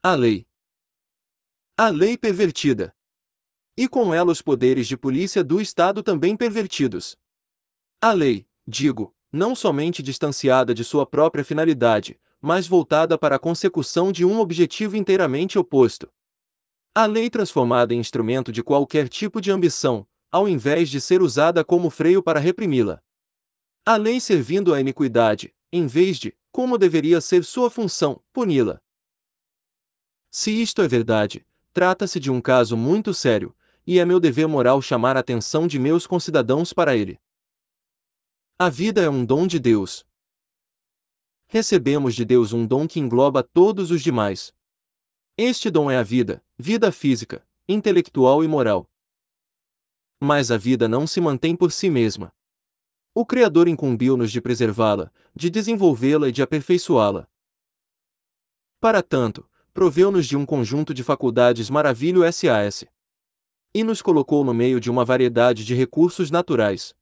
A lei. A lei pervertida. E com ela os poderes de polícia do Estado também pervertidos. A lei, digo, não somente distanciada de sua própria finalidade, mas voltada para a consecução de um objetivo inteiramente oposto. A lei transformada em instrumento de qualquer tipo de ambição, ao invés de ser usada como freio para reprimi-la. A lei servindo à iniquidade, em vez de, como deveria ser sua função, puni-la. Se isto é verdade, trata-se de um caso muito sério, e é meu dever moral chamar a atenção de meus concidadãos para ele. A vida é um dom de Deus. Recebemos de Deus um dom que engloba todos os demais. Este dom é a vida, vida física, intelectual e moral. Mas a vida não se mantém por si mesma. O Criador incumbiu-nos de preservá-la, de desenvolvê-la e de aperfeiçoá-la. Para tanto, proveu-nos de um conjunto de faculdades maravilho SAS. E nos colocou no meio de uma variedade de recursos naturais.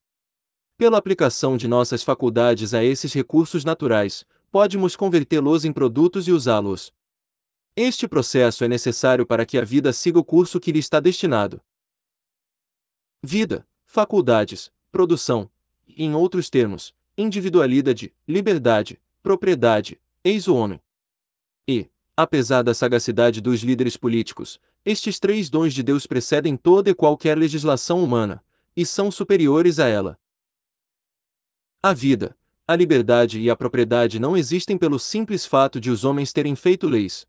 Pela aplicação de nossas faculdades a esses recursos naturais, podemos convertê-los em produtos e usá-los. Este processo é necessário para que a vida siga o curso que lhe está destinado. Vida, faculdades, produção, em outros termos, individualidade, liberdade, propriedade, eis o homem. E, apesar da sagacidade dos líderes políticos, estes três dons de Deus precedem toda e qualquer legislação humana, e são superiores a ela. A vida, a liberdade e a propriedade não existem pelo simples fato de os homens terem feito leis.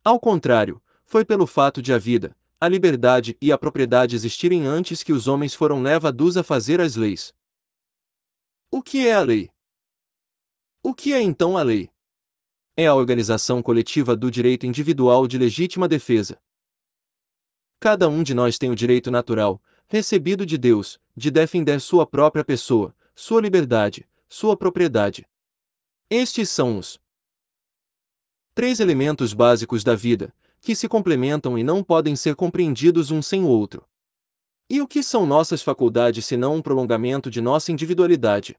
Ao contrário, foi pelo fato de a vida, a liberdade e a propriedade existirem antes que os homens foram levados a fazer as leis. O que é a lei? O que é então a lei? É a organização coletiva do direito individual de legítima defesa. Cada um de nós tem o direito natural, recebido de Deus, de defender sua própria pessoa, sua liberdade, sua propriedade. Estes são os três elementos básicos da vida, que se complementam e não podem ser compreendidos um sem o outro. E o que são nossas faculdades senão um prolongamento de nossa individualidade?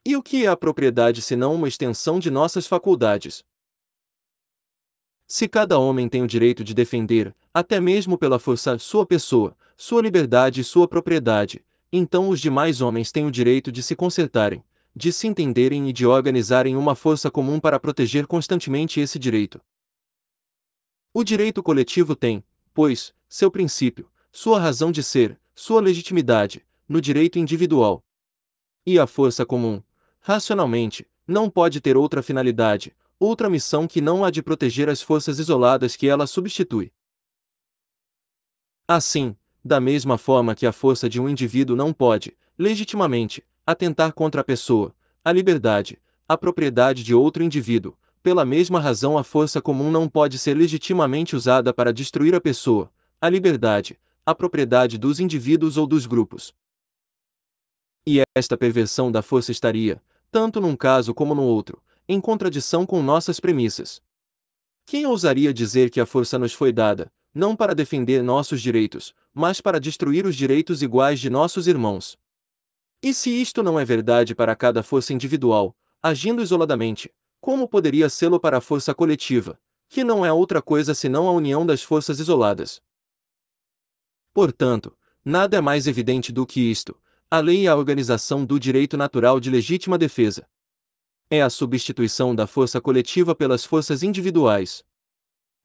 E o que é a propriedade senão uma extensão de nossas faculdades? Se cada homem tem o direito de defender, até mesmo pela força, sua pessoa, sua liberdade e sua propriedade, então os demais homens têm o direito de se concertarem, de se entenderem e de organizarem uma força comum para proteger constantemente esse direito. O direito coletivo tem, pois, seu princípio, sua razão de ser, sua legitimidade, no direito individual. E a força comum, racionalmente, não pode ter outra finalidade, outra missão que não a de proteger as forças isoladas que ela substitui. Assim, da mesma forma que a força de um indivíduo não pode, legitimamente, atentar contra a pessoa, a liberdade, a propriedade de outro indivíduo, pela mesma razão a força comum não pode ser legitimamente usada para destruir a pessoa, a liberdade, a propriedade dos indivíduos ou dos grupos. E esta perversão da força estaria, tanto num caso como no outro, em contradição com nossas premissas. Quem ousaria dizer que a força nos foi dada, não para defender nossos direitos, mas para destruir os direitos iguais de nossos irmãos? E se isto não é verdade para cada força individual, agindo isoladamente, como poderia sê-lo para a força coletiva, que não é outra coisa senão a união das forças isoladas? Portanto, nada é mais evidente do que isto: a lei é a organização do direito natural de legítima defesa. É a substituição da força coletiva pelas forças individuais.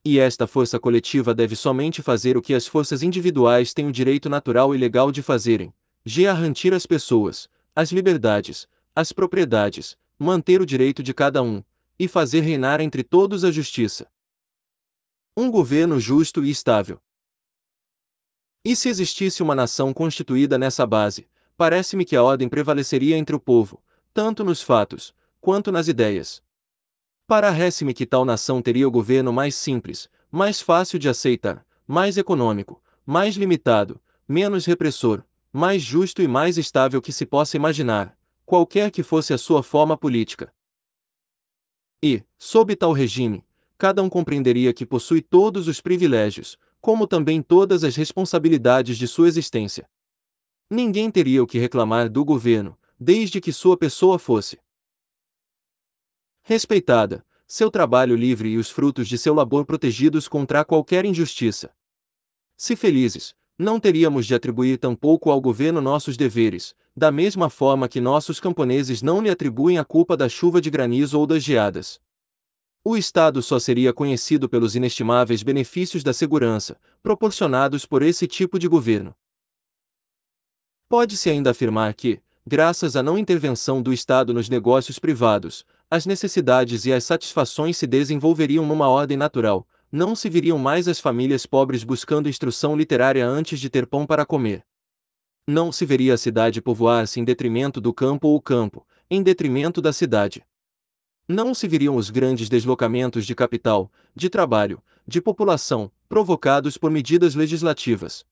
E esta força coletiva deve somente fazer o que as forças individuais têm o direito natural e legal de fazerem: garantir as pessoas, as liberdades, as propriedades, manter o direito de cada um, e fazer reinar entre todos a justiça. Um governo justo e estável. E se existisse uma nação constituída nessa base, parece-me que a ordem prevaleceria entre o povo, tanto nos fatos, quanto nas ideias. Parece-me que tal nação teria o governo mais simples, mais fácil de aceitar, mais econômico, mais limitado, menos repressor, mais justo e mais estável que se possa imaginar, qualquer que fosse a sua forma política. E, sob tal regime, cada um compreenderia que possui todos os privilégios, como também todas as responsabilidades de sua existência. Ninguém teria o que reclamar do governo, desde que sua pessoa fosse respeitada, seu trabalho livre e os frutos de seu labor protegidos contra qualquer injustiça. Se felizes, não teríamos de atribuir tampouco ao governo nossos deveres, da mesma forma que nossos camponeses não lhe atribuem a culpa da chuva de granizo ou das geadas. O Estado só seria conhecido pelos inestimáveis benefícios da segurança, proporcionados por esse tipo de governo. Pode-se ainda afirmar que, graças à não intervenção do Estado nos negócios privados, as necessidades e as satisfações se desenvolveriam numa ordem natural, não se viriam mais as famílias pobres buscando instrução literária antes de ter pão para comer. Não se veria a cidade povoar-se em detrimento do campo ou o campo, em detrimento da cidade. Não se viriam os grandes deslocamentos de capital, de trabalho, de população, provocados por medidas legislativas.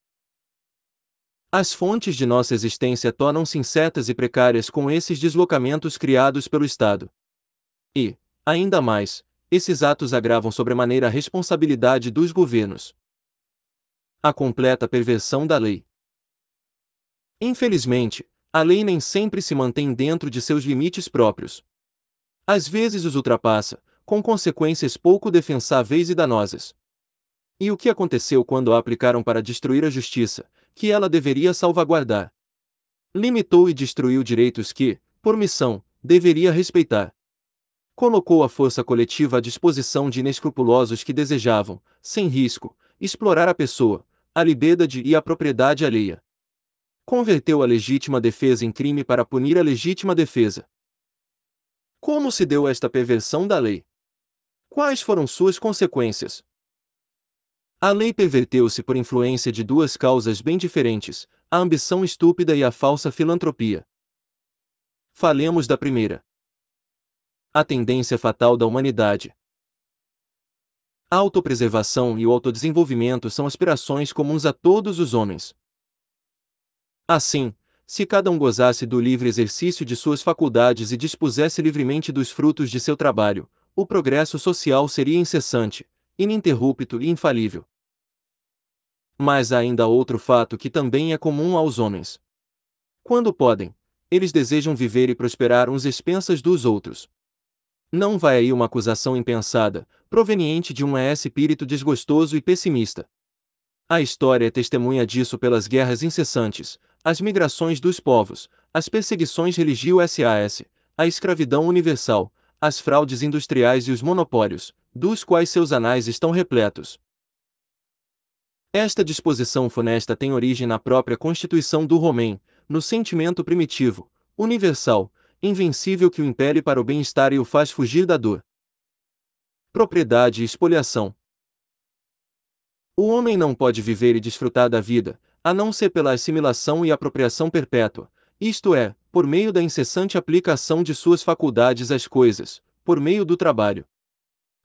As fontes de nossa existência tornam-se incertas e precárias com esses deslocamentos criados pelo Estado. E, ainda mais, esses atos agravam sobremaneira a responsabilidade dos governos. A completa perversão da lei. Infelizmente, a lei nem sempre se mantém dentro de seus limites próprios. Às vezes os ultrapassa, com consequências pouco defensáveis e danosas. E o que aconteceu quando a aplicaram para destruir a justiça, que ela deveria salvaguardar? Limitou e destruiu direitos que, por missão, deveria respeitar. Colocou a força coletiva à disposição de inescrupulosos que desejavam, sem risco, explorar a pessoa, a liberdade e a propriedade alheia. Converteu a legítima defesa em crime para punir a legítima defesa. Como se deu esta perversão da lei? Quais foram suas consequências? A lei perverteu-se por influência de duas causas bem diferentes, a ambição estúpida e a falsa filantropia. Falemos da primeira. A tendência fatal da humanidade. A autopreservação e o autodesenvolvimento são aspirações comuns a todos os homens. Assim, se cada um gozasse do livre exercício de suas faculdades e dispusesse livremente dos frutos de seu trabalho, o progresso social seria incessante, ininterrupto e infalível. Mas há ainda outro fato que também é comum aos homens. Quando podem, eles desejam viver e prosperar uns às expensas dos outros. Não vai aí uma acusação impensada, proveniente de um espírito desgostoso e pessimista. A história é testemunha disso pelas guerras incessantes, as migrações dos povos, as perseguições religiosas, a escravidão universal, as fraudes industriais e os monopólios, dos quais seus anais estão repletos. Esta disposição funesta tem origem na própria constituição do homem, no sentimento primitivo, universal, invencível que o impele para o bem-estar e o faz fugir da dor. Propriedade e espoliação. O homem não pode viver e desfrutar da vida, a não ser pela assimilação e apropriação perpétua, isto é, por meio da incessante aplicação de suas faculdades às coisas, por meio do trabalho.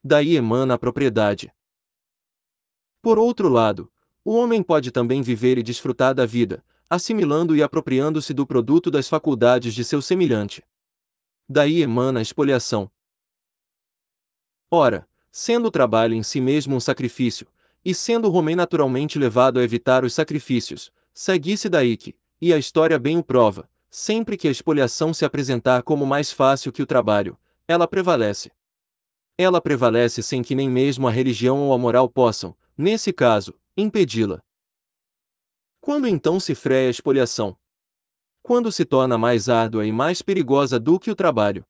Daí emana a propriedade. Por outro lado, o homem pode também viver e desfrutar da vida, assimilando e apropriando-se do produto das faculdades de seu semelhante. Daí emana a espoliação. Ora, sendo o trabalho em si mesmo um sacrifício, e sendo o homem naturalmente levado a evitar os sacrifícios, segue-se daí que, e a história bem o prova, sempre que a espoliação se apresentar como mais fácil que o trabalho, ela prevalece. Ela prevalece sem que nem mesmo a religião ou a moral possam, nesse caso, impedi-la. Quando então se freia a espoliação? Quando se torna mais árdua e mais perigosa do que o trabalho.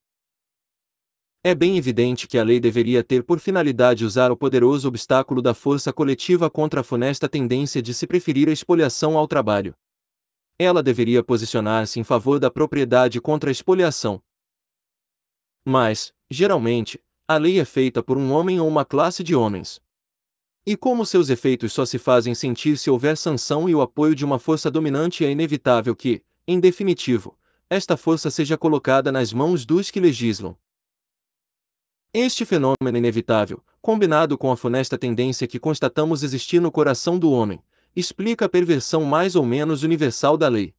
É bem evidente que a lei deveria ter por finalidade usar o poderoso obstáculo da força coletiva contra a funesta tendência de se preferir a espoliação ao trabalho. Ela deveria posicionar-se em favor da propriedade contra a espoliação. Mas, geralmente, a lei é feita por um homem ou uma classe de homens. E como seus efeitos só se fazem sentir se houver sanção e o apoio de uma força dominante, é inevitável que, em definitivo, esta força seja colocada nas mãos dos que legislam. Este fenômeno inevitável, combinado com a funesta tendência que constatamos existir no coração do homem, explica a perversão mais ou menos universal da lei.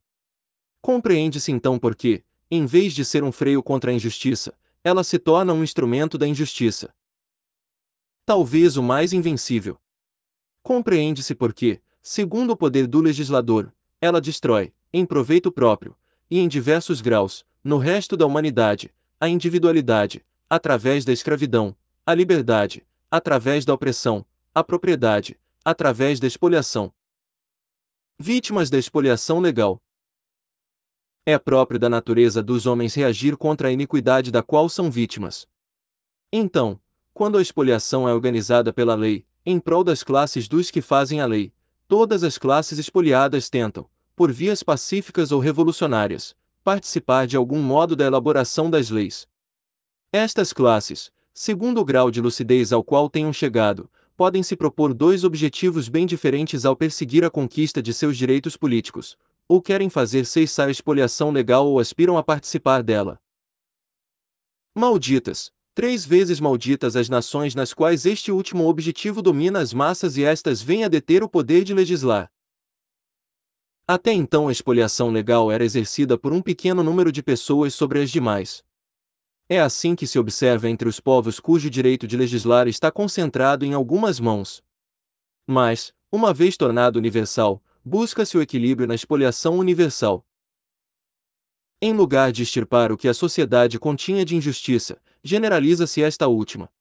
Compreende-se então por que, em vez de ser um freio contra a injustiça, ela se torna um instrumento da injustiça. Talvez o mais invencível. Compreende-se por que, segundo o poder do legislador, ela destrói, em proveito próprio, e em diversos graus, no resto da humanidade, a individualidade, através da escravidão, a liberdade, através da opressão, a propriedade, através da expoliação. Vítimas da expoliação legal. É próprio da natureza dos homens reagir contra a iniquidade da qual são vítimas. Então, quando a expoliação é organizada pela lei, em prol das classes dos que fazem a lei, todas as classes expoliadas tentam, por vias pacíficas ou revolucionárias, participar de algum modo da elaboração das leis. Estas classes, segundo o grau de lucidez ao qual tenham chegado, podem se propor dois objetivos bem diferentes ao perseguir a conquista de seus direitos políticos: ou querem fazer cessar a expoliação legal ou aspiram a participar dela. Malditas, 3 vezes malditas as nações nas quais este último objetivo domina as massas e estas vêm a deter o poder de legislar. Até então a expoliação legal era exercida por um pequeno número de pessoas sobre as demais. É assim que se observa entre os povos cujo direito de legislar está concentrado em algumas mãos. Mas, uma vez tornado universal, busca-se o equilíbrio na expoliação universal. Em lugar de extirpar o que a sociedade continha de injustiça, generaliza-se esta última.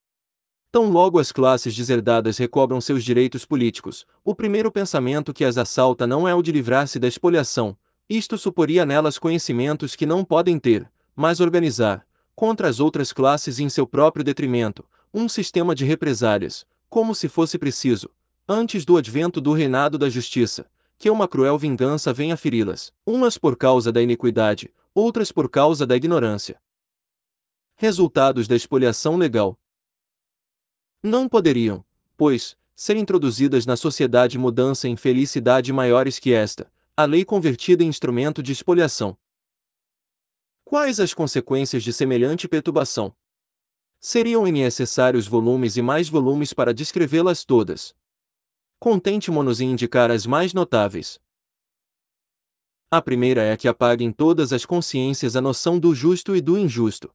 Tão logo as classes deserdadas recobram seus direitos políticos, o primeiro pensamento que as assalta não é o de livrar-se da expoliação, isto suporia nelas conhecimentos que não podem ter, mas organizar, contra as outras classes e em seu próprio detrimento, um sistema de represálias, como se fosse preciso, antes do advento do reinado da justiça, que uma cruel vingança venha feri-las, umas por causa da iniquidade, outras por causa da ignorância. Resultados da expoliação legal. Não poderiam, pois, ser introduzidas na sociedade mudança em felicidade maiores que esta, a lei convertida em instrumento de expoliação. Quais as consequências de semelhante perturbação? Seriam necessários volumes e mais volumes para descrevê-las todas. Contente-mo-nos em indicar as mais notáveis. A primeira é a que apaga em todas as consciências a noção do justo e do injusto.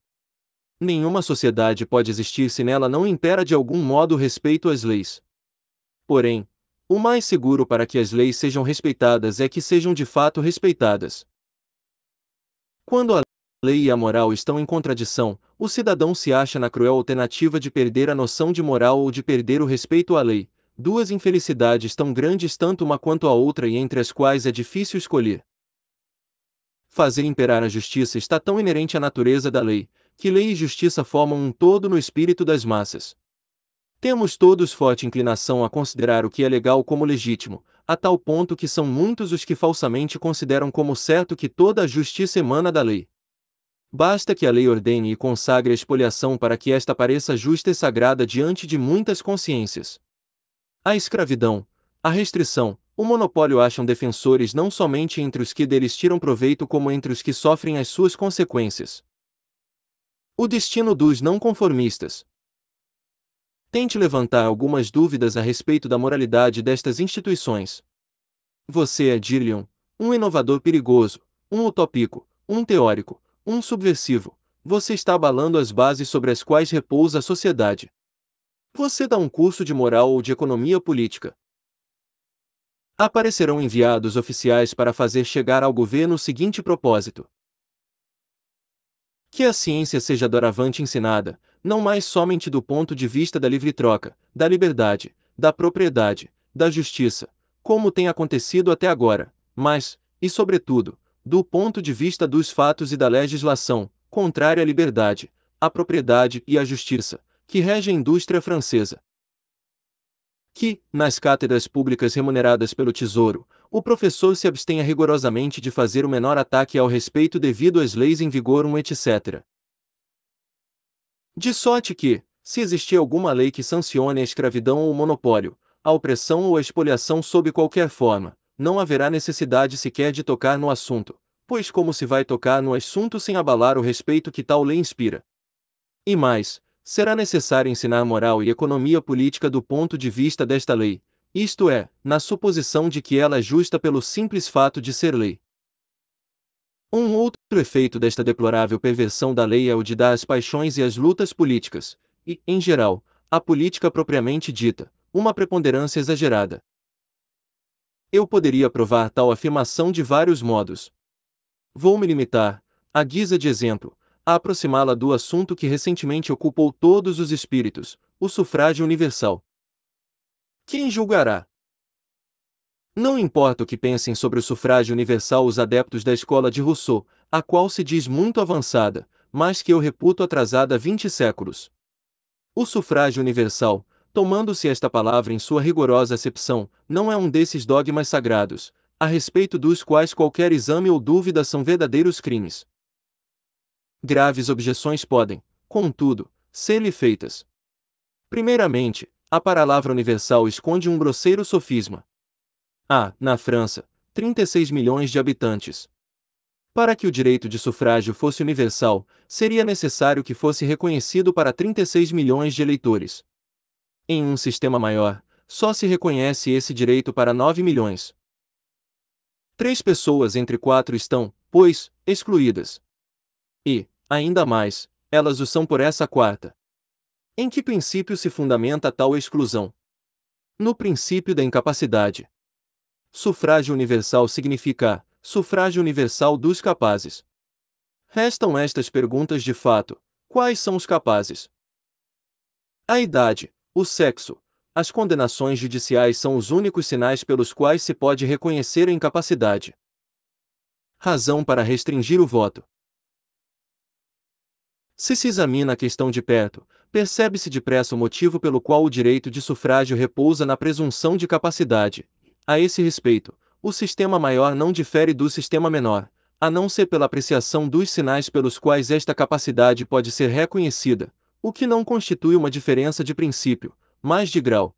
Nenhuma sociedade pode existir se nela não impera de algum modo o respeito às leis. Porém, o mais seguro para que as leis sejam respeitadas é que sejam de fato respeitadas. Quando a lei e a moral estão em contradição, o cidadão se acha na cruel alternativa de perder a noção de moral ou de perder o respeito à lei, duas infelicidades tão grandes tanto uma quanto a outra e entre as quais é difícil escolher. Fazer imperar a justiça está tão inerente à natureza da lei, que lei e justiça formam um todo no espírito das massas. Temos todos forte inclinação a considerar o que é legal como legítimo, a tal ponto que são muitos os que falsamente consideram como certo que toda a justiça emana da lei. Basta que a lei ordene e consagre a expoliação para que esta pareça justa e sagrada diante de muitas consciências. A escravidão, a restrição, o monopólio acham defensores não somente entre os que deles tiram proveito como entre os que sofrem as suas consequências. O destino dos não conformistas. Tente levantar algumas dúvidas a respeito da moralidade destas instituições. Você é, dir-lhe-ão, um inovador perigoso, um utópico, um teórico, um subversivo. Você está abalando as bases sobre as quais repousa a sociedade. Você dá um curso de moral ou de economia política. Aparecerão enviados oficiais para fazer chegar ao governo o seguinte propósito: que a ciência seja doravante ensinada, não mais somente do ponto de vista da livre troca, da liberdade, da propriedade, da justiça, como tem acontecido até agora, mas, e sobretudo, do ponto de vista dos fatos e da legislação, contrária à liberdade, à propriedade e à justiça, que rege a indústria francesa. Que, nas cátedras públicas remuneradas pelo Tesouro, o professor se abstenha rigorosamente de fazer o menor ataque ao respeito devido às leis em vigor etc. De sorte que, se existir alguma lei que sancione a escravidão ou o monopólio, a opressão ou a expoliação sob qualquer forma, não haverá necessidade sequer de tocar no assunto, pois como se vai tocar no assunto sem abalar o respeito que tal lei inspira? E mais, será necessário ensinar moral e economia política do ponto de vista desta lei, isto é, na suposição de que ela é justa pelo simples fato de ser lei. Um outro efeito desta deplorável perversão da lei é o de dar às paixões e às lutas políticas, e, em geral, à política propriamente dita, uma preponderância exagerada. Eu poderia provar tal afirmação de vários modos. Vou me limitar, à guisa de exemplo, a aproximá-la do assunto que recentemente ocupou todos os espíritos, o sufrágio universal. Quem julgará? Não importa o que pensem sobre o sufrágio universal os adeptos da escola de Rousseau, a qual se diz muito avançada, mas que eu reputo atrasada há 20 séculos. O sufrágio universal, tomando-se esta palavra em sua rigorosa acepção, não é um desses dogmas sagrados, a respeito dos quais qualquer exame ou dúvida são verdadeiros crimes. Graves objeções podem, contudo, ser-lhe feitas. Primeiramente, a palavra universal esconde um grosseiro sofisma. Há, na França, 36 milhões de habitantes. Para que o direito de sufrágio fosse universal, seria necessário que fosse reconhecido para 36 milhões de eleitores. Em um sistema maior, só se reconhece esse direito para 9 milhões. 3 pessoas entre 4 estão, pois, excluídas. E, ainda mais, elas o são por essa quarta. Em que princípio se fundamenta tal exclusão? No princípio da incapacidade. Sufrágio universal significa sufrágio universal dos capazes. Restam estas perguntas de fato: quais são os capazes? A idade, o sexo, as condenações judiciais são os únicos sinais pelos quais se pode reconhecer a incapacidade. Razão para restringir o voto. Se examina a questão de perto, percebe-se depressa o motivo pelo qual o direito de sufrágio repousa na presunção de capacidade. A esse respeito, o sistema maior não difere do sistema menor, a não ser pela apreciação dos sinais pelos quais esta capacidade pode ser reconhecida, o que não constitui uma diferença de princípio, mas de grau.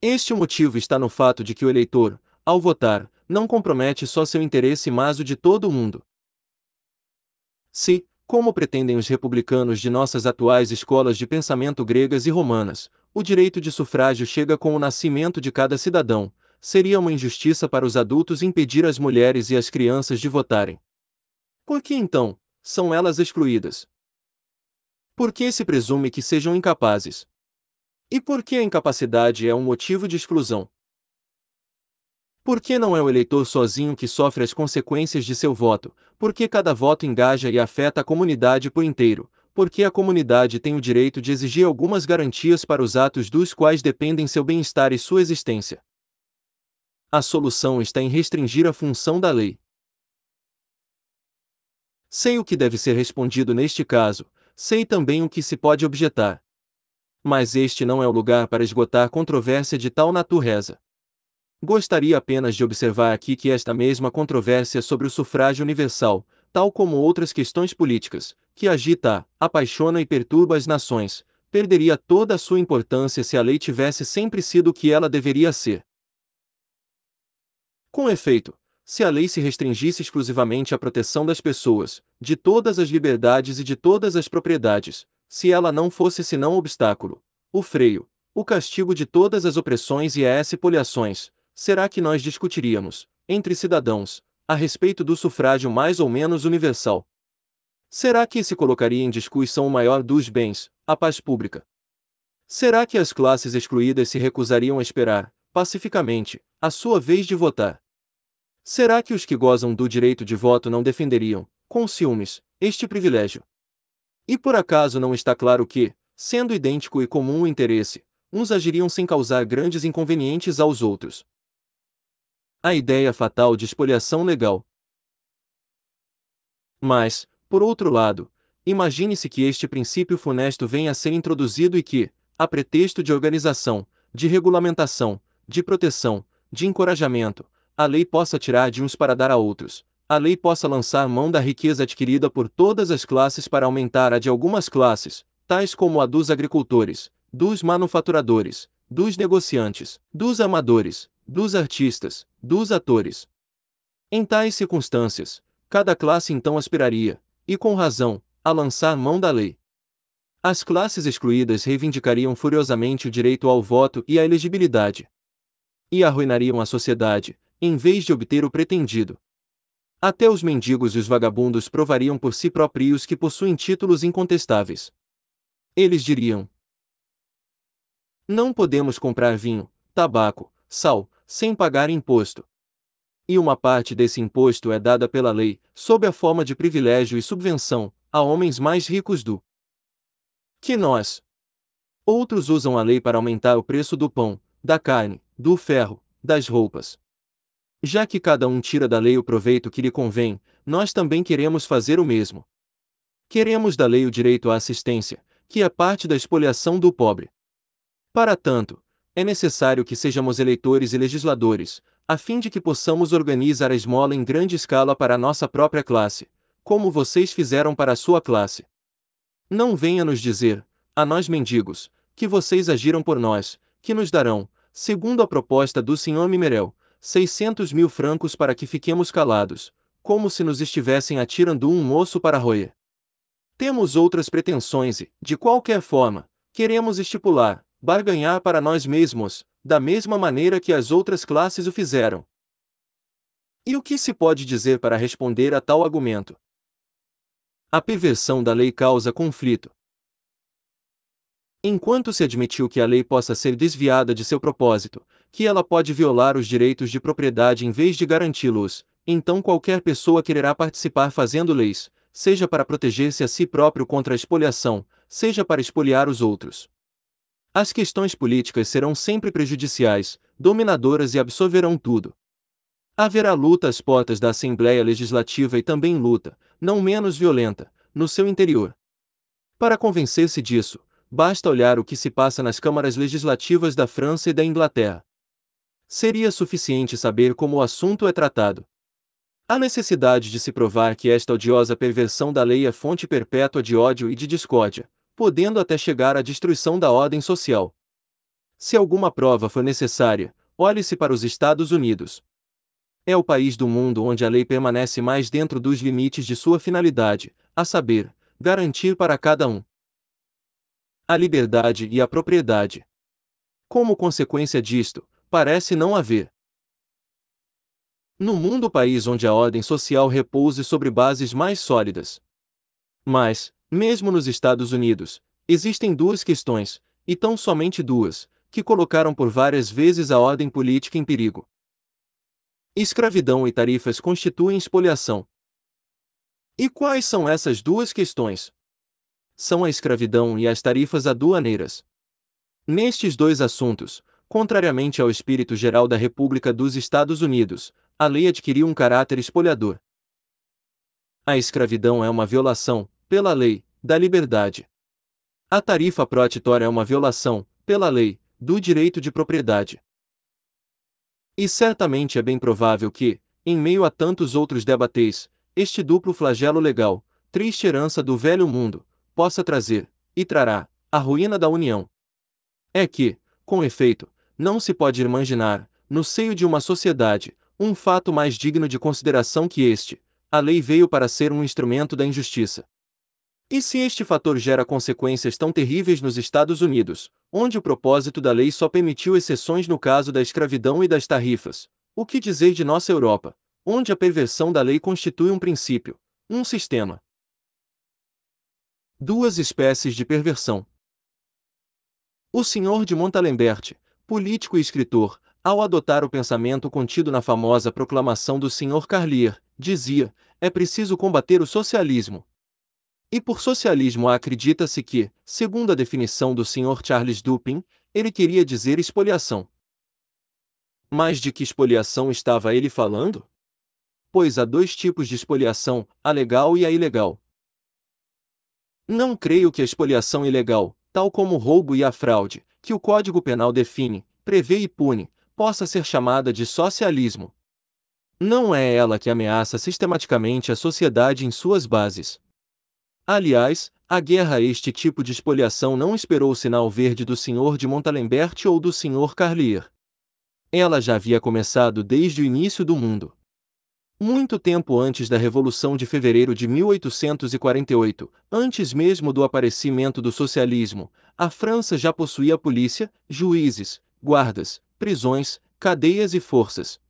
Este motivo está no fato de que o eleitor, ao votar, não compromete só seu interesse mas o de todo o mundo. Se, como pretendem os republicanos de nossas atuais escolas de pensamento gregas e romanas, o direito de sufrágio chega com o nascimento de cada cidadão, seria uma injustiça para os adultos impedir as mulheres e as crianças de votarem. Por que então são elas excluídas? Por que se presume que sejam incapazes? E por que a incapacidade é um motivo de exclusão? Por que não é o eleitor sozinho que sofre as consequências de seu voto? Porque cada voto engaja e afeta a comunidade por inteiro, porque a comunidade tem o direito de exigir algumas garantias para os atos dos quais dependem seu bem-estar e sua existência. A solução está em restringir a função da lei. Sei o que deve ser respondido neste caso, sei também o que se pode objetar. Mas este não é o lugar para esgotar controvérsia de tal natureza. Gostaria apenas de observar aqui que esta mesma controvérsia sobre o sufrágio universal, tal como outras questões políticas, que agita, apaixona e perturba as nações, perderia toda a sua importância se a lei tivesse sempre sido o que ela deveria ser. Com efeito, se a lei se restringisse exclusivamente à proteção das pessoas, de todas as liberdades e de todas as propriedades, se ela não fosse senão o obstáculo, o freio, o castigo de todas as opressões e as espoliações, será que nós discutiríamos, entre cidadãos, a respeito do sufrágio mais ou menos universal? Será que se colocaria em discussão o maior dos bens, a paz pública? Será que as classes excluídas se recusariam a esperar, pacificamente, a sua vez de votar? Será que os que gozam do direito de voto não defenderiam, com ciúmes, este privilégio? E por acaso não está claro que, sendo idêntico e comum o interesse, uns agiriam sem causar grandes inconvenientes aos outros? A ideia fatal de expoliação legal. Mas, por outro lado, imagine-se que este princípio funesto venha a ser introduzido e que, a pretexto de organização, de regulamentação, de proteção, de encorajamento, a lei possa tirar de uns para dar a outros, a lei possa lançar mão da riqueza adquirida por todas as classes para aumentar a de algumas classes, tais como a dos agricultores, dos manufaturadores, dos negociantes, dos amadores, dos artistas, dos atores. Em tais circunstâncias, cada classe então aspiraria, e com razão, a lançar mão da lei. As classes excluídas reivindicariam furiosamente o direito ao voto e à elegibilidade. E arruinariam a sociedade, em vez de obter o pretendido. Até os mendigos e os vagabundos provariam por si próprios que possuem títulos incontestáveis. Eles diriam: não podemos comprar vinho, tabaco, sal, sem pagar imposto. e uma parte desse imposto é dada pela lei, sob a forma de privilégio e subvenção, a homens mais ricos do que nós. Outros usam a lei para aumentar o preço do pão, da carne, do ferro, das roupas. Já que cada um tira da lei o proveito que lhe convém, nós também queremos fazer o mesmo. Queremos da lei o direito à assistência, que é parte da expoliação do pobre. Para tanto, é necessário que sejamos eleitores e legisladores, a fim de que possamos organizar a esmola em grande escala para a nossa própria classe, como vocês fizeram para a sua classe. Não venha nos dizer, a nós mendigos, que vocês agiram por nós, que nos darão, segundo a proposta do Sr. Mimerel, 600.000 francos para que fiquemos calados, como se nos estivessem atirando um moço para roer. Temos outras pretensões e, de qualquer forma, queremos estipular, barganhar para nós mesmos, da mesma maneira que as outras classes o fizeram. E o que se pode dizer para responder a tal argumento? A perversão da lei causa conflito. Enquanto se admitiu que a lei possa ser desviada de seu propósito, que ela pode violar os direitos de propriedade em vez de garanti-los, então qualquer pessoa quererá participar fazendo leis, seja para proteger-se a si próprio contra a expoliação, seja para expoliar os outros. As questões políticas serão sempre prejudiciais, dominadoras e absorverão tudo. Haverá luta às portas da Assembleia Legislativa e também luta, não menos violenta, no seu interior. Para convencer-se disso, basta olhar o que se passa nas câmaras legislativas da França e da Inglaterra. Seria suficiente saber como o assunto é tratado. Há necessidade de se provar que esta odiosa perversão da lei é fonte perpétua de ódio e de discórdia, podendo até chegar à destruição da ordem social. Se alguma prova for necessária, olhe-se para os Estados Unidos. É o país do mundo onde a lei permanece mais dentro dos limites de sua finalidade, a saber, garantir para cada um a liberdade e a propriedade. Como consequência disto, parece não haver no mundo país onde a ordem social repouse sobre bases mais sólidas. Mas, mesmo nos Estados Unidos, existem duas questões, e tão somente duas, que colocaram por várias vezes a ordem política em perigo. Escravidão e tarifas constituem expoliação. E quais são essas duas questões? São a escravidão e as tarifas aduaneiras. Nestes dois assuntos, contrariamente ao espírito geral da República dos Estados Unidos, a lei adquiriu um caráter expoliador. A escravidão é uma violação, pela lei, da liberdade. A tarifa protetora é uma violação, pela lei, do direito de propriedade. E certamente é bem provável que, em meio a tantos outros debates, este duplo flagelo legal, triste herança do velho mundo, possa trazer, e trará, a ruína da União. É que, com efeito, não se pode imaginar, no seio de uma sociedade, um fato mais digno de consideração que este: a lei veio para ser um instrumento da injustiça. E se este fator gera consequências tão terríveis nos Estados Unidos, onde o propósito da lei só permitiu exceções no caso da escravidão e das tarifas, o que dizer de nossa Europa, onde a perversão da lei constitui um princípio, um sistema? Duas espécies de perversão. O Sr. de Montalembert, político e escritor, ao adotar o pensamento contido na famosa proclamação do Sr. Carlier, dizia: é preciso combater o socialismo. E por socialismo acredita-se que, segundo a definição do Sr. Charles Dupin, ele queria dizer expoliação. Mas de que expoliação estava ele falando? Pois há dois tipos de expoliação, a legal e a ilegal. Não creio que a expoliação ilegal, tal como o roubo e a fraude, que o Código Penal define, prevê e pune, possa ser chamada de socialismo. Não é ela que ameaça sistematicamente a sociedade em suas bases. Aliás, a guerra a este tipo de expoliação não esperou o sinal verde do Sr. de Montalembert ou do Sr. Carlier. Ela já havia começado desde o início do mundo. Muito tempo antes da Revolução de Fevereiro de 1848, antes mesmo do aparecimento do socialismo, a França já possuía polícia, juízes, guardas, prisões, cadeias e forças.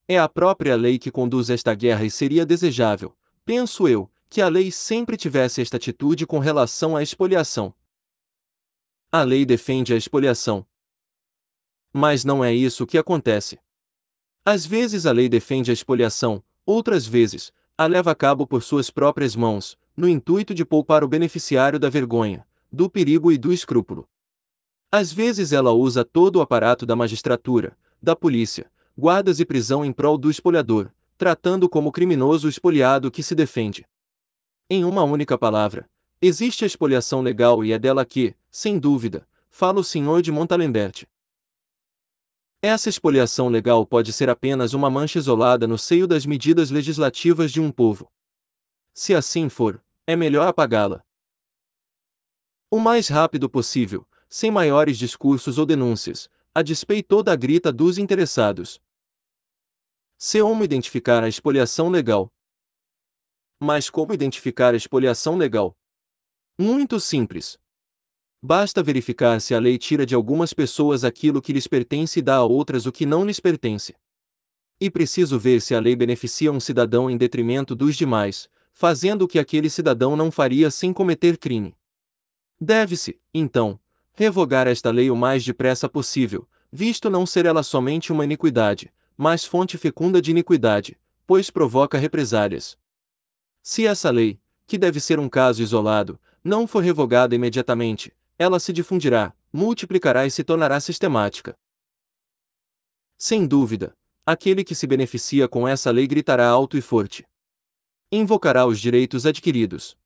É a própria lei que conduz esta guerra e seria desejável, penso eu, que a lei sempre tivesse esta atitude com relação à expoliação. A lei defende a expoliação. Mas não é isso que acontece. Às vezes a lei defende a expoliação, outras vezes, a leva a cabo por suas próprias mãos, no intuito de poupar o beneficiário da vergonha, do perigo e do escrúpulo. Às vezes ela usa todo o aparato da magistratura, da polícia, guardas e prisão em prol do espoliador, tratando como criminoso o espoliado que se defende. Em uma única palavra, existe a expoliação legal e é dela que, sem dúvida, fala o Sr. de Montalembert. Essa expoliação legal pode ser apenas uma mancha isolada no seio das medidas legislativas de um povo. Se assim for, é melhor apagá-la o mais rápido possível, sem maiores discursos ou denúncias, a despeito da grita dos interessados. Como identificar a expoliação legal? Mas como identificar a expoliação legal? Muito simples. Basta verificar se a lei tira de algumas pessoas aquilo que lhes pertence e dá a outras o que não lhes pertence. E preciso ver se a lei beneficia um cidadão em detrimento dos demais, fazendo o que aquele cidadão não faria sem cometer crime. Deve-se, então, revogar esta lei o mais depressa possível, visto não ser ela somente uma iniquidade, mas fonte fecunda de iniquidade, pois provoca represálias. Se essa lei, que deve ser um caso isolado, não for revogada imediatamente, ela se difundirá, multiplicará e se tornará sistemática. Sem dúvida, aquele que se beneficia com essa lei gritará alto e forte. Invocará os direitos adquiridos.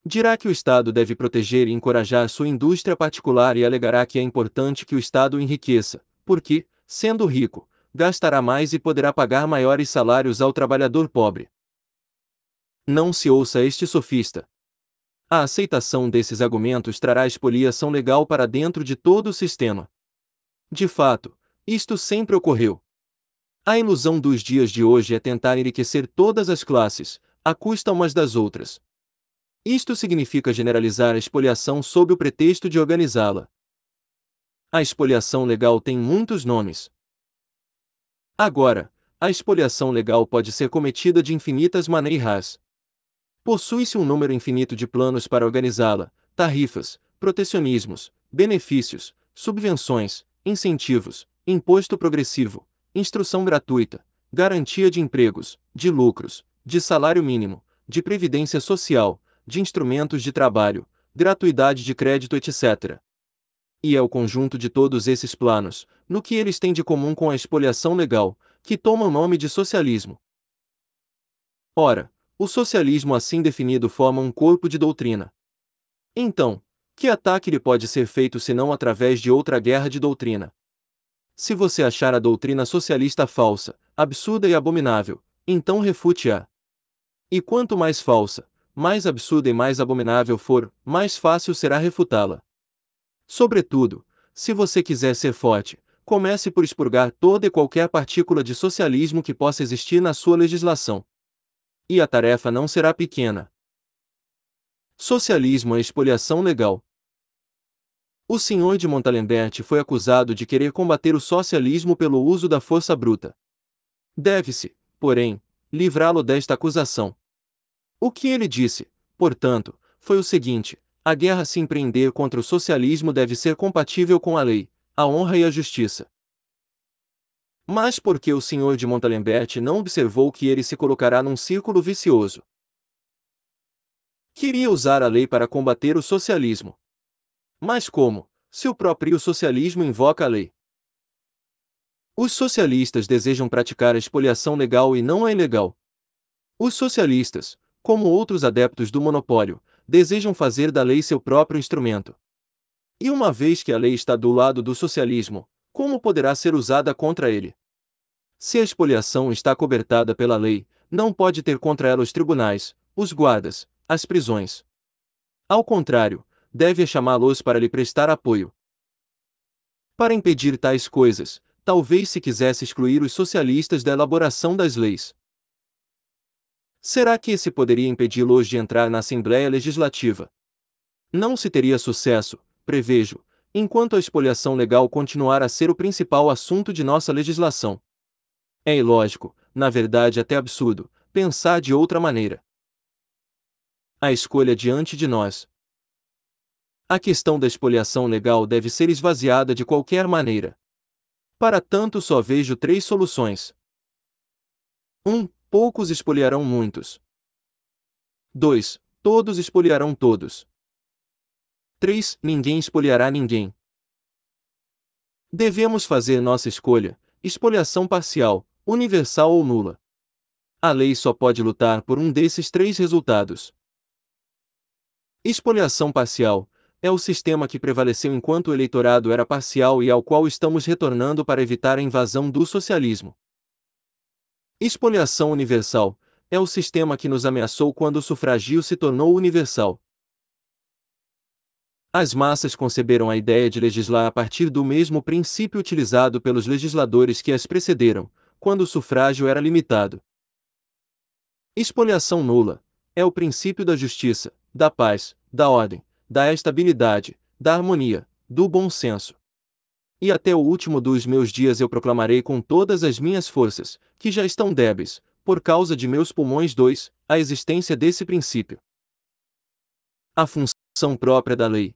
Dirá que o Estado deve proteger e encorajar sua indústria particular e alegará que é importante que o Estado enriqueça, porque, sendo rico, gastará mais e poderá pagar maiores salários ao trabalhador pobre. Não se ouça este sofista. A aceitação desses argumentos trará expoliação legal para dentro de todo o sistema. De fato, isto sempre ocorreu. A ilusão dos dias de hoje é tentar enriquecer todas as classes, à custa umas das outras. Isto significa generalizar a expoliação sob o pretexto de organizá-la. A expoliação legal tem muitos nomes. Agora, a expoliação legal pode ser cometida de infinitas maneiras. Possui-se um número infinito de planos para organizá-la: tarifas, protecionismos, benefícios, subvenções, incentivos, imposto progressivo, instrução gratuita, garantia de empregos, de lucros, de salário mínimo, de previdência social, de instrumentos de trabalho, gratuidade de crédito, etc. E é o conjunto de todos esses planos, no que eles têm de comum com a expoliação legal, que toma o nome de socialismo. Ora, o socialismo assim definido forma um corpo de doutrina. Então, que ataque lhe pode ser feito senão através de outra guerra de doutrina? Se você achar a doutrina socialista falsa, absurda e abominável, então refute-a. E quanto mais falsa, mais absurda e mais abominável for, mais fácil será refutá-la. Sobretudo, se você quiser ser forte, comece por expurgar toda e qualquer partícula de socialismo que possa existir na sua legislação. E a tarefa não será pequena. Socialismo é expoliação legal. O Sr. de Montalembert foi acusado de querer combater o socialismo pelo uso da força bruta. Deve-se, porém, livrá-lo desta acusação. O que ele disse, portanto, foi o seguinte: a guerra a se empreender contra o socialismo deve ser compatível com a lei, a honra e a justiça. Mas por que o Sr. de Montalembert não observou que ele se colocará num círculo vicioso? Queria usar a lei para combater o socialismo. Mas como, se o próprio socialismo invoca a lei? Os socialistas desejam praticar a expoliação legal e não a ilegal. Os socialistas, como outros adeptos do monopólio, desejam fazer da lei seu próprio instrumento. E uma vez que a lei está do lado do socialismo, como poderá ser usada contra ele? Se a expoliação está cobertada pela lei, não pode ter contra ela os tribunais, os guardas, as prisões. Ao contrário, deve chamá-los para lhe prestar apoio. Para impedir tais coisas, talvez se quisesse excluir os socialistas da elaboração das leis. Será que se poderia impedi-los de entrar na Assembleia Legislativa? Não se teria sucesso, prevejo, enquanto a expoliação legal continuar a ser o principal assunto de nossa legislação. É ilógico, na verdade até absurdo, pensar de outra maneira. A escolha diante de nós. A questão da expoliação legal deve ser esvaziada de qualquer maneira. Para tanto só vejo três soluções. Poucos espoliarão muitos. 2. Todos espoliarão todos. 3. Ninguém espoliará ninguém. Devemos fazer nossa escolha: espoliação parcial, universal ou nula. A lei só pode lutar por um desses três resultados. Espoliação parcial é o sistema que prevaleceu enquanto o eleitorado era parcial e ao qual estamos retornando para evitar a invasão do socialismo. Espoliação universal é o sistema que nos ameaçou quando o sufragio se tornou universal. As massas conceberam a ideia de legislar a partir do mesmo princípio utilizado pelos legisladores que as precederam, quando o sufrágio era limitado. Espoliação nula é o princípio da justiça, da paz, da ordem, da estabilidade, da harmonia, do bom senso. E até o último dos meus dias eu proclamarei com todas as minhas forças, que já estão débeis, por causa de meus pulmões 2, a existência desse princípio. A função própria da lei.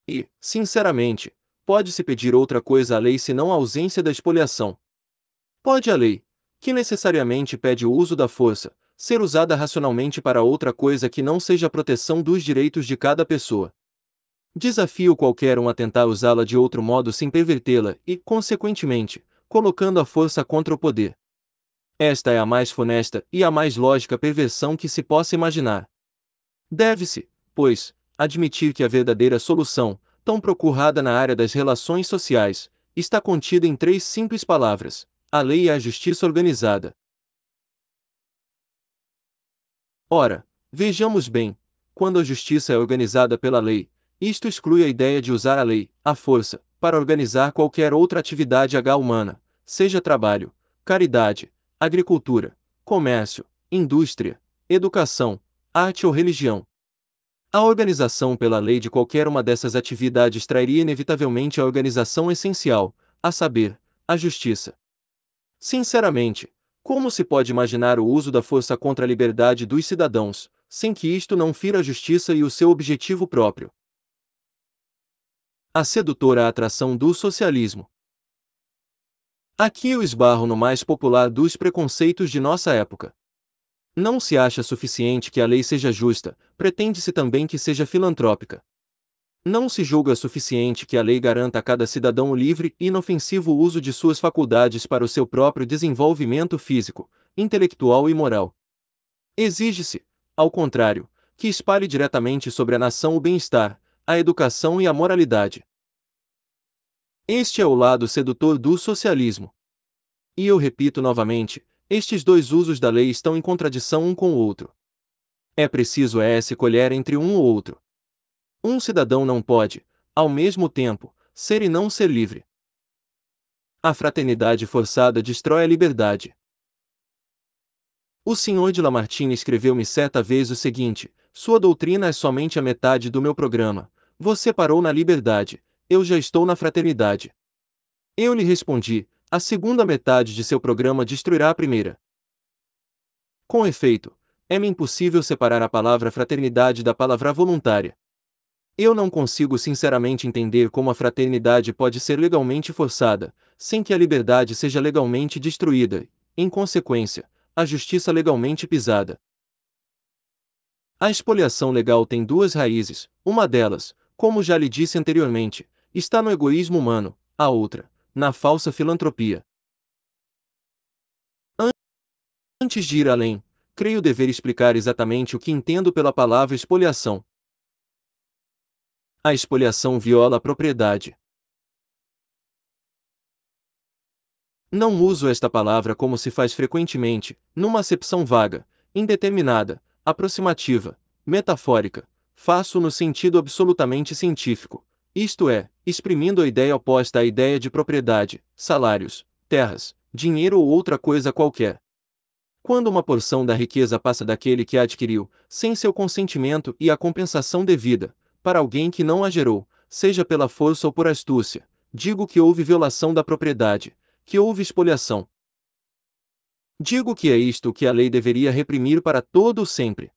E, sinceramente, pode-se pedir outra coisa à lei senão a ausência da espoliação? Pode a lei, que necessariamente pede o uso da força, ser usada racionalmente para outra coisa que não seja a proteção dos direitos de cada pessoa? Desafio qualquer um a tentar usá-la de outro modo sem pervertê-la e, consequentemente, colocando a força contra o poder. Esta é a mais funesta e a mais lógica perversão que se possa imaginar. Deve-se, pois, admitir que a verdadeira solução, tão procurada na área das relações sociais, está contida em três simples palavras: a lei e a justiça organizada. Ora, vejamos bem, quando a justiça é organizada pela lei, isto exclui a ideia de usar a lei, a força, para organizar qualquer outra atividade humana, seja trabalho, caridade, agricultura, comércio, indústria, educação, arte ou religião. A organização pela lei de qualquer uma dessas atividades trairia inevitavelmente a organização essencial, a saber, a justiça. Sinceramente, como se pode imaginar o uso da força contra a liberdade dos cidadãos, sem que isto não fira a justiça e o seu objetivo próprio? A sedutora atração do socialismo. Aqui eu esbarro no mais popular dos preconceitos de nossa época. Não se acha suficiente que a lei seja justa, pretende-se também que seja filantrópica. Não se julga suficiente que a lei garanta a cada cidadão o livre e inofensivo uso de suas faculdades para o seu próprio desenvolvimento físico, intelectual e moral. Exige-se, ao contrário, que espalhe diretamente sobre a nação o bem-estar, a educação e a moralidade. Este é o lado sedutor do socialismo. E eu repito novamente, estes dois usos da lei estão em contradição um com o outro. É preciso escolher entre um ou outro. Um cidadão não pode, ao mesmo tempo, ser e não ser livre. A fraternidade forçada destrói a liberdade. O Sr. de Lamartine escreveu-me certa vez o seguinte: sua doutrina é somente a metade do meu programa. Você parou na liberdade, eu já estou na fraternidade. Eu lhe respondi: a segunda metade de seu programa destruirá a primeira. Com efeito, é-me impossível separar a palavra fraternidade da palavra voluntária. Eu não consigo sinceramente entender como a fraternidade pode ser legalmente forçada, sem que a liberdade seja legalmente destruída, em consequência, a justiça legalmente pisada. A expoliação legal tem duas raízes: uma delas, como já lhe disse anteriormente, está no egoísmo humano, a outra, na falsa filantropia. Antes de ir além, creio dever explicar exatamente o que entendo pela palavra expoliação. A expoliação viola a propriedade. Não uso esta palavra como se faz frequentemente, numa acepção vaga, indeterminada, aproximativa, metafórica. Faço no sentido absolutamente científico, isto é, exprimindo a ideia oposta à ideia de propriedade, salários, terras, dinheiro ou outra coisa qualquer. Quando uma porção da riqueza passa daquele que a adquiriu, sem seu consentimento e a compensação devida, para alguém que não a gerou, seja pela força ou por astúcia, digo que houve violação da propriedade, que houve expoliação. Digo que é isto que a lei deveria reprimir para todo o sempre.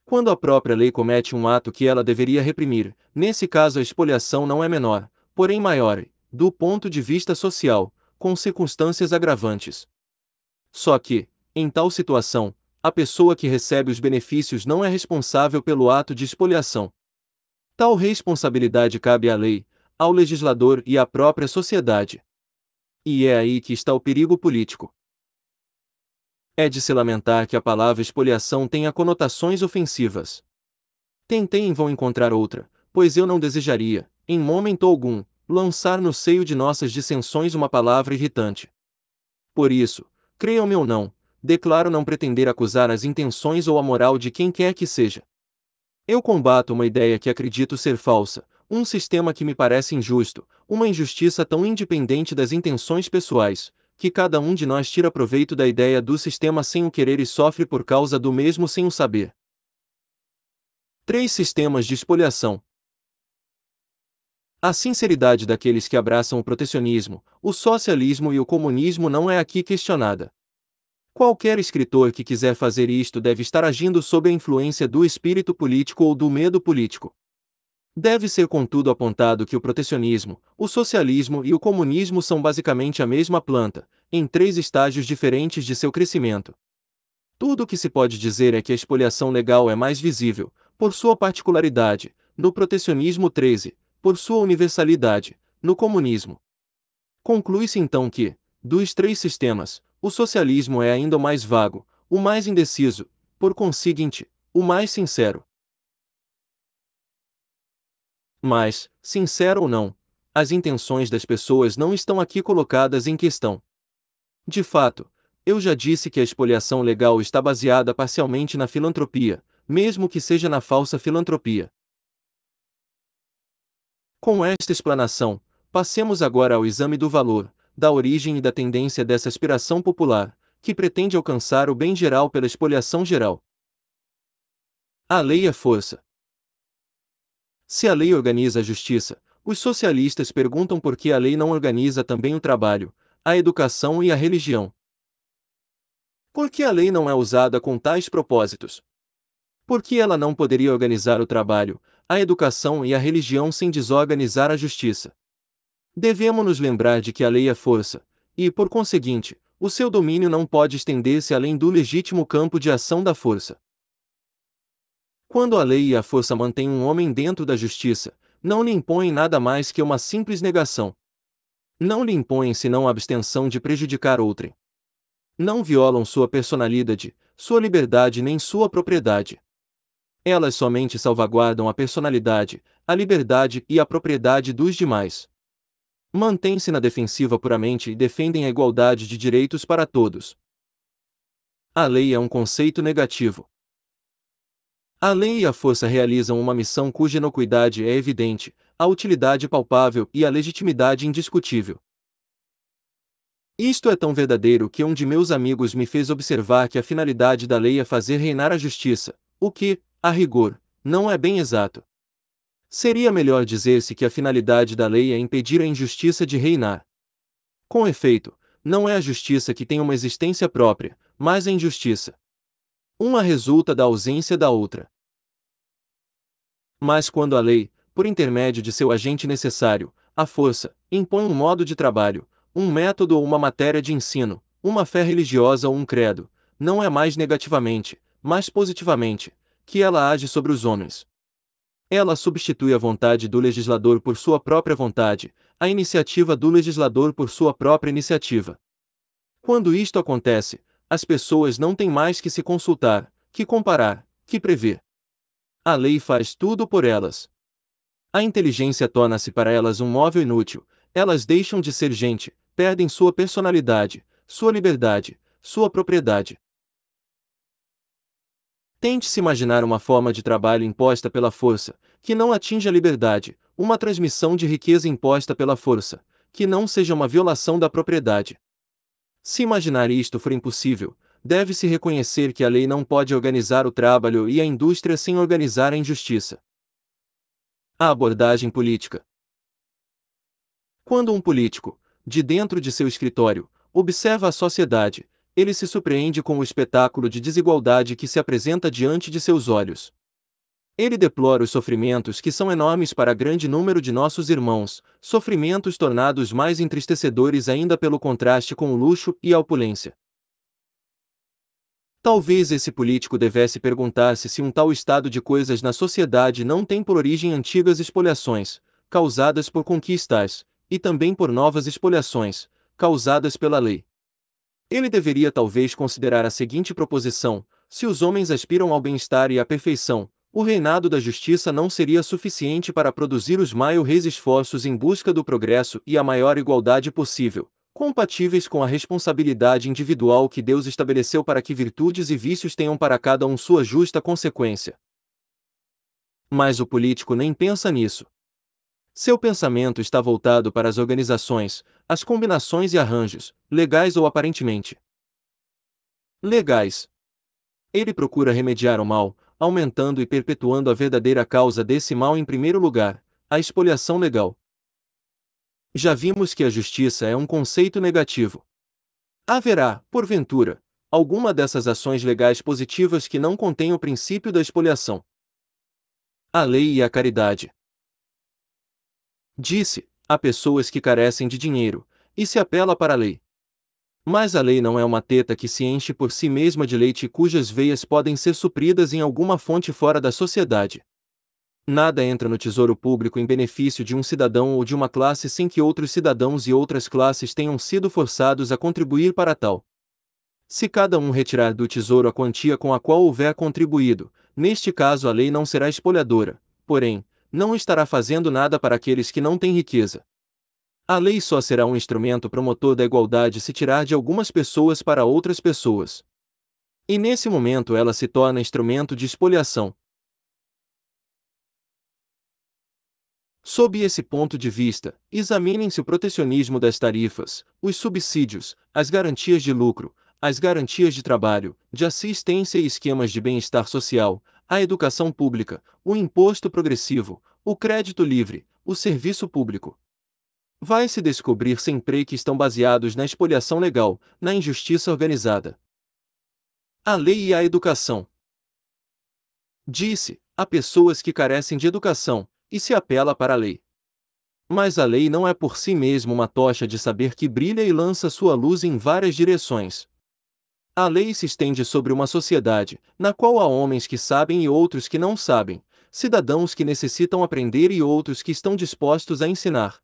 Quando a própria lei comete um ato que ela deveria reprimir, nesse caso a expoliação não é menor, porém maior, do ponto de vista social, com circunstâncias agravantes. Só que, em tal situação, a pessoa que recebe os benefícios não é responsável pelo ato de expoliação. Tal responsabilidade cabe à lei, ao legislador e à própria sociedade. E é aí que está o perigo político. É de se lamentar que a palavra expoliação tenha conotações ofensivas. Tentei em vão encontrar outra, pois eu não desejaria, em momento algum, lançar no seio de nossas dissensões uma palavra irritante. Por isso, creiam-me ou não, declaro não pretender acusar as intenções ou a moral de quem quer que seja. Eu combato uma ideia que acredito ser falsa, um sistema que me parece injusto, uma injustiça tão independente das intenções pessoais, que cada um de nós tira proveito da ideia do sistema sem o querer e sofre por causa do mesmo sem o saber. 3 sistemas de expoliação. A sinceridade daqueles que abraçam o protecionismo, o socialismo e o comunismo não é aqui questionada. Qualquer escritor que quiser fazer isto deve estar agindo sob a influência do espírito político ou do medo político. Deve ser contudo apontado que o protecionismo, o socialismo e o comunismo são basicamente a mesma planta, em 3 estágios diferentes de seu crescimento. Tudo o que se pode dizer é que a expoliação legal é mais visível, por sua particularidade, no protecionismo 13, por sua universalidade, no comunismo. Conclui-se então que, dos 3 sistemas, o socialismo é ainda o mais vago, o mais indeciso, por conseguinte, o mais sincero. Mas, sincero ou não, as intenções das pessoas não estão aqui colocadas em questão. De fato, eu já disse que a expoliação legal está baseada parcialmente na filantropia, mesmo que seja na falsa filantropia. Com esta explanação, passemos agora ao exame do valor, da origem e da tendência dessa aspiração popular, que pretende alcançar o bem geral pela expoliação geral. A lei é força. Se a lei organiza a justiça, os socialistas perguntam por que a lei não organiza também o trabalho, a educação e a religião. Por que a lei não é usada com tais propósitos? Por que ela não poderia organizar o trabalho, a educação e a religião sem desorganizar a justiça? Devemos nos lembrar de que a lei é força, e, por conseguinte, o seu domínio não pode estender-se além do legítimo campo de ação da força. Quando a lei e a força mantêm um homem dentro da justiça, não lhe impõem nada mais que uma simples negação. Não lhe impõem senão a abstenção de prejudicar outrem. Não violam sua personalidade, sua liberdade nem sua propriedade. Elas somente salvaguardam a personalidade, a liberdade e a propriedade dos demais. Mantêm-se na defensiva puramente e defendem a igualdade de direitos para todos. A lei é um conceito negativo. A lei e a força realizam uma missão cuja inocuidade é evidente, a utilidade palpável e a legitimidade indiscutível. Isto é tão verdadeiro que um de meus amigos me fez observar que a finalidade da lei é fazer reinar a justiça, o que, a rigor, não é bem exato. Seria melhor dizer-se que a finalidade da lei é impedir a injustiça de reinar. Com efeito, não é a justiça que tem uma existência própria, mas a injustiça. Uma resulta da ausência da outra. Mas quando a lei, por intermédio de seu agente necessário, a força, impõe um modo de trabalho, um método ou uma matéria de ensino, uma fé religiosa ou um credo, não é mais negativamente, mas positivamente, que ela age sobre os homens. Ela substitui a vontade do legislador por sua própria vontade, a iniciativa do legislador por sua própria iniciativa. Quando isto acontece, as pessoas não têm mais que se consultar, que comparar, que prever. A lei faz tudo por elas. A inteligência torna-se para elas um móvel inútil, elas deixam de ser gente, perdem sua personalidade, sua liberdade, sua propriedade. Tente-se imaginar uma forma de trabalho imposta pela força, que não atinja a liberdade, uma transmissão de riqueza imposta pela força, que não seja uma violação da propriedade. Se imaginar isto for impossível, deve-se reconhecer que a lei não pode organizar o trabalho e a indústria sem organizar a injustiça. A abordagem política. Quando um político, de dentro de seu escritório, observa a sociedade, ele se surpreende com o espetáculo de desigualdade que se apresenta diante de seus olhos. Ele deplora os sofrimentos que são enormes para grande número de nossos irmãos, sofrimentos tornados mais entristecedores ainda pelo contraste com o luxo e a opulência. Talvez esse político devesse perguntar-se se um tal estado de coisas na sociedade não tem por origem antigas expoliações, causadas por conquistas, e também por novas expoliações, causadas pela lei. Ele deveria talvez considerar a seguinte proposição: se os homens aspiram ao bem-estar e à perfeição, o reinado da justiça não seria suficiente para produzir os maiores esforços em busca do progresso e a maior igualdade possível, compatíveis com a responsabilidade individual que Deus estabeleceu para que virtudes e vícios tenham para cada um sua justa consequência. Mas o político nem pensa nisso. Seu pensamento está voltado para as organizações, as combinações e arranjos, legais ou aparentemente legais. Ele procura remediar o mal, aumentando e perpetuando a verdadeira causa desse mal em primeiro lugar, a expoliação legal. Já vimos que a justiça é um conceito negativo. Haverá, porventura, alguma dessas ações legais positivas que não contém o princípio da expoliação? A lei e a caridade. Disse: há pessoas que carecem de dinheiro, e se apela para a lei. Mas a lei não é uma teta que se enche por si mesma de leite e cujas veias podem ser supridas em alguma fonte fora da sociedade. Nada entra no tesouro público em benefício de um cidadão ou de uma classe sem que outros cidadãos e outras classes tenham sido forçados a contribuir para tal. Se cada um retirar do tesouro a quantia com a qual houver contribuído, neste caso a lei não será expoliadora, porém, não estará fazendo nada para aqueles que não têm riqueza. A lei só será um instrumento promotor da igualdade se tirar de algumas pessoas para outras pessoas. E nesse momento ela se torna instrumento de expoliação. Sob esse ponto de vista, examinem-se o protecionismo das tarifas, os subsídios, as garantias de lucro, as garantias de trabalho, de assistência e esquemas de bem-estar social, a educação pública, o imposto progressivo, o crédito livre, o serviço público. Vai-se descobrir sempre que estão baseados na expoliação legal, na injustiça organizada. A lei e a educação. Disse: há pessoas que carecem de educação, e se apela para a lei. Mas a lei não é por si mesma uma tocha de saber que brilha e lança sua luz em várias direções. A lei se estende sobre uma sociedade, na qual há homens que sabem e outros que não sabem, cidadãos que necessitam aprender e outros que estão dispostos a ensinar.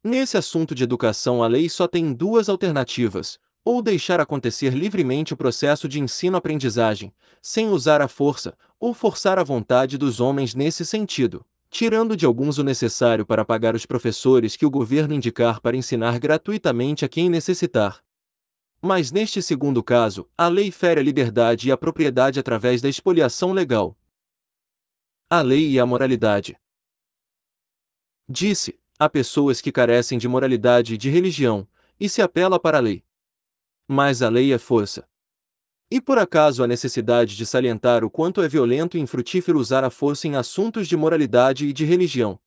Nesse assunto de educação a lei só tem duas alternativas: ou deixar acontecer livremente o processo de ensino-aprendizagem, sem usar a força, ou forçar a vontade dos homens nesse sentido, tirando de alguns o necessário para pagar os professores que o governo indicar para ensinar gratuitamente a quem necessitar. Mas neste segundo caso, a lei fere a liberdade e a propriedade através da expoliação legal. A lei e a moralidade. Disse: há pessoas que carecem de moralidade e de religião, e se apela para a lei. Mas a lei é força. E por acaso há necessidade de salientar o quanto é violento e infrutífero usar a força em assuntos de moralidade e de religião.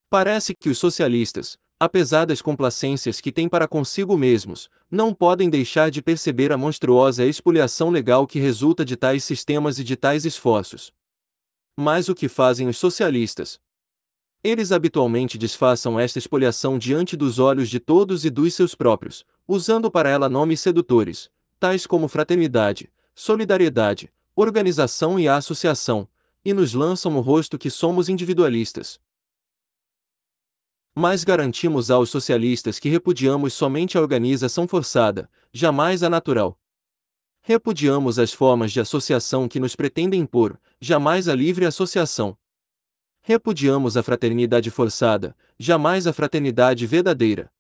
Parece que os socialistas, apesar das complacências que têm para consigo mesmos, não podem deixar de perceber a monstruosa expoliação legal que resulta de tais sistemas e de tais esforços. Mas o que fazem os socialistas? Eles habitualmente disfarçam esta expoliação diante dos olhos de todos e dos seus próprios, usando para ela nomes sedutores, tais como fraternidade, solidariedade, organização e associação, e nos lançam no rosto que somos individualistas. Mas garantimos aos socialistas que repudiamos somente a organização forçada, jamais a natural. Repudiamos as formas de associação que nos pretendem impor, jamais a livre associação. Repudiamos a fraternidade forçada, jamais a fraternidade verdadeira.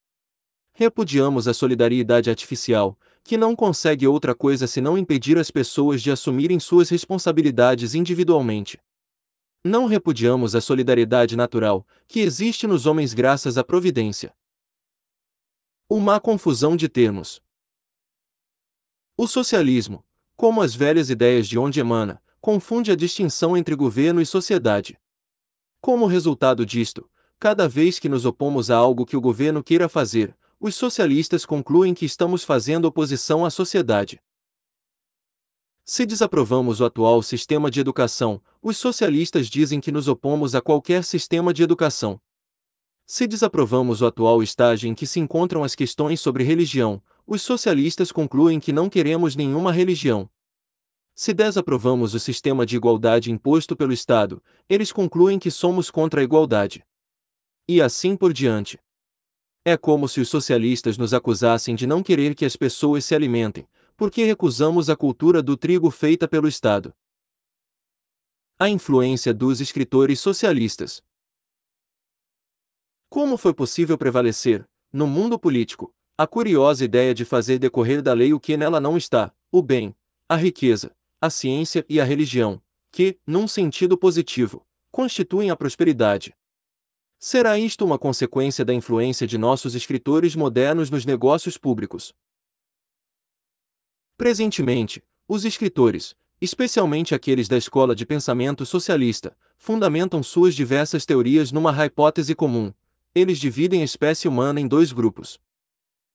Repudiamos a solidariedade artificial, que não consegue outra coisa senão impedir as pessoas de assumirem suas responsabilidades individualmente. Não repudiamos a solidariedade natural, que existe nos homens graças à providência. Uma confusão de termos. O socialismo, como as velhas ideias de onde emana, confunde a distinção entre governo e sociedade. Como resultado disto, cada vez que nos opomos a algo que o governo queira fazer, os socialistas concluem que estamos fazendo oposição à sociedade. Se desaprovamos o atual sistema de educação, os socialistas dizem que nos opomos a qualquer sistema de educação. Se desaprovamos o atual estágio em que se encontram as questões sobre religião, os socialistas concluem que não queremos nenhuma religião. Se desaprovamos o sistema de igualdade imposto pelo Estado, eles concluem que somos contra a igualdade. E assim por diante. É como se os socialistas nos acusassem de não querer que as pessoas se alimentem, porque recusamos a cultura do trigo feita pelo Estado. A influência dos escritores socialistas. Como foi possível prevalecer, no mundo político, a curiosa ideia de fazer decorrer da lei o que nela não está, o bem, a riqueza, a ciência e a religião, que, num sentido positivo, constituem a prosperidade? Será isto uma consequência da influência de nossos escritores modernos nos negócios públicos? Presentemente, os escritores, especialmente aqueles da escola de pensamento socialista, fundamentam suas diversas teorias numa hipótese comum. Eles dividem a espécie humana em dois grupos.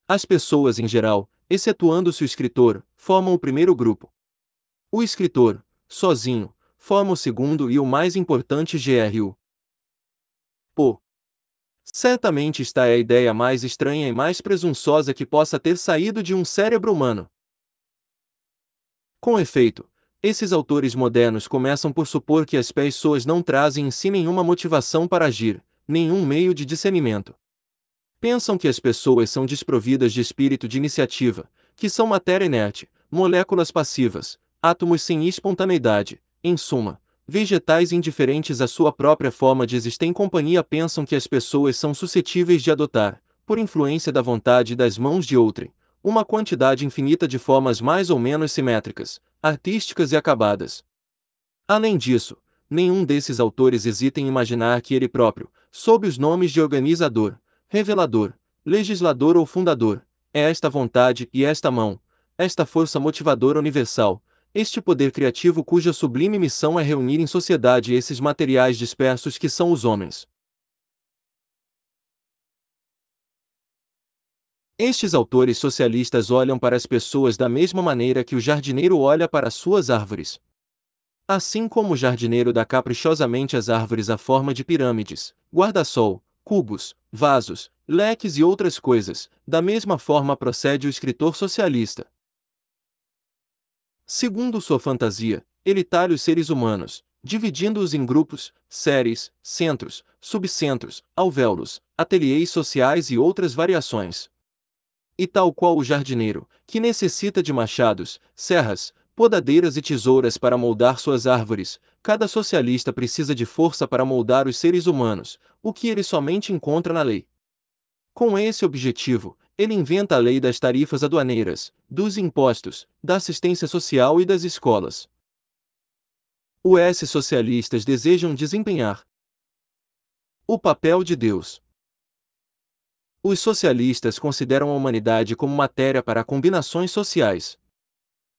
As pessoas em geral, excetuando-se o escritor, formam o primeiro grupo. O escritor, sozinho, forma o segundo e o mais importante GRU. Certamente esta é a ideia mais estranha e mais presunçosa que possa ter saído de um cérebro humano. Com efeito, esses autores modernos começam por supor que as pessoas não trazem em si nenhuma motivação para agir, nenhum meio de discernimento. Pensam que as pessoas são desprovidas de espírito de iniciativa, que são matéria inerte, moléculas passivas, átomos sem espontaneidade, em suma, vegetais indiferentes à sua própria forma de existir. Em companhia, pensam que as pessoas são suscetíveis de adotar, por influência da vontade e das mãos de outrem, uma quantidade infinita de formas mais ou menos simétricas, artísticas e acabadas. Além disso, nenhum desses autores hesita em imaginar que ele próprio, sob os nomes de organizador, revelador, legislador ou fundador, é esta vontade e esta mão, esta força motivadora universal, este poder criativo cuja sublime missão é reunir em sociedade esses materiais dispersos que são os homens. Estes autores socialistas olham para as pessoas da mesma maneira que o jardineiro olha para as suas árvores. Assim como o jardineiro dá caprichosamente às árvores a forma de pirâmides, guarda-sol, cubos, vasos, leques e outras coisas, da mesma forma procede o escritor socialista. Segundo sua fantasia, ele talha os seres humanos, dividindo-os em grupos, séries, centros, subcentros, alvéolos, ateliês sociais e outras variações. E tal qual o jardineiro, que necessita de machados, serras, podadeiras e tesouras para moldar suas árvores, cada socialista precisa de força para moldar os seres humanos, o que ele somente encontra na lei. Com esse objetivo, ele inventa a lei das tarifas aduaneiras, dos impostos, da assistência social e das escolas. Os socialistas desejam desempenhar o papel de Deus. Os socialistas consideram a humanidade como matéria para combinações sociais.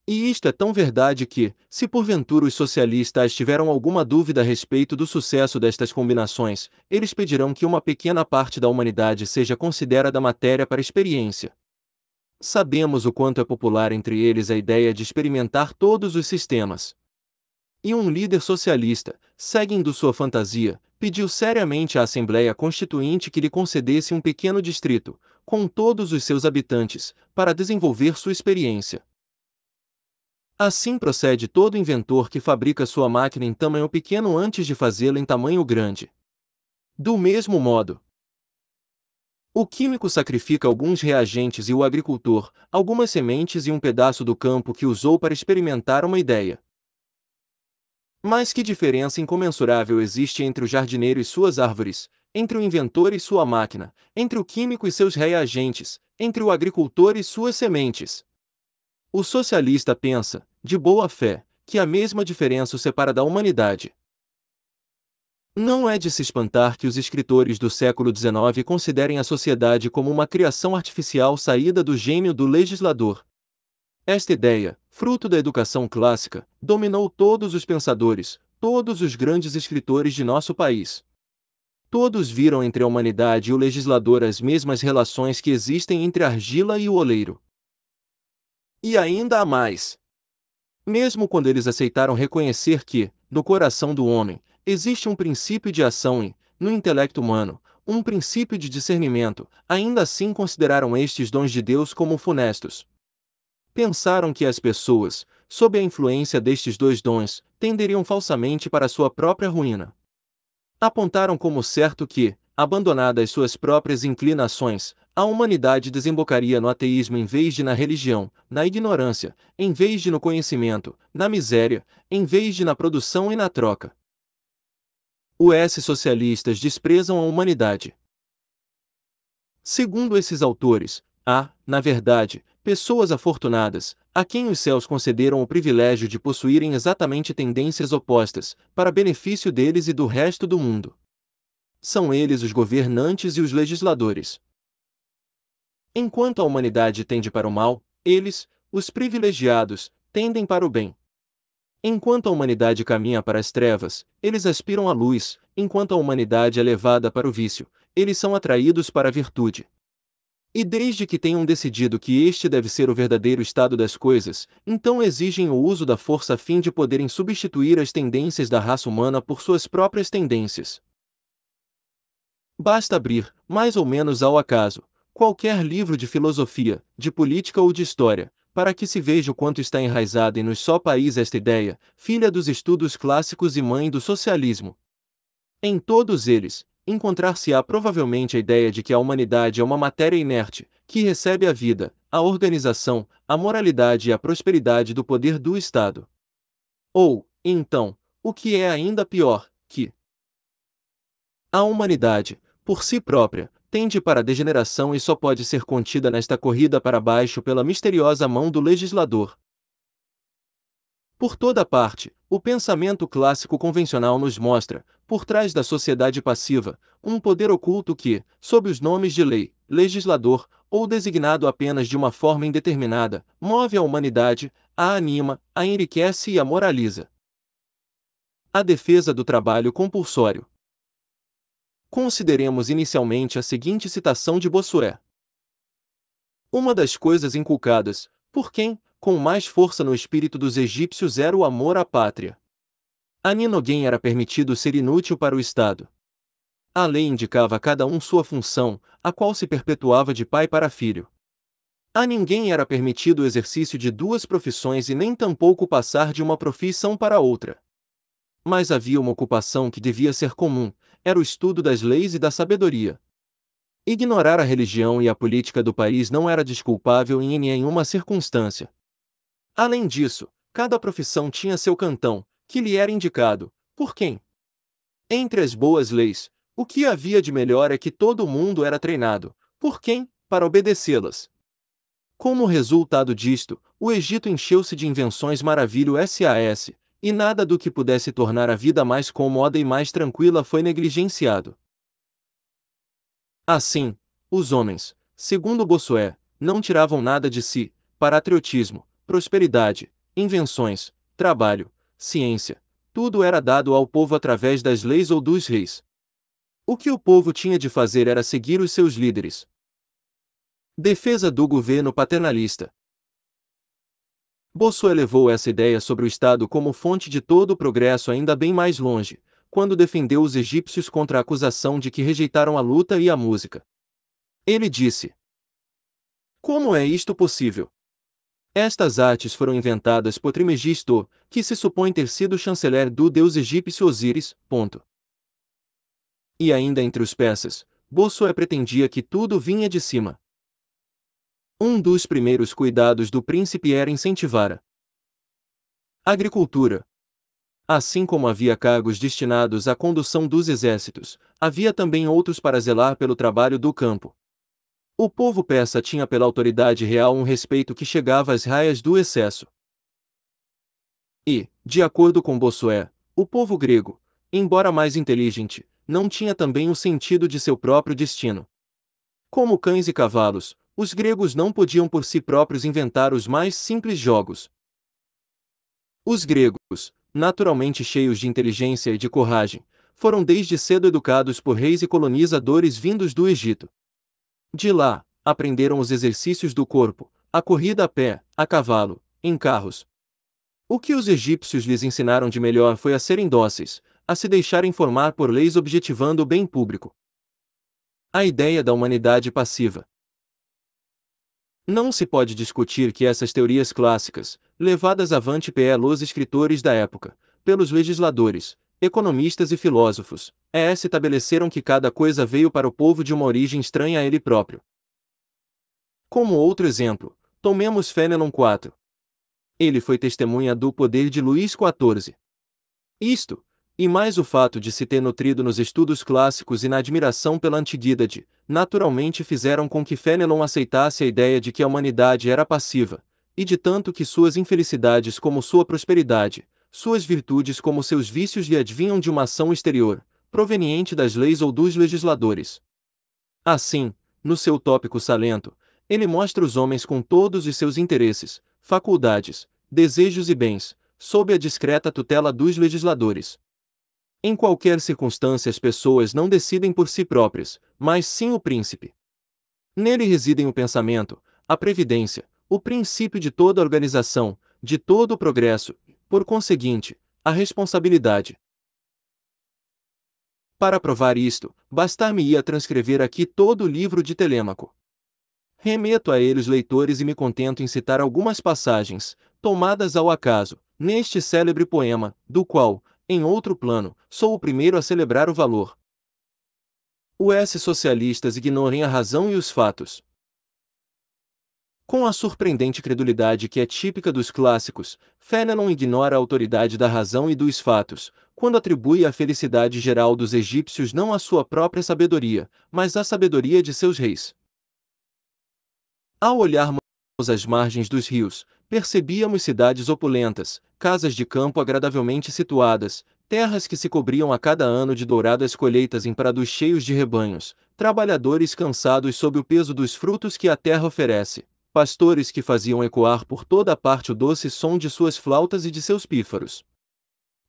E isto é tão verdade que, se porventura os socialistas tiveram alguma dúvida a respeito do sucesso destas combinações, eles pedirão que uma pequena parte da humanidade seja considerada matéria para experiência. Sabemos o quanto é popular entre eles a ideia de experimentar todos os sistemas. E um líder socialista, seguindo sua fantasia, pediu seriamente à Assembleia Constituinte que lhe concedesse um pequeno distrito, com todos os seus habitantes, para desenvolver sua experiência. Assim procede todo inventor que fabrica sua máquina em tamanho pequeno antes de fazê-la em tamanho grande. Do mesmo modo, o químico sacrifica alguns reagentes e o agricultor, algumas sementes e um pedaço do campo que usou para experimentar uma ideia. Mas que diferença incomensurável existe entre o jardineiro e suas árvores, entre o inventor e sua máquina, entre o químico e seus reagentes, entre o agricultor e suas sementes? O socialista pensa, de boa fé, que a mesma diferença o separa da humanidade. Não é de se espantar que os escritores do século XIX considerem a sociedade como uma criação artificial saída do gênio do legislador. Esta ideia, fruto da educação clássica, dominou todos os pensadores, todos os grandes escritores de nosso país. Todos viram entre a humanidade e o legislador as mesmas relações que existem entre a argila e o oleiro. E ainda há mais. Mesmo quando eles aceitaram reconhecer que, no coração do homem, existe um princípio de ação e, no intelecto humano, um princípio de discernimento, ainda assim consideraram estes dons de Deus como funestos. Pensaram que as pessoas, sob a influência destes dois dons, tenderiam falsamente para sua própria ruína. Apontaram como certo que, abandonadas suas próprias inclinações, a humanidade desembocaria no ateísmo em vez de na religião, na ignorância, em vez de no conhecimento, na miséria, em vez de na produção e na troca. Os socialistas desprezam a humanidade. Segundo esses autores, há, na verdade, pessoas afortunadas, a quem os céus concederam o privilégio de possuírem exatamente tendências opostas, para benefício deles e do resto do mundo. São eles os governantes e os legisladores. Enquanto a humanidade tende para o mal, eles, os privilegiados, tendem para o bem. Enquanto a humanidade caminha para as trevas, eles aspiram à luz, enquanto a humanidade é levada para o vício, eles são atraídos para a virtude. E desde que tenham decidido que este deve ser o verdadeiro estado das coisas, então exigem o uso da força a fim de poderem substituir as tendências da raça humana por suas próprias tendências. Basta abrir, mais ou menos ao acaso, qualquer livro de filosofia, de política ou de história, para que se veja o quanto está enraizada em nos só país esta ideia, filha dos estudos clássicos e mãe do socialismo. Em todos eles, encontrar-se-á provavelmente a ideia de que a humanidade é uma matéria inerte, que recebe a vida, a organização, a moralidade e a prosperidade do poder do Estado. Ou, então, o que é ainda pior, que a humanidade, por si própria, tende para a degeneração e só pode ser contida nesta corrida para baixo pela misteriosa mão do legislador. Por toda parte, o pensamento clássico convencional nos mostra, por trás da sociedade passiva, um poder oculto que, sob os nomes de lei, legislador, ou designado apenas de uma forma indeterminada, move a humanidade, a anima, a enriquece e a moraliza. A defesa do trabalho compulsório. Consideremos inicialmente a seguinte citação de Bossuet. Uma das coisas inculcadas, por quem, com mais força no espírito dos egípcios era o amor à pátria. A ninguém era permitido ser inútil para o Estado. A lei indicava a cada um sua função, a qual se perpetuava de pai para filho. A ninguém era permitido o exercício de duas profissões e nem tampouco passar de uma profissão para outra. Mas havia uma ocupação que devia ser comum, era o estudo das leis e da sabedoria. Ignorar a religião e a política do país não era desculpável em nenhuma circunstância. Além disso, cada profissão tinha seu cantão, que lhe era indicado, por quem? Entre as boas leis, o que havia de melhor é que todo mundo era treinado, por quem? Para obedecê-las. Como resultado disto, o Egito encheu-se de invenções maravilhosas, e nada do que pudesse tornar a vida mais cômoda e mais tranquila foi negligenciado. Assim, os homens, segundo Bossuet, não tiravam nada de si, patriotismo, prosperidade, invenções, trabalho, ciência, tudo era dado ao povo através das leis ou dos reis. O que o povo tinha de fazer era seguir os seus líderes. Defesa do governo paternalista. Bossuet levou essa ideia sobre o Estado como fonte de todo o progresso ainda bem mais longe, quando defendeu os egípcios contra a acusação de que rejeitaram a luta e a música. Ele disse: como é isto possível? Estas artes foram inventadas por Trimegisto, que se supõe ter sido chanceler do deus egípcio Osíris. E ainda entre os persas, Bossuet pretendia que tudo vinha de cima. Um dos primeiros cuidados do príncipe era incentivar a agricultura. Assim como havia cargos destinados à condução dos exércitos, havia também outros para zelar pelo trabalho do campo. O povo persa tinha pela autoridade real um respeito que chegava às raias do excesso. E, de acordo com Bossuet, o povo grego, embora mais inteligente, não tinha também o sentido de seu próprio destino. Como cães e cavalos, os gregos não podiam por si próprios inventar os mais simples jogos. Os gregos, naturalmente cheios de inteligência e de coragem, foram desde cedo educados por reis e colonizadores vindos do Egito. De lá, aprenderam os exercícios do corpo, a corrida a pé, a cavalo, em carros. O que os egípcios lhes ensinaram de melhor foi a serem dóceis, a se deixarem formar por leis objetivando o bem público. A ideia da humanidade passiva. Não se pode discutir que essas teorias clássicas, levadas avante pelos escritores da época, pelos legisladores, economistas e filósofos, estabeleceram que cada coisa veio para o povo de uma origem estranha a ele próprio. Como outro exemplo, tomemos Fénelon IV. Ele foi testemunha do poder de Luís XIV. Isto, e mais o fato de se ter nutrido nos estudos clássicos e na admiração pela antiguidade, naturalmente fizeram com que Fénelon aceitasse a ideia de que a humanidade era passiva, e de tanto que suas infelicidades como sua prosperidade, suas virtudes como seus vícios lhe advinham de uma ação exterior, proveniente das leis ou dos legisladores. Assim, no seu tópico Salento, ele mostra os homens com todos os seus interesses, faculdades, desejos e bens, sob a discreta tutela dos legisladores. Em qualquer circunstância as pessoas não decidem por si próprias, mas sim o príncipe. Nele residem o pensamento, a previdência, o princípio de toda a organização, de todo o progresso, por conseguinte, a responsabilidade. Para provar isto, bastar-me-ia transcrever aqui todo o livro de Telêmaco. Remeto a ele os leitores e me contento em citar algumas passagens, tomadas ao acaso, neste célebre poema, do qual, em outro plano, sou o primeiro a celebrar o valor. Os socialistas ignorem a razão e os fatos. Com a surpreendente credulidade que é típica dos clássicos, Fénelon ignora a autoridade da razão e dos fatos, quando atribui a felicidade geral dos egípcios não à sua própria sabedoria, mas à sabedoria de seus reis. Ao olharmos as margens dos rios, percebíamos cidades opulentas, casas de campo agradavelmente situadas, terras que se cobriam a cada ano de douradas colheitas em prados cheios de rebanhos, trabalhadores cansados sob o peso dos frutos que a terra oferece, pastores que faziam ecoar por toda a parte o doce som de suas flautas e de seus pífaros.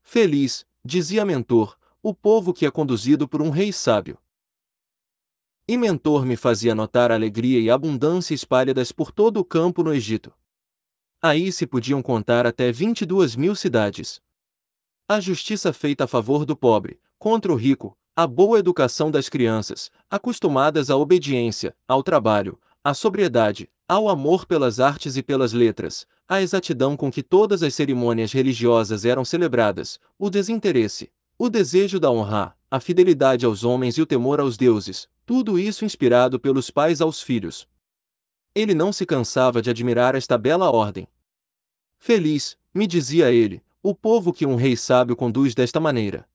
Feliz, dizia Mentor, o povo que é conduzido por um rei sábio. E Mentor me fazia notar a alegria e a abundância espalhadas por todo o campo no Egito. Aí se podiam contar até 22.000 cidades. A justiça feita a favor do pobre, contra o rico, a boa educação das crianças, acostumadas à obediência, ao trabalho, à sobriedade, ao amor pelas artes e pelas letras, a exatidão com que todas as cerimônias religiosas eram celebradas, o desinteresse, o desejo da honra, a fidelidade aos homens e o temor aos deuses, tudo isso inspirado pelos pais aos filhos. Ele não se cansava de admirar esta bela ordem. Feliz, me dizia ele, o povo que um rei sábio conduz desta maneira.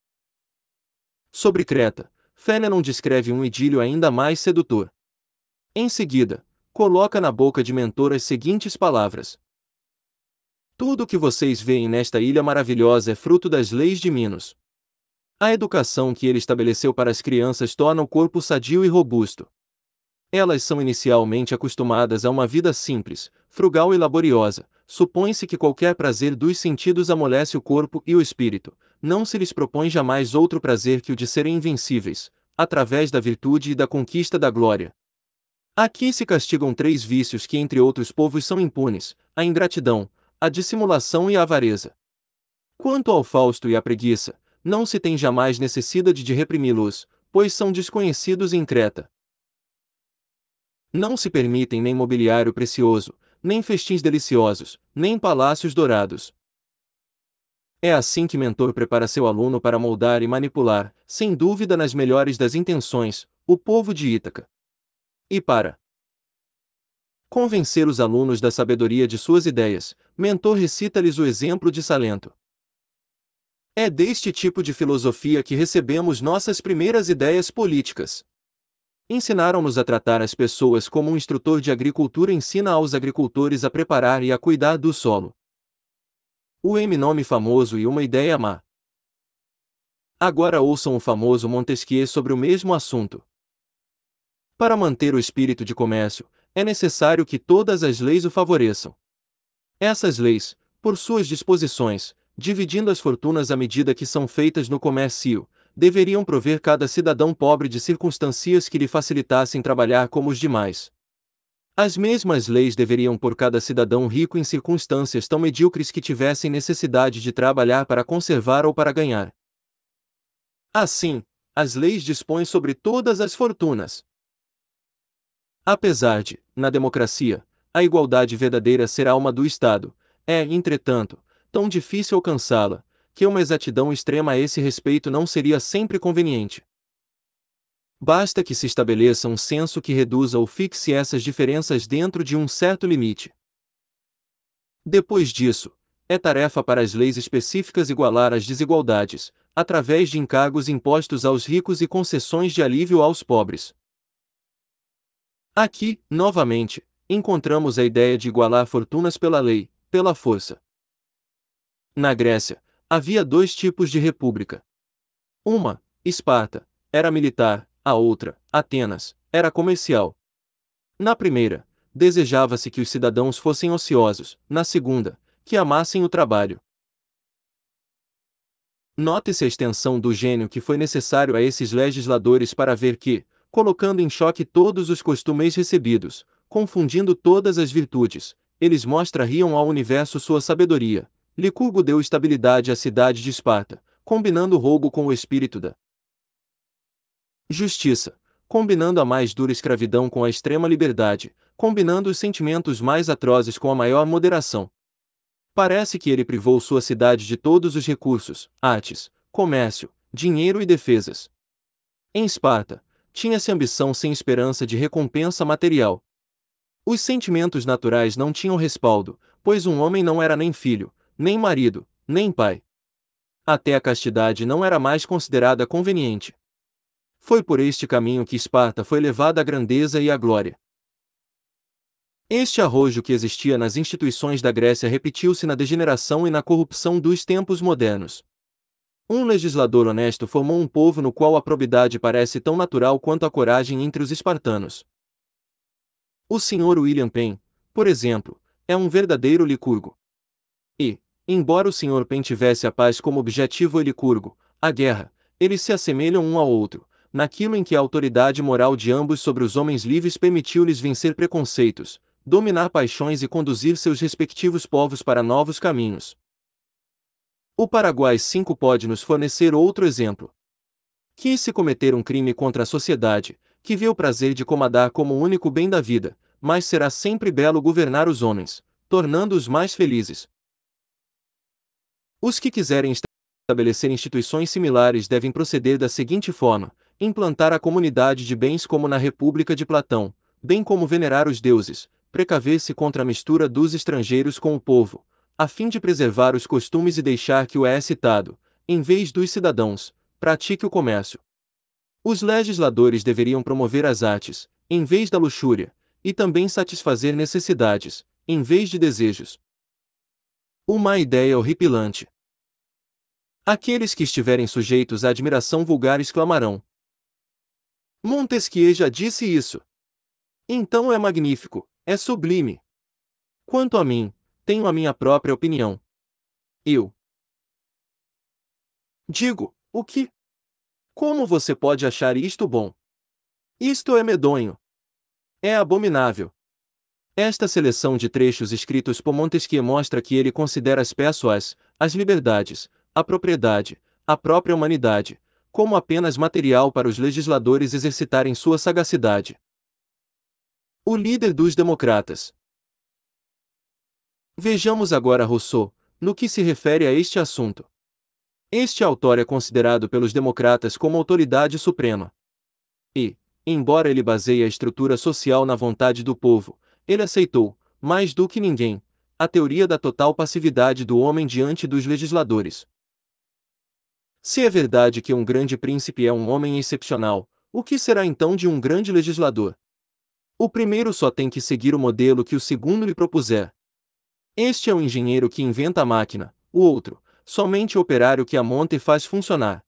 Sobre Creta, Fénelon descreve um idílio ainda mais sedutor. Em seguida, coloca na boca de Mentor as seguintes palavras: tudo o que vocês veem nesta ilha maravilhosa é fruto das leis de Minos. A educação que ele estabeleceu para as crianças torna o corpo sadio e robusto. Elas são inicialmente acostumadas a uma vida simples, frugal e laboriosa. Supõe-se que qualquer prazer dos sentidos amolece o corpo e o espírito. Não se lhes propõe jamais outro prazer que o de serem invencíveis, através da virtude e da conquista da glória. Aqui se castigam 3 vícios que entre outros povos são impunes: a ingratidão, a dissimulação e a avareza. Quanto ao Fausto e à preguiça, não se tem jamais necessidade de reprimi-los, pois são desconhecidos em Creta. Não se permitem nem mobiliário precioso, nem festins deliciosos, nem palácios dourados. É assim que Mentor prepara seu aluno para moldar e manipular, sem dúvida nas melhores das intenções, o povo de Ítaca. E para convencer os alunos da sabedoria de suas ideias, Mentor recita-lhes o exemplo de Salento. É deste tipo de filosofia que recebemos nossas primeiras ideias políticas. Ensinaram-nos a tratar as pessoas como um instrutor de agricultura ensina aos agricultores a preparar e a cuidar do solo. O nome famoso e uma ideia má. Agora ouçam o famoso Montesquieu sobre o mesmo assunto. Para manter o espírito de comércio, é necessário que todas as leis o favoreçam. Essas leis, por suas disposições, dividindo as fortunas à medida que são feitas no comércio, deveriam prover cada cidadão pobre de circunstâncias que lhe facilitassem trabalhar como os demais. As mesmas leis deveriam pôr cada cidadão rico em circunstâncias tão medíocres que tivessem necessidade de trabalhar para conservar ou para ganhar. Assim, as leis dispõem sobre todas as fortunas. Apesar de, na democracia, a igualdade verdadeira ser a alma do Estado, é, entretanto, tão difícil alcançá-la, que uma exatidão extrema a esse respeito não seria sempre conveniente. Basta que se estabeleça um censo que reduza ou fixe essas diferenças dentro de um certo limite. Depois disso, é tarefa para as leis específicas igualar as desigualdades, através de encargos impostos aos ricos e concessões de alívio aos pobres. Aqui, novamente, encontramos a ideia de igualar fortunas pela lei, pela força. Na Grécia, havia dois tipos de república. Uma, Esparta, era militar, a outra, Atenas, era comercial. Na primeira, desejava-se que os cidadãos fossem ociosos, na segunda, que amassem o trabalho. Note-se a extensão do gênio que foi necessário a esses legisladores para ver que, colocando em choque todos os costumes recebidos, confundindo todas as virtudes, eles mostrariam ao universo sua sabedoria. Licurgo deu estabilidade à cidade de Esparta, combinando o roubo com o espírito da justiça, combinando a mais dura escravidão com a extrema liberdade, combinando os sentimentos mais atrozes com a maior moderação. Parece que ele privou sua cidade de todos os recursos, artes, comércio, dinheiro e defesas. Em Esparta, tinha-se ambição sem esperança de recompensa material. Os sentimentos naturais não tinham respaldo, pois um homem não era nem filho, nem marido, nem pai. Até a castidade não era mais considerada conveniente. Foi por este caminho que Esparta foi levada à grandeza e à glória. Este arrojo que existia nas instituições da Grécia repetiu-se na degeneração e na corrupção dos tempos modernos. Um legislador honesto formou um povo no qual a probidade parece tão natural quanto a coragem entre os espartanos. O Sr. William Penn, por exemplo, é um verdadeiro licurgo. E, embora o Sr. Penn tivesse a paz como objetivo e licurgo, a guerra, eles se assemelham um ao outro, naquilo em que a autoridade moral de ambos sobre os homens livres permitiu-lhes vencer preconceitos, dominar paixões e conduzir seus respectivos povos para novos caminhos. O Paraguai 5 pode nos fornecer outro exemplo. Quis se cometer um crime contra a sociedade, que vê o prazer de comandar como o único bem da vida, mas será sempre belo governar os homens, tornando-os mais felizes. Os que quiserem estabelecer instituições similares devem proceder da seguinte forma: implantar a comunidade de bens como na República de Platão, bem como venerar os deuses, precaver-se contra a mistura dos estrangeiros com o povo, a fim de preservar os costumes e deixar que o citado, em vez dos cidadãos, pratique o comércio. Os legisladores deveriam promover as artes, em vez da luxúria, e também satisfazer necessidades, em vez de desejos. Uma ideia horripilante. Aqueles que estiverem sujeitos à admiração vulgar exclamarão: Montesquieu já disse isso. Então é magnífico, é sublime. Quanto a mim, tenho a minha própria opinião. Eu digo, o que? Como você pode achar isto bom? Isto é medonho. É abominável. Esta seleção de trechos escritos por Montesquieu mostra que ele considera as pessoas, as liberdades, a propriedade, a própria humanidade, como apenas material para os legisladores exercitarem sua sagacidade. O líder dos democratas. Vejamos agora Rousseau, no que se refere a este assunto. Este autor é considerado pelos democratas como autoridade suprema. E, embora ele baseie a estrutura social na vontade do povo, ele aceitou, mais do que ninguém, a teoria da total passividade do homem diante dos legisladores. Se é verdade que um grande príncipe é um homem excepcional, o que será então de um grande legislador? O primeiro só tem que seguir o modelo que o segundo lhe propuser. Este é o engenheiro que inventa a máquina, o outro, somente o operário que a monta e faz funcionar.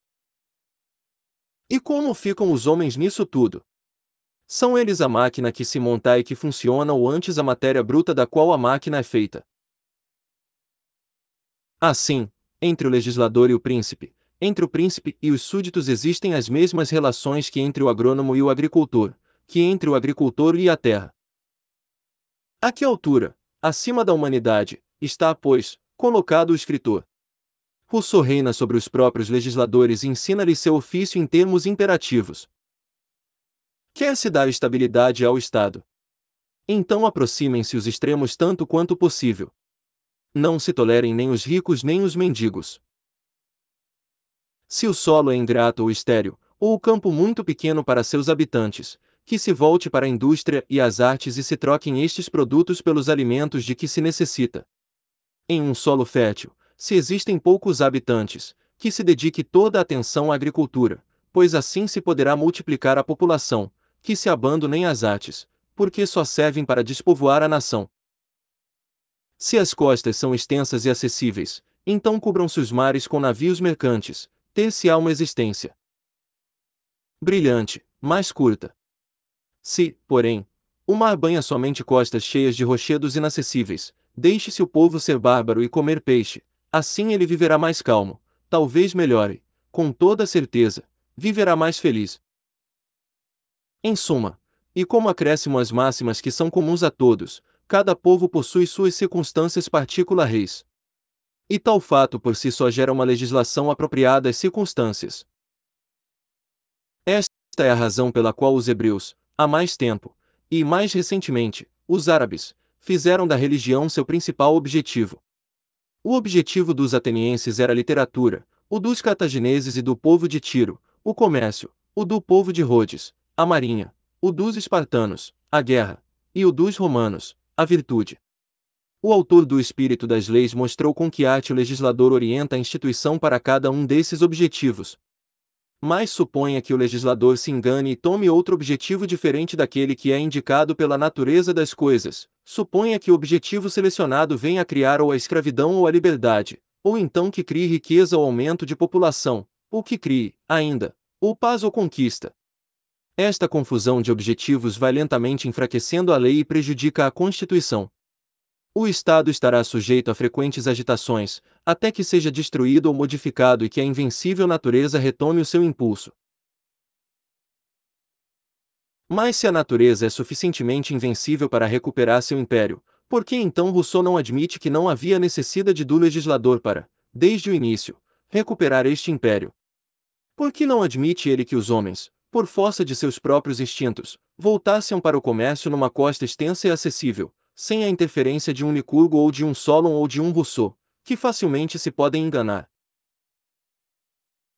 E como ficam os homens nisso tudo? São eles a máquina que se monta e que funciona ou antes a matéria bruta da qual a máquina é feita? Assim, entre o legislador e o príncipe, entre o príncipe e os súditos existem as mesmas relações que entre o agrônomo e o agricultor, que entre o agricultor e a terra. A que altura, acima da humanidade, está, pois, colocado o escritor? Rousseau reina sobre os próprios legisladores e ensina-lhes seu ofício em termos imperativos. Quer-se dar estabilidade ao Estado. Então aproximem-se os extremos tanto quanto possível. Não se tolerem nem os ricos nem os mendigos. Se o solo é ingrato ou estéril, ou o campo muito pequeno para seus habitantes, que se volte para a indústria e as artes e se troquem estes produtos pelos alimentos de que se necessita. Em um solo fértil, se existem poucos habitantes, que se dedique toda a atenção à agricultura, pois assim se poderá multiplicar a população, que se abandonem às artes, porque só servem para despovoar a nação. Se as costas são extensas e acessíveis, então cubram-se os mares com navios mercantes, ter-se-á uma existência brilhante, mais curta. Se, porém, o mar banha somente costas cheias de rochedos inacessíveis, deixe-se o povo ser bárbaro e comer peixe, assim ele viverá mais calmo, talvez melhore, com toda certeza, viverá mais feliz. Em suma, e como acréscimo às máximas que são comuns a todos, cada povo possui suas circunstâncias particulares. E tal fato por si só gera uma legislação apropriada às circunstâncias. Esta é a razão pela qual os hebreus, há mais tempo, e mais recentemente, os árabes, fizeram da religião seu principal objetivo. O objetivo dos atenienses era a literatura, o dos cartagineses e do povo de Tiro, o comércio, o do povo de Rhodes, a marinha, o dos espartanos, a guerra, e o dos romanos, a virtude. O autor do Espírito das Leis mostrou com que arte o legislador orienta a instituição para cada um desses objetivos. Mas suponha que o legislador se engane e tome outro objetivo diferente daquele que é indicado pela natureza das coisas. Suponha que o objetivo selecionado venha a criar ou a escravidão ou a liberdade, ou então que crie riqueza ou aumento de população, ou que crie, ainda, ou paz ou conquista. Esta confusão de objetivos vai lentamente enfraquecendo a lei e prejudica a Constituição. O Estado estará sujeito a frequentes agitações, até que seja destruído ou modificado e que a invencível natureza retome o seu impulso. Mas se a natureza é suficientemente invencível para recuperar seu império, por que então Rousseau não admite que não havia necessidade do legislador para, desde o início, recuperar este império? Por que não admite ele que os homens, por força de seus próprios instintos, voltassem para o comércio numa costa extensa e acessível, sem a interferência de um Licurgo ou de um Solon ou de um Rousseau, que facilmente se podem enganar?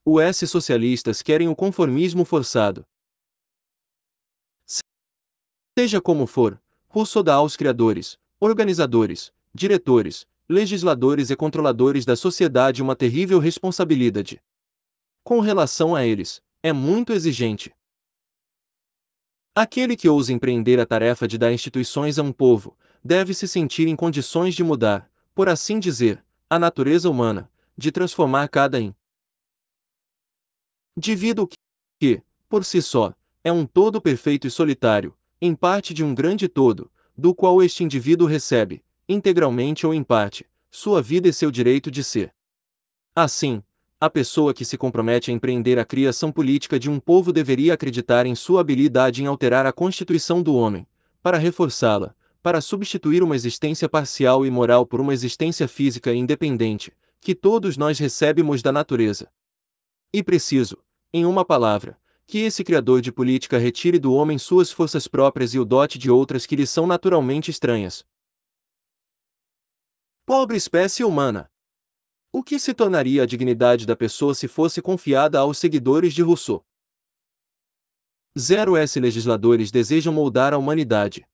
Os socialistas querem o conformismo forçado. Seja como for, Rousseau dá aos criadores, organizadores, diretores, legisladores e controladores da sociedade uma terrível responsabilidade. Com relação a eles, é muito exigente. Aquele que ousa empreender a tarefa de dar instituições a um povo, deve se sentir em condições de mudar, por assim dizer, a natureza humana, de transformar cada indivíduo que, por si só, é um todo perfeito e solitário, em parte de um grande todo, do qual este indivíduo recebe, integralmente ou em parte, sua vida e seu direito de ser. Assim, a pessoa que se compromete a empreender a criação política de um povo deveria acreditar em sua habilidade em alterar a constituição do homem, para reforçá-la, para substituir uma existência parcial e moral por uma existência física e independente, que todos nós recebemos da natureza. E preciso, em uma palavra, que esse criador de política retire do homem suas forças próprias e o dote de outras que lhe são naturalmente estranhas. Pobre espécie humana! O que se tornaria a dignidade da pessoa se fosse confiada aos seguidores de Rousseau? 0S legisladores desejam moldar a humanidade.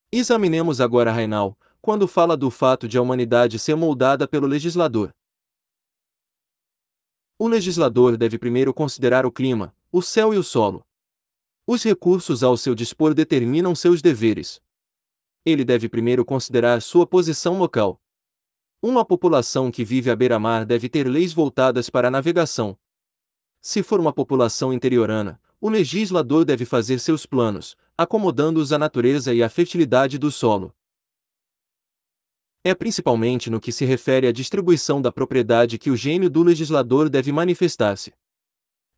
Examinemos agora Raynal, quando fala do fato de a humanidade ser moldada pelo legislador. O legislador deve primeiro considerar o clima, o céu e o solo. Os recursos ao seu dispor determinam seus deveres. Ele deve primeiro considerar sua posição local. Uma população que vive à beira-mar deve ter leis voltadas para a navegação. Se for uma população interiorana, o legislador deve fazer seus planos, acomodando-os à natureza e à fertilidade do solo. É principalmente no que se refere à distribuição da propriedade que o gênio do legislador deve manifestar-se.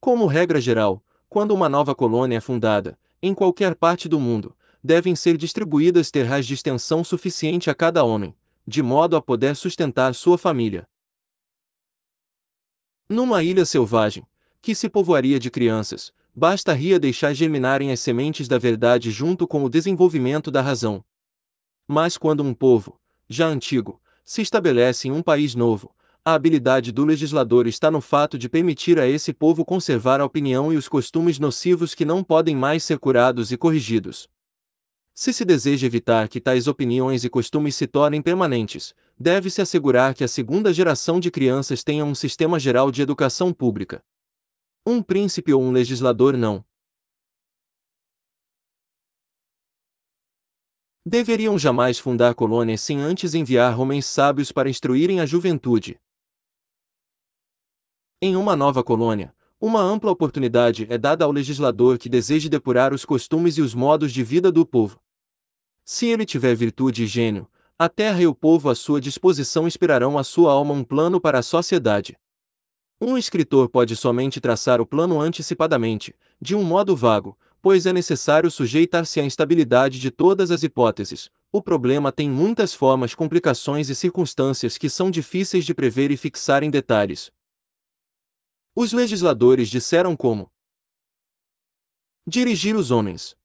Como regra geral, quando uma nova colônia é fundada, em qualquer parte do mundo, devem ser distribuídas terras de extensão suficiente a cada homem, de modo a poder sustentar sua família. Numa ilha selvagem, que se povoaria de crianças, bastaria deixar germinarem as sementes da verdade junto com o desenvolvimento da razão. Mas quando um povo, já antigo, se estabelece em um país novo, a habilidade do legislador está no fato de permitir a esse povo conservar a opinião e os costumes nocivos que não podem mais ser curados e corrigidos. Se se deseja evitar que tais opiniões e costumes se tornem permanentes, deve-se assegurar que a segunda geração de crianças tenha um sistema geral de educação pública. Um príncipe ou um legislador não deveriam jamais fundar colônias sem antes enviar homens sábios para instruírem a juventude. Em uma nova colônia, uma ampla oportunidade é dada ao legislador que deseje depurar os costumes e os modos de vida do povo. Se ele tiver virtude e gênio, a terra e o povo à sua disposição inspirarão à sua alma um plano para a sociedade. Um escritor pode somente traçar o plano antecipadamente, de um modo vago, pois é necessário sujeitar-se à instabilidade de todas as hipóteses. O problema tem muitas formas, complicações e circunstâncias que são difíceis de prever e fixar em detalhes. Os legisladores disseram como dirigir os homens.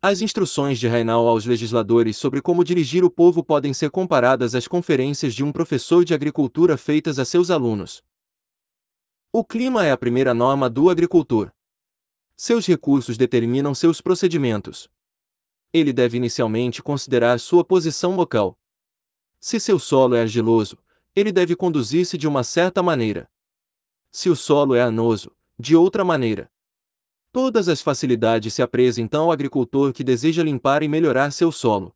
As instruções de Rainal aos legisladores sobre como dirigir o povo podem ser comparadas às conferências de um professor de agricultura feitas a seus alunos. O clima é a primeira norma do agricultor. Seus recursos determinam seus procedimentos. Ele deve inicialmente considerar sua posição local. Se seu solo é argiloso, ele deve conduzir-se de uma certa maneira. Se o solo é arenoso, de outra maneira. Todas as facilidades se apresentam ao agricultor que deseja limpar e melhorar seu solo.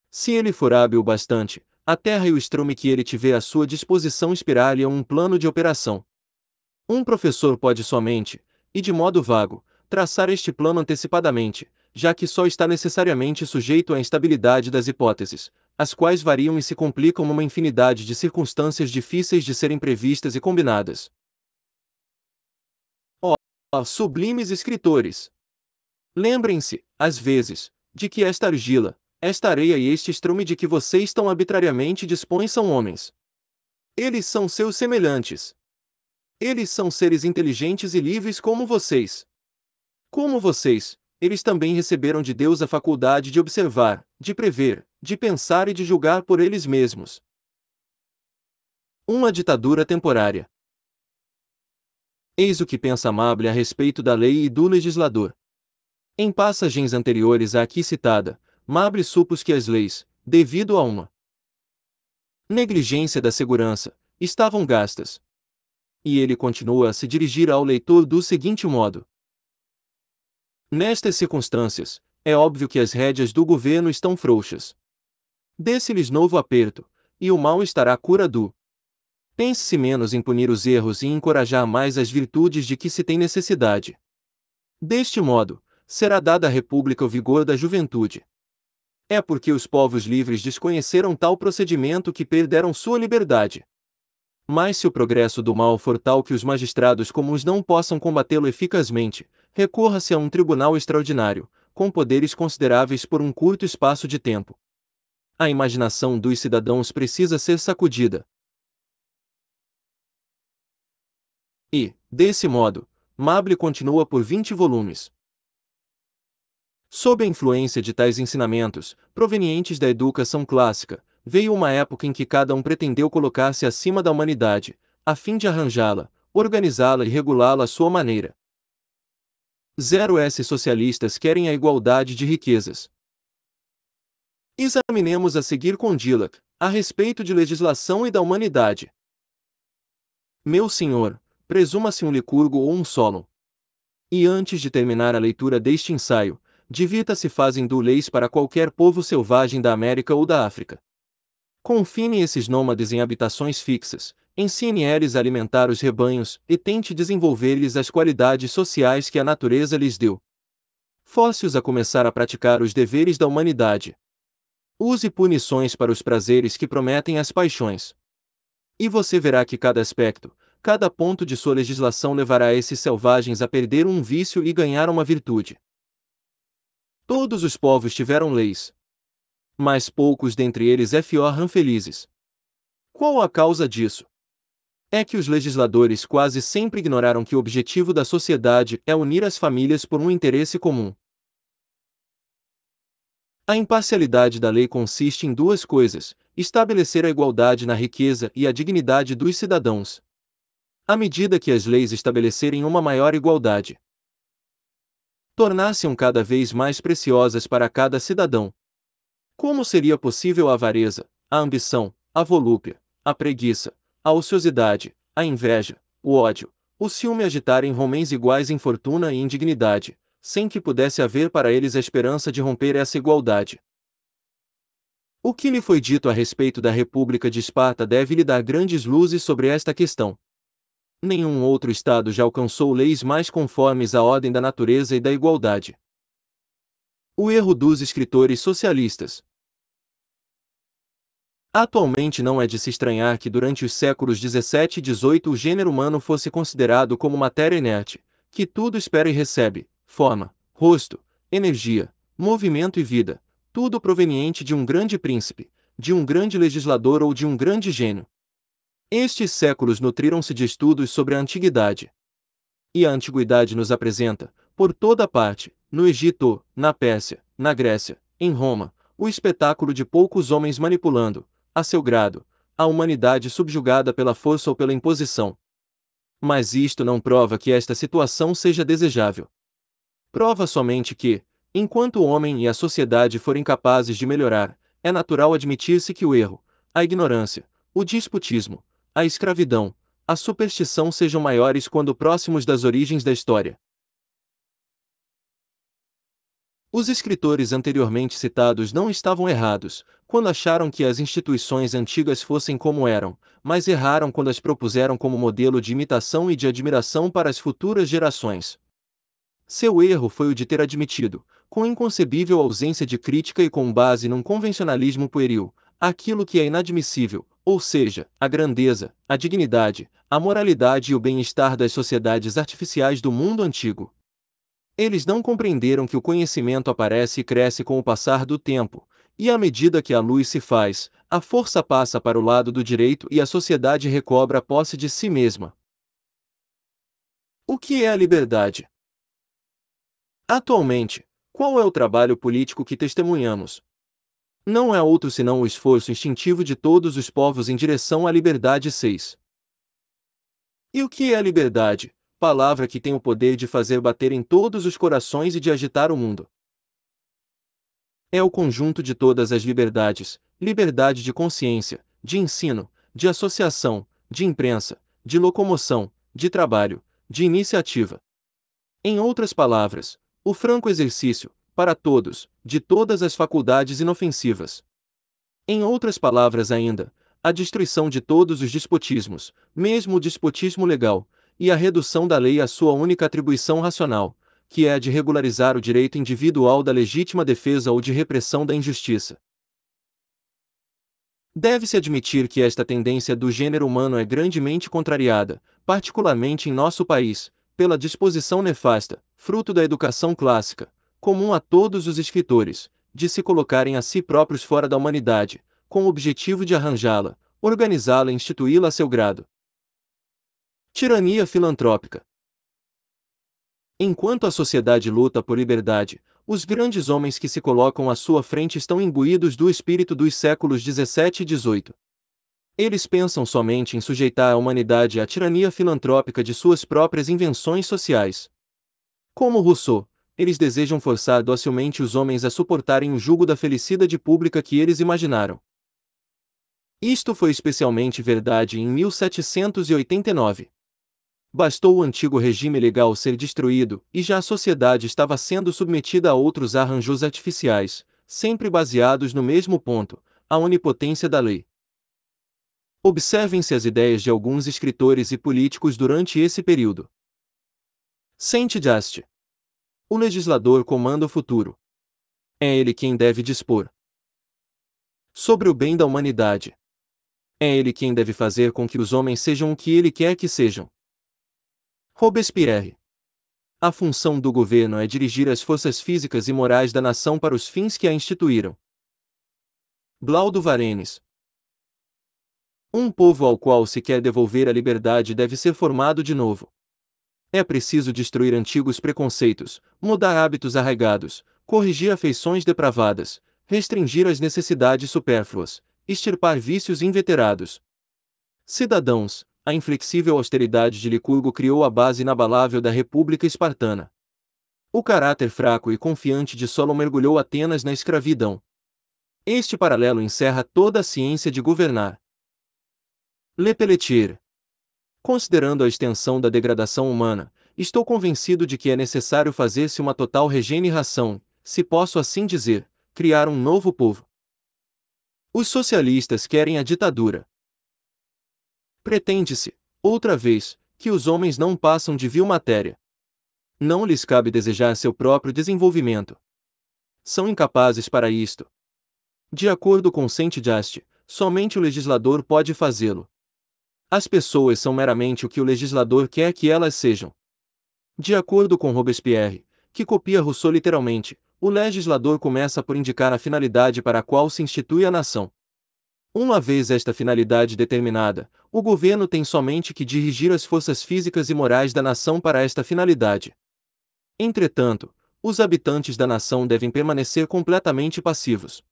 Se ele for hábil bastante, a terra e o estrume que ele tiver à sua disposição inspirar-lhe um plano de operação. Um professor pode somente, e de modo vago, traçar este plano antecipadamente, já que só está necessariamente sujeito à instabilidade das hipóteses, as quais variam e se complicam numa infinidade de circunstâncias difíceis de serem previstas e combinadas. Ó sublimes escritores! Lembrem-se, às vezes, de que esta argila, esta areia e este estrume de que vocês tão arbitrariamente dispõem são homens. Eles são seus semelhantes. Eles são seres inteligentes e livres como vocês. Como vocês, eles também receberam de Deus a faculdade de observar, de prever, de pensar e de julgar por eles mesmos. Uma ditadura temporária. Eis o que pensa Mable a respeito da lei e do legislador. Em passagens anteriores à aqui citada, Mable supôs que as leis, devido a uma negligência da segurança, estavam gastas. E ele continua a se dirigir ao leitor do seguinte modo. Nestas circunstâncias, é óbvio que as rédeas do governo estão frouxas. Desse-lhes novo aperto, e o mal estará à cura do. Pense-se menos em punir os erros e encorajar mais as virtudes de que se tem necessidade. Deste modo, será dada à República o vigor da juventude. É porque os povos livres desconheceram tal procedimento que perderam sua liberdade. Mas se o progresso do mal for tal que os magistrados comuns não possam combatê-lo eficazmente, recorra-se a um tribunal extraordinário, com poderes consideráveis por um curto espaço de tempo. A imaginação dos cidadãos precisa ser sacudida. E, desse modo, Mable continua por 20 volumes. Sob a influência de tais ensinamentos, provenientes da educação clássica, veio uma época em que cada um pretendeu colocar-se acima da humanidade, a fim de arranjá-la, organizá-la e regulá-la à sua maneira. 0S socialistas querem a igualdade de riquezas. Examinemos a seguir com Dillach, a respeito de legislação e da humanidade. Meu senhor, presuma-se um licurgo ou um sólon. E antes de terminar a leitura deste ensaio, divirta-se fazendo leis para qualquer povo selvagem da América ou da África. Confine esses nômades em habitações fixas, ensine-lhes a alimentar os rebanhos e tente desenvolver-lhes as qualidades sociais que a natureza lhes deu. Force-os a começar a praticar os deveres da humanidade. Use punições para os prazeres que prometem as paixões. E você verá que cada aspecto, cada ponto de sua legislação levará esses selvagens a perder um vício e ganhar uma virtude. Todos os povos tiveram leis. Mas poucos dentre eles foram felizes. Qual a causa disso? É que os legisladores quase sempre ignoraram que o objetivo da sociedade é unir as famílias por um interesse comum. A imparcialidade da lei consiste em duas coisas: estabelecer a igualdade na riqueza e a dignidade dos cidadãos. À medida que as leis estabelecerem uma maior igualdade, tornar-se-ão cada vez mais preciosas para cada cidadão. Como seria possível a avareza, a ambição, a volúpia, a preguiça, a ociosidade, a inveja, o ódio, o ciúme agitarem homens iguais em fortuna e indignidade, sem que pudesse haver para eles a esperança de romper essa igualdade? O que lhe foi dito a respeito da República de Esparta deve lhe dar grandes luzes sobre esta questão. Nenhum outro Estado já alcançou leis mais conformes à ordem da natureza e da igualdade. O erro dos escritores socialistas. Atualmente não é de se estranhar que durante os séculos 17 e 18 o gênero humano fosse considerado como matéria inerte, que tudo espera e recebe, forma, rosto, energia, movimento e vida, tudo proveniente de um grande príncipe, de um grande legislador ou de um grande gênio. Estes séculos nutriram-se de estudos sobre a antiguidade. E a antiguidade nos apresenta, por toda parte, no Egito, na Pérsia, na Grécia, em Roma, o espetáculo de poucos homens manipulando, a seu grado, a humanidade subjugada pela força ou pela imposição. Mas isto não prova que esta situação seja desejável. Prova somente que, enquanto o homem e a sociedade forem capazes de melhorar, é natural admitir-se que o erro, a ignorância, o despotismo, a escravidão, a superstição sejam maiores quando próximos das origens da história. Os escritores anteriormente citados não estavam errados, quando acharam que as instituições antigas fossem como eram, mas erraram quando as propuseram como modelo de imitação e de admiração para as futuras gerações. Seu erro foi o de ter admitido, com inconcebível ausência de crítica e com base num convencionalismo pueril, aquilo que é inadmissível, ou seja, a grandeza, a dignidade, a moralidade e o bem-estar das sociedades artificiais do mundo antigo. Eles não compreenderam que o conhecimento aparece e cresce com o passar do tempo, e à medida que a luz se faz, a força passa para o lado do direito e a sociedade recobra a posse de si mesma. O que é a liberdade? Atualmente, qual é o trabalho político que testemunhamos? Não é outro senão o esforço instintivo de todos os povos em direção à liberdade 6. E o que é a liberdade? Palavra que tem o poder de fazer bater em todos os corações e de agitar o mundo. É o conjunto de todas as liberdades: liberdade de consciência, de ensino, de associação, de imprensa, de locomoção, de trabalho, de iniciativa. Em outras palavras, o franco exercício, para todos, de todas as faculdades inofensivas. Em outras palavras ainda, a destruição de todos os despotismos, mesmo o despotismo legal, e a redução da lei à sua única atribuição racional, que é a de regularizar o direito individual da legítima defesa ou de repressão da injustiça. Deve-se admitir que esta tendência do gênero humano é grandemente contrariada, particularmente em nosso país, pela disposição nefasta, fruto da educação clássica, comum a todos os escritores, de se colocarem a si próprios fora da humanidade, com o objetivo de arranjá-la, organizá-la e instituí-la a seu grado. Tirania filantrópica. Enquanto a sociedade luta por liberdade, os grandes homens que se colocam à sua frente estão imbuídos do espírito dos séculos 17 e 18. Eles pensam somente em sujeitar a humanidade à tirania filantrópica de suas próprias invenções sociais. Como Rousseau, eles desejam forçar docilmente os homens a suportarem o jugo da felicidade pública que eles imaginaram. Isto foi especialmente verdade em 1789. Bastou o antigo regime legal ser destruído, e já a sociedade estava sendo submetida a outros arranjos artificiais, sempre baseados no mesmo ponto, a onipotência da lei. Observem-se as ideias de alguns escritores e políticos durante esse período. Saint-Just. O legislador comanda o futuro. É ele quem deve dispor sobre o bem da humanidade. É ele quem deve fazer com que os homens sejam o que ele quer que sejam. Robespierre. A função do governo é dirigir as forças físicas e morais da nação para os fins que a instituíram. Glaudo Varenes. Um povo ao qual se quer devolver a liberdade deve ser formado de novo. É preciso destruir antigos preconceitos, mudar hábitos arraigados, corrigir afeições depravadas, restringir as necessidades supérfluas, extirpar vícios inveterados. Cidadãos, a inflexível austeridade de Licurgo criou a base inabalável da República Espartana. O caráter fraco e confiante de Solon mergulhou Atenas na escravidão. Este paralelo encerra toda a ciência de governar. Le Pelletier. Considerando a extensão da degradação humana, estou convencido de que é necessário fazer-se uma total regeneração, se posso assim dizer, criar um novo povo. Os socialistas querem a ditadura. Pretende-se, outra vez, que os homens não passam de vil matéria. Não lhes cabe desejar seu próprio desenvolvimento. São incapazes para isto. De acordo com Saint-Just, somente o legislador pode fazê-lo. As pessoas são meramente o que o legislador quer que elas sejam. De acordo com Robespierre, que copia Rousseau literalmente, o legislador começa por indicar a finalidade para a qual se institui a nação. Uma vez esta finalidade determinada, o governo tem somente que dirigir as forças físicas e morais da nação para esta finalidade. Entretanto, os habitantes da nação devem permanecer completamente passivos.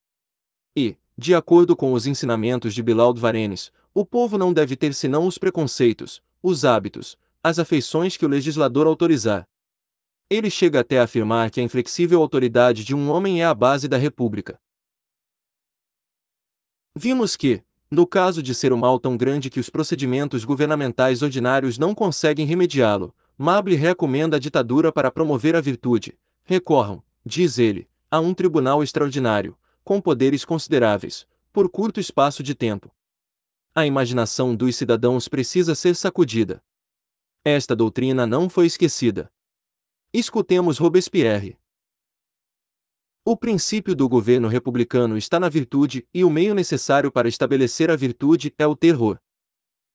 E, de acordo com os ensinamentos de Bilal de Varennes, o povo não deve ter senão os preconceitos, os hábitos, as afeições que o legislador autorizar. Ele chega até a afirmar que a inflexível autoridade de um homem é a base da república. Vimos que, no caso de ser o mal tão grande que os procedimentos governamentais ordinários não conseguem remediá-lo, Mable recomenda a ditadura para promover a virtude. Recorram, diz ele, a um tribunal extraordinário, com poderes consideráveis, por curto espaço de tempo. A imaginação dos cidadãos precisa ser sacudida. Esta doutrina não foi esquecida. Escutemos Robespierre. O princípio do governo republicano está na virtude, e o meio necessário para estabelecer a virtude é o terror.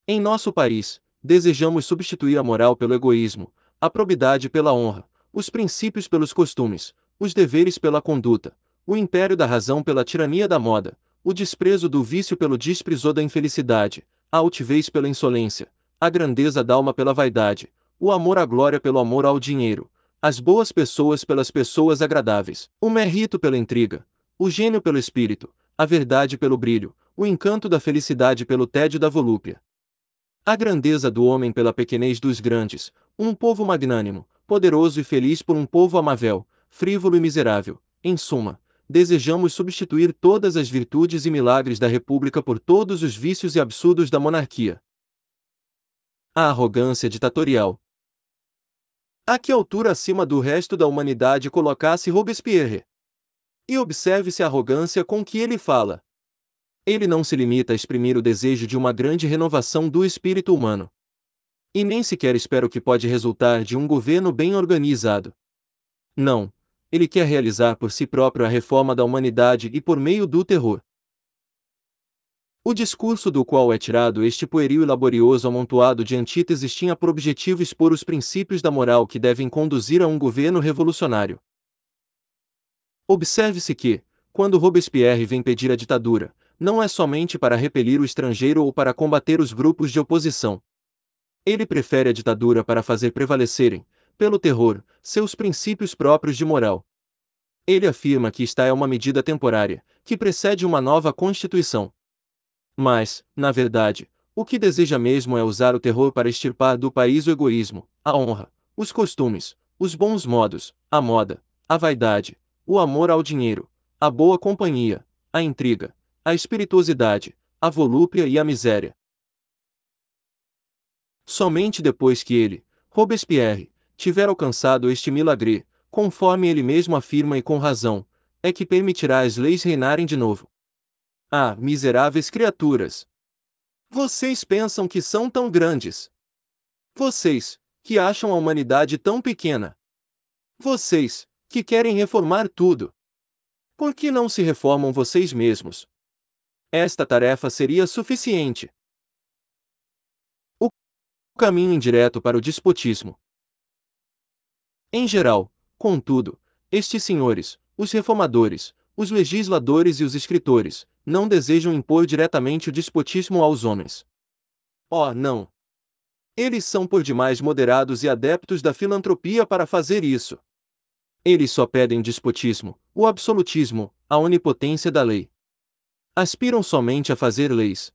Em nosso país, desejamos substituir a moral pelo egoísmo, a probidade pela honra, os princípios pelos costumes, os deveres pela conduta, o império da razão pela tirania da moda, o desprezo do vício pelo desprezo da infelicidade, a altivez pela insolência, a grandeza da alma pela vaidade, o amor à glória pelo amor ao dinheiro, as boas pessoas pelas pessoas agradáveis, o mérito pela intriga, o gênio pelo espírito, a verdade pelo brilho, o encanto da felicidade pelo tédio da volúpia. A grandeza do homem pela pequenez dos grandes, um povo magnânimo, poderoso e feliz por um povo amável, frívolo e miserável. Em suma, desejamos substituir todas as virtudes e milagres da República por todos os vícios e absurdos da monarquia. A arrogância ditatorial. A que altura acima do resto da humanidade colocasse Robespierre? E observe-se a arrogância com que ele fala. Ele não se limita a exprimir o desejo de uma grande renovação do espírito humano. E nem sequer espera o que pode resultar de um governo bem organizado. Não, ele quer realizar por si próprio a reforma da humanidade e por meio do terror. O discurso do qual é tirado este pueril e laborioso amontoado de antíteses tinha por objetivo expor os princípios da moral que devem conduzir a um governo revolucionário. Observe-se que, quando Robespierre vem pedir a ditadura, não é somente para repelir o estrangeiro ou para combater os grupos de oposição. Ele prefere a ditadura para fazer prevalecerem, pelo terror, seus princípios próprios de moral. Ele afirma que esta é uma medida temporária, que precede uma nova Constituição. Mas, na verdade, o que deseja mesmo é usar o terror para extirpar do país o egoísmo, a honra, os costumes, os bons modos, a moda, a vaidade, o amor ao dinheiro, a boa companhia, a intriga, a espirituosidade, a volúpia e a miséria. Somente depois que ele, Robespierre, tiver alcançado este milagre, conforme ele mesmo afirma e com razão, é que permitirá as leis reinarem de novo. Ah, miseráveis criaturas! Vocês pensam que são tão grandes. Vocês, que acham a humanidade tão pequena. Vocês, que querem reformar tudo. Por que não se reformam vocês mesmos? Esta tarefa seria suficiente. O caminho indireto para o despotismo. Em geral, contudo, estes senhores, os reformadores, os legisladores e os escritores, não desejam impor diretamente o despotismo aos homens. Oh, não! Eles são por demais moderados e adeptos da filantropia para fazer isso. Eles só pedem o despotismo, o absolutismo, a onipotência da lei. Aspiram somente a fazer leis.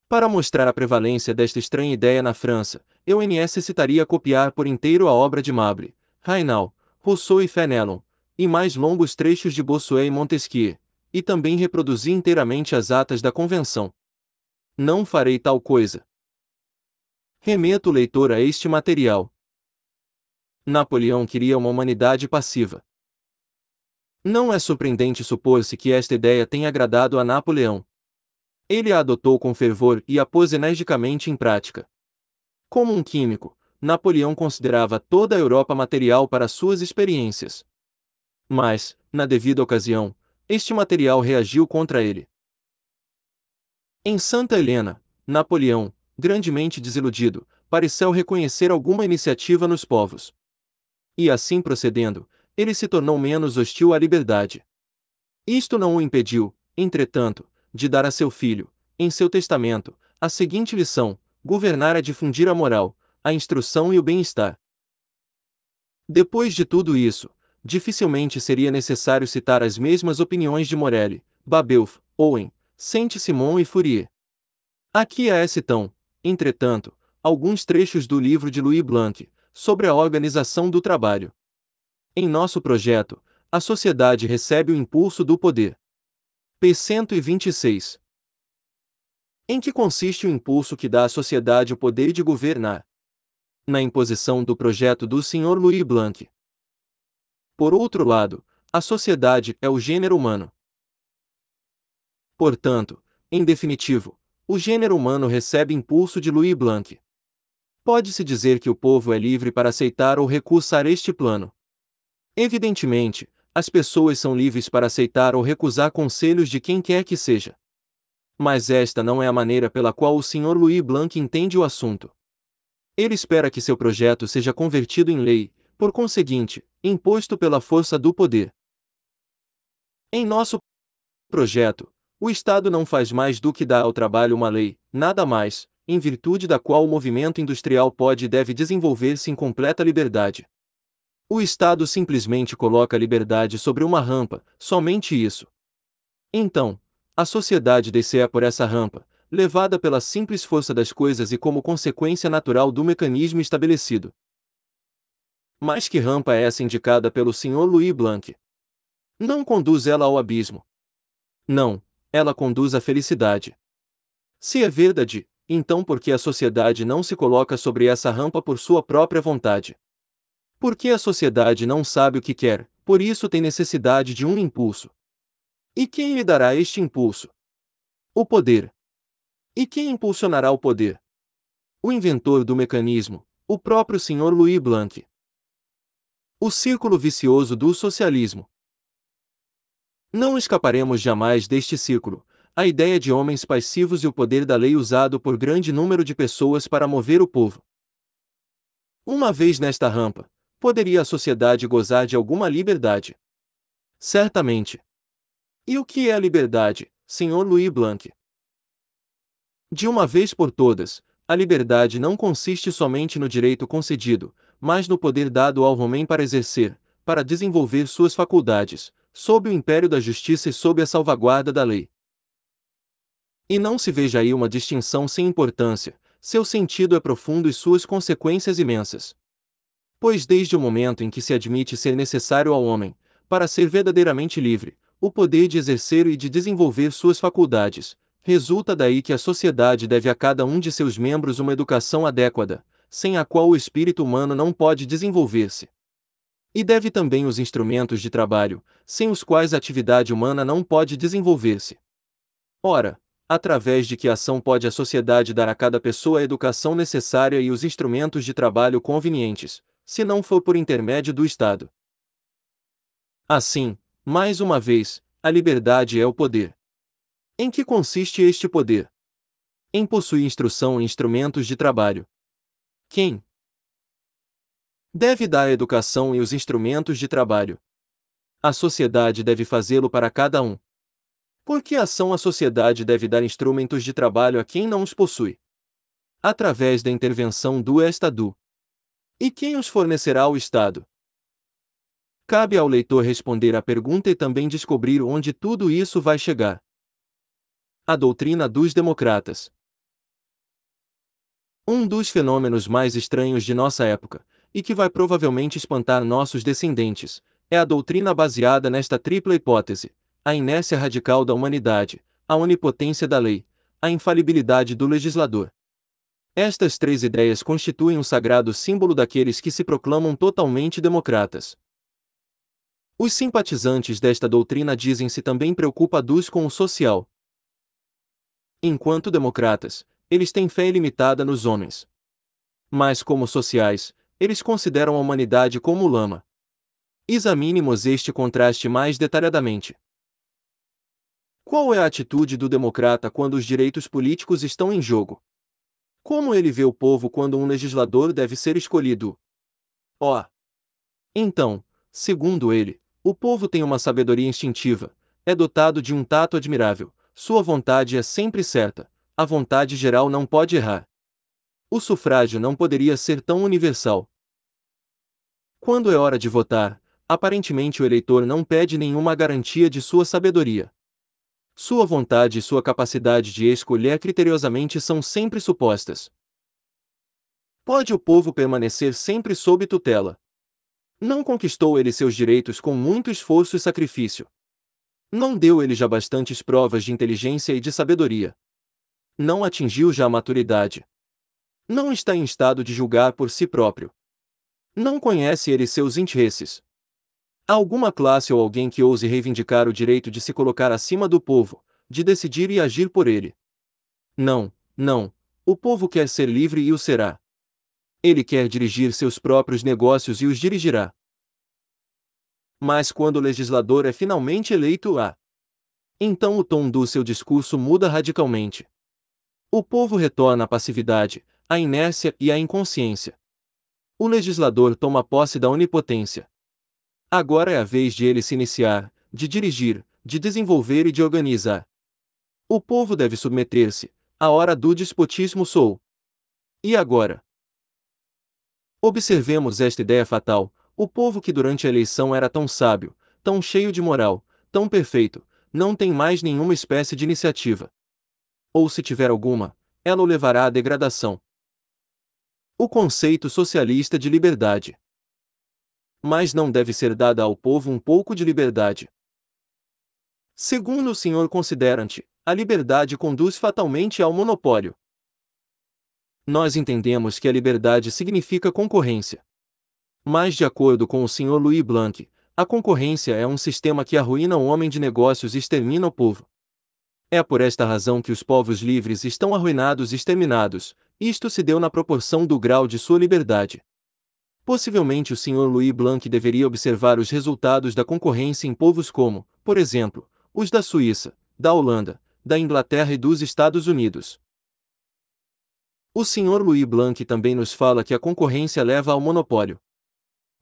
Para mostrar a prevalência desta estranha ideia na França, eu necessitaria copiar por inteiro a obra de Marbre, Raynal, Rousseau e Fénelon, e mais longos trechos de Bossuet e Montesquieu, e também reproduzir inteiramente as atas da Convenção. Não farei tal coisa. Remeto o leitor a este material. Napoleão queria uma humanidade passiva. Não é surpreendente supor-se que esta ideia tenha agradado a Napoleão. Ele a adotou com fervor e a pôs energicamente em prática. Como um químico, Napoleão considerava toda a Europa material para suas experiências. Mas, na devida ocasião, este material reagiu contra ele. Em Santa Helena, Napoleão, grandemente desiludido, pareceu reconhecer alguma iniciativa nos povos. E assim procedendo, ele se tornou menos hostil à liberdade. Isto não o impediu, entretanto, de dar a seu filho, em seu testamento, a seguinte lição: governar é difundir a moral, a instrução e o bem-estar. Depois de tudo isso, dificilmente seria necessário citar as mesmas opiniões de Morelli, Babeuf, Owen, Saint-Simon e Fourier. Aqui citam, entretanto, alguns trechos do livro de Louis Blanc, sobre a organização do trabalho. Em nosso projeto, a sociedade recebe o impulso do poder. P. 126. Em que consiste o impulso que dá à sociedade o poder de governar? Na imposição do projeto do Sr. Louis Blanc. Por outro lado, a sociedade é o gênero humano. Portanto, em definitivo, o gênero humano recebe impulso de Louis Blanc. Pode-se dizer que o povo é livre para aceitar ou recusar este plano. Evidentemente, as pessoas são livres para aceitar ou recusar conselhos de quem quer que seja. Mas esta não é a maneira pela qual o Sr. Louis Blanc entende o assunto. Ele espera que seu projeto seja convertido em lei, por conseguinte, imposto pela força do poder. Em nosso projeto, o Estado não faz mais do que dar ao trabalho uma lei, nada mais, em virtude da qual o movimento industrial pode e deve desenvolver-se em completa liberdade. O Estado simplesmente coloca a liberdade sobre uma rampa, somente isso. Então, a sociedade descerá por essa rampa, levada pela simples força das coisas e como consequência natural do mecanismo estabelecido. Mas que rampa é essa indicada pelo Sr. Louis Blanc? Não conduz ela ao abismo. Não, ela conduz à felicidade. Se é verdade, então por que a sociedade não se coloca sobre essa rampa por sua própria vontade? Porque a sociedade não sabe o que quer, por isso tem necessidade de um impulso. E quem lhe dará este impulso? O poder. E quem impulsionará o poder? O inventor do mecanismo, o próprio Sr. Louis Blanc. O círculo vicioso do socialismo. Não escaparemos jamais deste círculo, a ideia de homens passivos e o poder da lei usado por grande número de pessoas para mover o povo. Uma vez nesta rampa, poderia a sociedade gozar de alguma liberdade? Certamente. E o que é a liberdade, Sr. Louis Blanc? De uma vez por todas, a liberdade não consiste somente no direito concedido, mas no poder dado ao homem para exercer, para desenvolver suas faculdades, sob o império da justiça e sob a salvaguarda da lei. E não se veja aí uma distinção sem importância, seu sentido é profundo e suas consequências imensas. Pois desde o momento em que se admite ser necessário ao homem, para ser verdadeiramente livre, o poder de exercer e de desenvolver suas faculdades, resulta daí que a sociedade deve a cada um de seus membros uma educação adequada, sem a qual o espírito humano não pode desenvolver-se. E deve também os instrumentos de trabalho, sem os quais a atividade humana não pode desenvolver-se. Ora, através de que ação pode a sociedade dar a cada pessoa a educação necessária e os instrumentos de trabalho convenientes, se não for por intermédio do Estado? Assim, mais uma vez, a liberdade é o poder. Em que consiste este poder? Em possuir instrução e instrumentos de trabalho. Quem deve dar a educação e os instrumentos de trabalho? A sociedade deve fazê-lo para cada um. Por que ação a sociedade deve dar instrumentos de trabalho a quem não os possui? Através da intervenção do Estado. E quem os fornecerá ao Estado? Cabe ao leitor responder à pergunta e também descobrir onde tudo isso vai chegar. A doutrina dos democratas. Um dos fenômenos mais estranhos de nossa época, e que vai provavelmente espantar nossos descendentes, é a doutrina baseada nesta tripla hipótese: a inércia radical da humanidade, a onipotência da lei, a infalibilidade do legislador. Estas três ideias constituem um sagrado símbolo daqueles que se proclamam totalmente democratas. Os simpatizantes desta doutrina dizem-se também preocupados com o social. Enquanto democratas, eles têm fé ilimitada nos homens. Mas como sociais, eles consideram a humanidade como lama. Examinemos este contraste mais detalhadamente. Qual é a atitude do democrata quando os direitos políticos estão em jogo? Como ele vê o povo quando um legislador deve ser escolhido? Então, segundo ele, o povo tem uma sabedoria instintiva, é dotado de um tato admirável, sua vontade é sempre certa, a vontade geral não pode errar. O sufrágio não poderia ser tão universal. Quando é hora de votar, aparentemente o eleitor não pede nenhuma garantia de sua sabedoria. Sua vontade e sua capacidade de escolher criteriosamente são sempre supostas. Pode o povo permanecer sempre sob tutela? Não conquistou ele seus direitos com muito esforço e sacrifício? Não deu ele já bastantes provas de inteligência e de sabedoria? Não atingiu já a maturidade? Não está em estado de julgar por si próprio? Não conhece ele seus interesses? Há alguma classe ou alguém que ouse reivindicar o direito de se colocar acima do povo, de decidir e agir por ele? Não, não. O povo quer ser livre e o será. Ele quer dirigir seus próprios negócios e os dirigirá. Mas quando o legislador é finalmente eleito, então o tom do seu discurso muda radicalmente. O povo retorna à passividade, à inércia e à inconsciência. O legislador toma posse da onipotência. Agora é a vez de ele se iniciar, de dirigir, de desenvolver e de organizar. O povo deve submeter-se. A hora do despotismo soou. E agora? Observemos esta ideia fatal: o povo que durante a eleição era tão sábio, tão cheio de moral, tão perfeito, não tem mais nenhuma espécie de iniciativa. Ou se tiver alguma, ela o levará à degradação. O conceito socialista de liberdade. Mas não deve ser dada ao povo um pouco de liberdade. Segundo o Sr. Considerante, a liberdade conduz fatalmente ao monopólio. Nós entendemos que a liberdade significa concorrência. Mas de acordo com o Sr. Louis Blanc, a concorrência é um sistema que arruína o homem de negócios e extermina o povo. É por esta razão que os povos livres estão arruinados e exterminados. Isto se deu na proporção do grau de sua liberdade. Possivelmente o Sr. Louis Blanc deveria observar os resultados da concorrência em povos como, por exemplo, os da Suíça, da Holanda, da Inglaterra e dos Estados Unidos. O Sr. Louis Blanc também nos fala que a concorrência leva ao monopólio.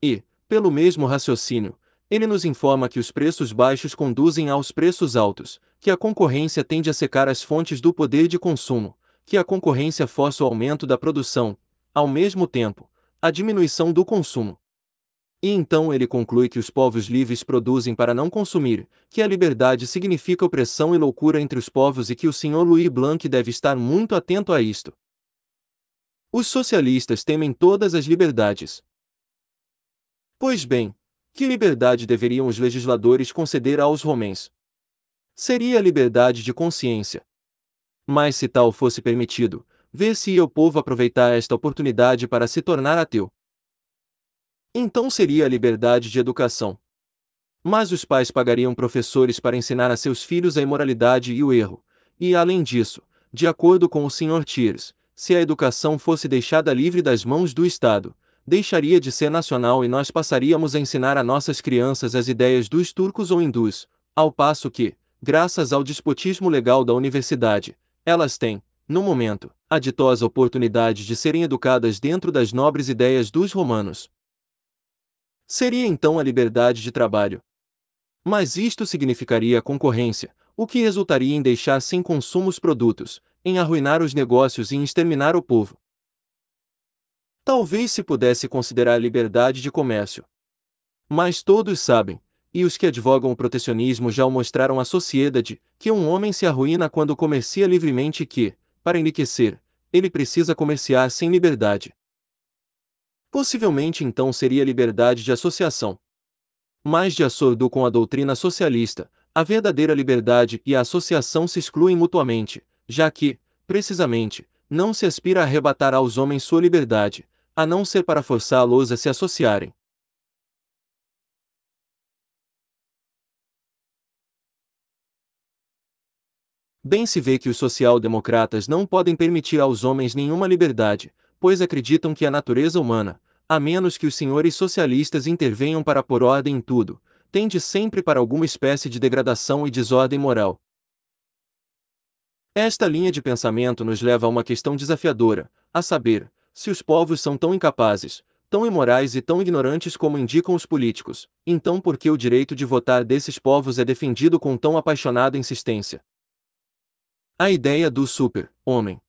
E, pelo mesmo raciocínio, ele nos informa que os preços baixos conduzem aos preços altos, que a concorrência tende a secar as fontes do poder de consumo, que a concorrência força o aumento da produção, ao mesmo tempo, a diminuição do consumo. E então ele conclui que os povos livres produzem para não consumir, que a liberdade significa opressão e loucura entre os povos e que o Sr. Louis Blanc deve estar muito atento a isto. Os socialistas temem todas as liberdades. Pois bem, que liberdade deveriam os legisladores conceder aos homens? Seria a liberdade de consciência. Mas se tal fosse permitido, ver-se-ia o povo aproveitar esta oportunidade para se tornar ateu. Então seria a liberdade de educação. Mas os pais pagariam professores para ensinar a seus filhos a imoralidade e o erro, e além disso, de acordo com o Sr. Thiers, se a educação fosse deixada livre das mãos do Estado, deixaria de ser nacional e nós passaríamos a ensinar a nossas crianças as ideias dos turcos ou hindus, ao passo que, graças ao despotismo legal da universidade, elas têm, no momento, a ditosa oportunidade de serem educadas dentro das nobres ideias dos romanos. Seria então a liberdade de trabalho. Mas isto significaria concorrência, o que resultaria em deixar sem consumo os produtos, em arruinar os negócios e em exterminar o povo. Talvez se pudesse considerar a liberdade de comércio. Mas todos sabem, e os que advogam o protecionismo já o mostraram à sociedade, que um homem se arruína quando comercia livremente e que, para enriquecer, ele precisa comerciar sem liberdade. Possivelmente então seria liberdade de associação. Mas de acordo com a doutrina socialista, a verdadeira liberdade e a associação se excluem mutuamente, já que, precisamente, não se aspira a arrebatar aos homens sua liberdade, a não ser para forçá-los a se associarem. Bem se vê que os social-democratas não podem permitir aos homens nenhuma liberdade, pois acreditam que a natureza humana, a menos que os senhores socialistas intervenham para pôr ordem em tudo, tende sempre para alguma espécie de degradação e desordem moral. Esta linha de pensamento nos leva a uma questão desafiadora, a saber, se os povos são tão incapazes, tão imorais e tão ignorantes como indicam os políticos, então por que o direito de votar desses povos é defendido com tão apaixonada insistência? A ideia do super-homem.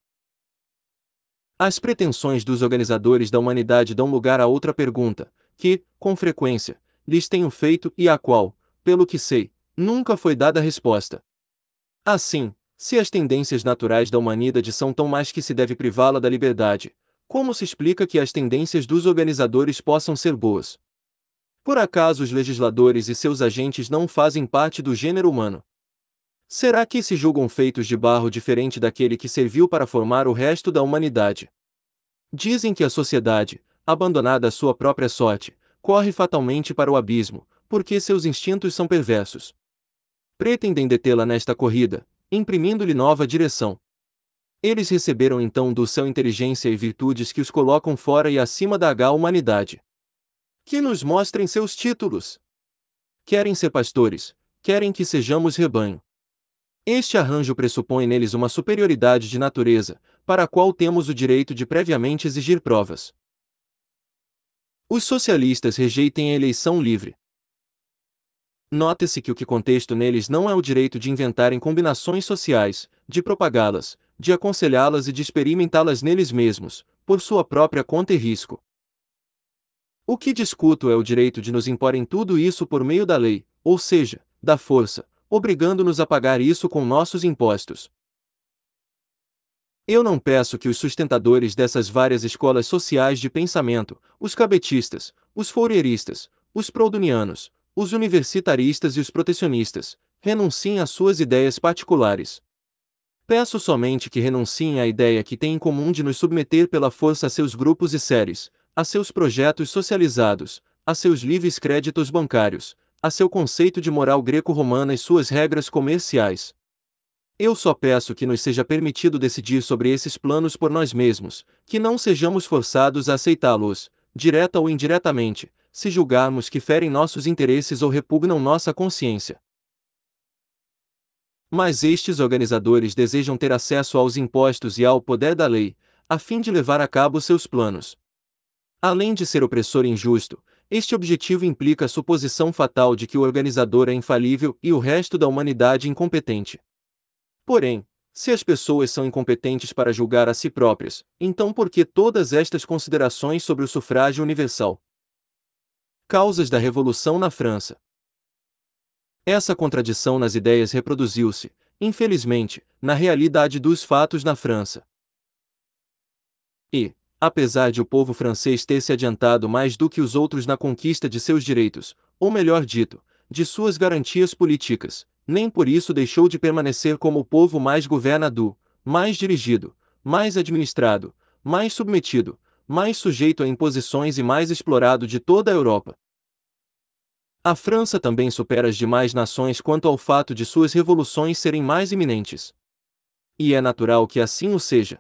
As pretensões dos organizadores da humanidade dão lugar a outra pergunta, que, com frequência, lhes tenho feito e à qual, pelo que sei, nunca foi dada resposta. Assim, se as tendências naturais da humanidade são tão más que se deve privá-la da liberdade, como se explica que as tendências dos organizadores possam ser boas? Por acaso os legisladores e seus agentes não fazem parte do gênero humano? Será que se julgam feitos de barro diferente daquele que serviu para formar o resto da humanidade? Dizem que a sociedade, abandonada à sua própria sorte, corre fatalmente para o abismo, porque seus instintos são perversos. Pretendem detê-la nesta corrida, imprimindo-lhe nova direção. Eles receberam então do céu inteligência e virtudes que os colocam fora e acima da humanidade. Que nos mostrem seus títulos. Querem ser pastores, querem que sejamos rebanho. Este arranjo pressupõe neles uma superioridade de natureza, para a qual temos o direito de previamente exigir provas. Os socialistas rejeitam a eleição livre. Note-se que o que contexto neles não é o direito de inventarem combinações sociais, de propagá-las, de aconselhá-las e de experimentá-las neles mesmos, por sua própria conta e risco. O que discuto é o direito de nos imporem tudo isso por meio da lei, ou seja, da força, obrigando-nos a pagar isso com nossos impostos. Eu não peço que os sustentadores dessas várias escolas sociais de pensamento, os cabetistas, os fourieristas, os proudhonianos, os universitaristas e os protecionistas, renunciem às suas ideias particulares. Peço somente que renunciem à ideia que têm em comum de nos submeter pela força a seus grupos e séries, a seus projetos socializados, a seus livres créditos bancários, a seu conceito de moral greco-romana e suas regras comerciais. Eu só peço que nos seja permitido decidir sobre esses planos por nós mesmos, que não sejamos forçados a aceitá-los, direta ou indiretamente, se julgarmos que ferem nossos interesses ou repugnam nossa consciência. Mas estes organizadores desejam ter acesso aos impostos e ao poder da lei, a fim de levar a cabo seus planos. Além de ser opressor e injusto, este objetivo implica a suposição fatal de que o organizador é infalível e o resto da humanidade incompetente. Porém, se as pessoas são incompetentes para julgar a si próprias, então por que todas estas considerações sobre o sufrágio universal? Causas da Revolução na França. Essa contradição nas ideias reproduziu-se, infelizmente, na realidade dos fatos na França. E, apesar de o povo francês ter se adiantado mais do que os outros na conquista de seus direitos, ou melhor dito, de suas garantias políticas, nem por isso deixou de permanecer como o povo mais governado, mais dirigido, mais administrado, mais submetido, mais sujeito a imposições e mais explorado de toda a Europa. A França também supera as demais nações quanto ao fato de suas revoluções serem mais iminentes. E é natural que assim o seja.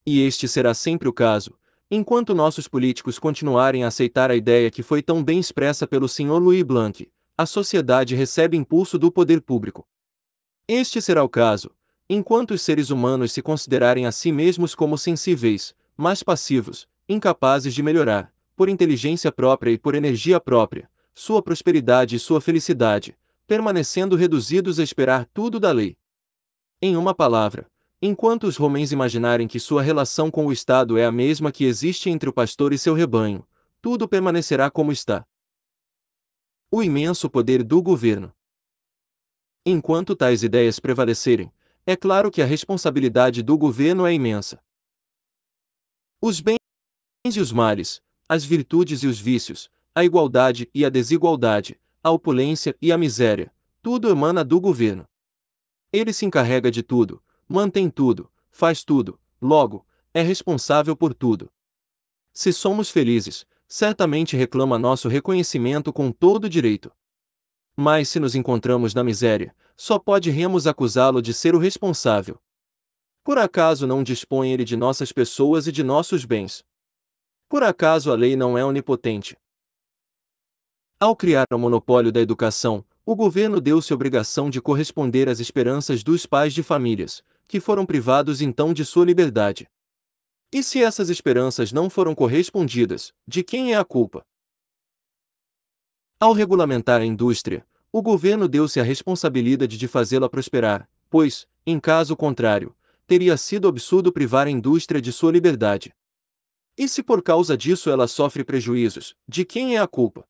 E este será sempre o caso, enquanto nossos políticos continuarem a aceitar a ideia que foi tão bem expressa pelo Sr. Louis Blanc: a sociedade recebe impulso do poder público. Este será o caso, enquanto os seres humanos se considerarem a si mesmos como sensíveis, mas passivos, incapazes de melhorar, por inteligência própria e por energia própria, sua prosperidade e sua felicidade, permanecendo reduzidos a esperar tudo da lei. Em uma palavra, enquanto os homens imaginarem que sua relação com o Estado é a mesma que existe entre o pastor e seu rebanho, tudo permanecerá como está. O imenso poder do governo. Enquanto tais ideias prevalecerem, é claro que a responsabilidade do governo é imensa. Os bens e os males, as virtudes e os vícios, a igualdade e a desigualdade, a opulência e a miséria, tudo emana do governo. Ele se encarrega de tudo, mantém tudo, faz tudo, logo, é responsável por tudo. Se somos felizes, certamente reclama nosso reconhecimento com todo direito. Mas se nos encontramos na miséria, só poderemos acusá-lo de ser o responsável. Por acaso não dispõe ele de nossas pessoas e de nossos bens? Por acaso a lei não é onipotente? Ao criar o monopólio da educação, o governo deu-se a obrigação de corresponder às esperanças dos pais de famílias, que foram privados então de sua liberdade. E se essas esperanças não foram correspondidas, de quem é a culpa? Ao regulamentar a indústria, o governo deu-se a responsabilidade de fazê-la prosperar, pois, em caso contrário, teria sido absurdo privar a indústria de sua liberdade. E se por causa disso ela sofre prejuízos, de quem é a culpa?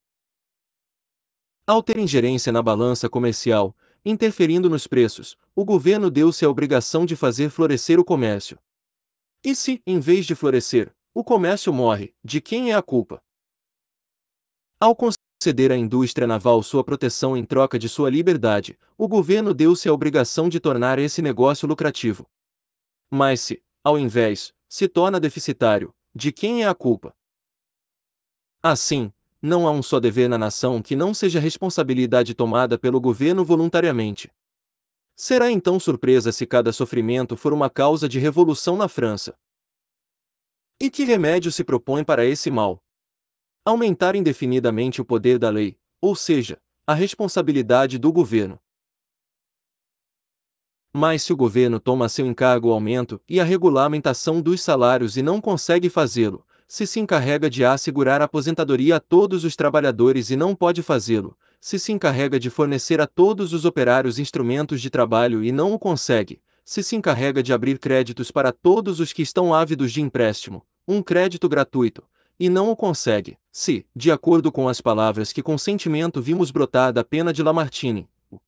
Ao ter ingerência na balança comercial, interferindo nos preços, o governo deu-se a obrigação de fazer florescer o comércio. E se, em vez de florescer, o comércio morre, de quem é a culpa? Ao conceder à indústria naval sua proteção em troca de sua liberdade, o governo deu-se a obrigação de tornar esse negócio lucrativo. Mas se, ao invés, se torna deficitário, de quem é a culpa? Assim, não há um só dever na nação que não seja responsabilidade tomada pelo governo voluntariamente. Será então surpresa se cada sofrimento for uma causa de revolução na França. E que remédio se propõe para esse mal? Aumentar indefinidamente o poder da lei, ou seja, a responsabilidade do governo. Mas se o governo toma a seu encargo o aumento e a regulamentação dos salários e não consegue fazê-lo, se encarrega de assegurar a aposentadoria a todos os trabalhadores e não pode fazê-lo, se encarrega de fornecer a todos os operários instrumentos de trabalho e não o consegue, se encarrega de abrir créditos para todos os que estão ávidos de empréstimo, um crédito gratuito, e não o consegue, se, de acordo com as palavras que com sentimento vimos brotar da pena de Lamartine, o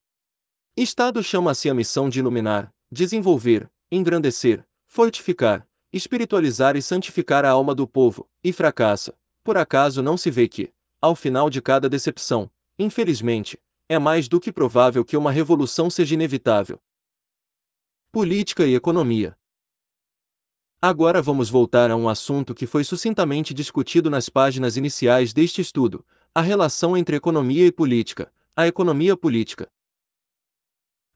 Estado chama-se a missão de iluminar, desenvolver, engrandecer, fortificar, espiritualizar e santificar a alma do povo, e fracassa, por acaso não se vê que, ao final de cada decepção, infelizmente, é mais do que provável que uma revolução seja inevitável. Política e economia. Agora vamos voltar a um assunto que foi sucintamente discutido nas páginas iniciais deste estudo, a relação entre economia e política, a economia política.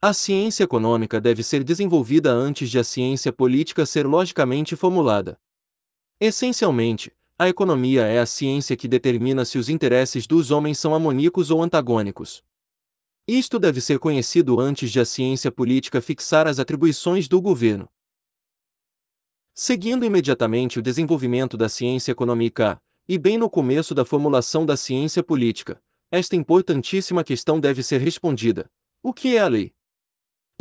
A ciência econômica deve ser desenvolvida antes de a ciência política ser logicamente formulada. Essencialmente, a economia é a ciência que determina se os interesses dos homens são harmônicos ou antagônicos. Isto deve ser conhecido antes de a ciência política fixar as atribuições do governo. Seguindo imediatamente o desenvolvimento da ciência econômica, e bem no começo da formulação da ciência política, esta importantíssima questão deve ser respondida: o que é a lei?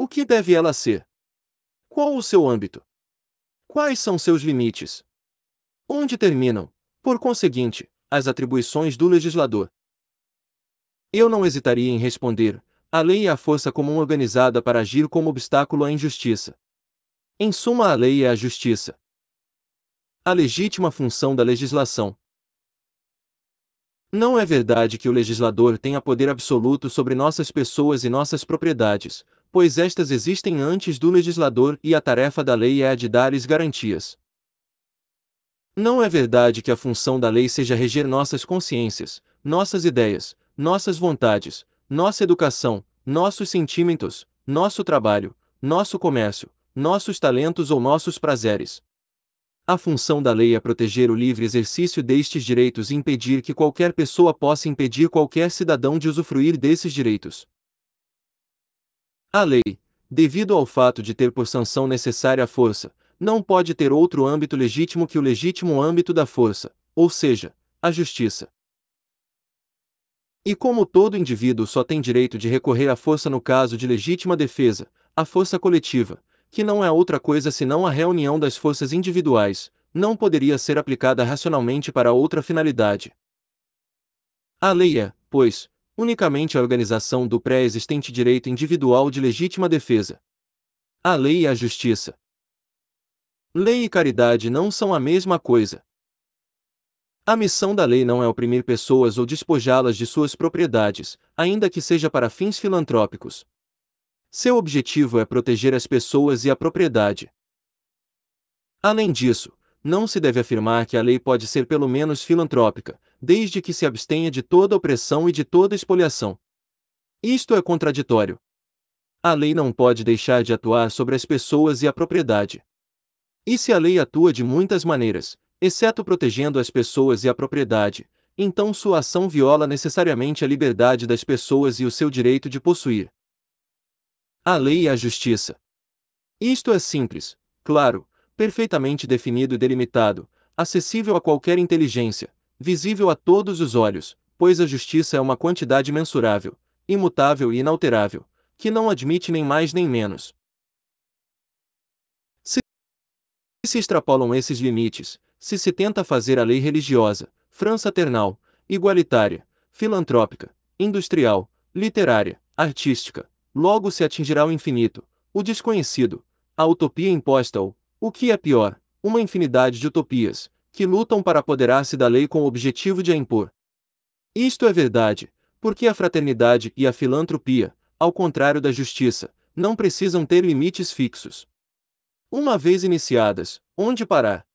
O que deve ela ser? Qual o seu âmbito? Quais são seus limites? Onde terminam, por conseguinte, as atribuições do legislador? Eu não hesitaria em responder: a lei é a força comum organizada para agir como obstáculo à injustiça. Em suma, a lei é a justiça. A legítima função da legislação. Não é verdade que o legislador tenha poder absoluto sobre nossas pessoas e nossas propriedades, pois estas existem antes do legislador e a tarefa da lei é a de dar-lhes garantias. Não é verdade que a função da lei seja reger nossas consciências, nossas ideias, nossas vontades, nossa educação, nossos sentimentos, nosso trabalho, nosso comércio, nossos talentos ou nossos prazeres. A função da lei é proteger o livre exercício destes direitos e impedir que qualquer pessoa possa impedir qualquer cidadão de usufruir desses direitos. A lei, devido ao fato de ter por sanção necessária a força, não pode ter outro âmbito legítimo que o legítimo âmbito da força, ou seja, a justiça. E como todo indivíduo só tem direito de recorrer à força no caso de legítima defesa, a força coletiva, que não é outra coisa senão a reunião das forças individuais, não poderia ser aplicada racionalmente para outra finalidade. A lei é, pois, unicamente a organização do pré-existente direito individual de legítima defesa. A lei e a justiça. Lei e caridade não são a mesma coisa. A missão da lei não é oprimir pessoas ou despojá-las de suas propriedades, ainda que seja para fins filantrópicos. Seu objetivo é proteger as pessoas e a propriedade. Além disso, não se deve afirmar que a lei pode ser pelo menos filantrópica, desde que se abstenha de toda opressão e de toda expoliação. Isto é contraditório. A lei não pode deixar de atuar sobre as pessoas e a propriedade. E se a lei atua de muitas maneiras, exceto protegendo as pessoas e a propriedade, então sua ação viola necessariamente a liberdade das pessoas e o seu direito de possuir. A lei e a justiça. Isto é simples, claro, perfeitamente definido e delimitado, acessível a qualquer inteligência, visível a todos os olhos, pois a justiça é uma quantidade mensurável, imutável e inalterável, que não admite nem mais nem menos. Se extrapolam esses limites, se tenta fazer a lei religiosa, fraternal, igualitária, filantrópica, industrial, literária, artística, logo se atingirá o infinito, o desconhecido, a utopia imposta ou, o que é pior, uma infinidade de utopias, que lutam para apoderar-se da lei com o objetivo de a impor. Isto é verdade, porque a fraternidade e a filantropia, ao contrário da justiça, não precisam ter limites fixos. Uma vez iniciadas, onde parar?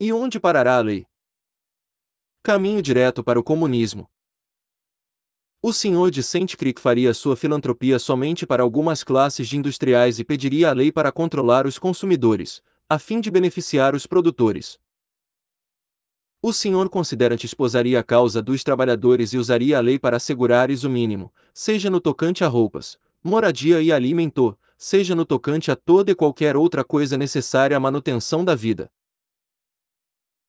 E onde parará a lei? Caminho direto para o comunismo. O senhor de Saint Crick faria sua filantropia somente para algumas classes de industriais e pediria a lei para controlar os consumidores, a fim de beneficiar os produtores. O senhor considerante esposaria a causa dos trabalhadores e usaria a lei para assegurar-lhes o mínimo, seja no tocante a roupas, moradia e alimento, seja no tocante a toda e qualquer outra coisa necessária à manutenção da vida.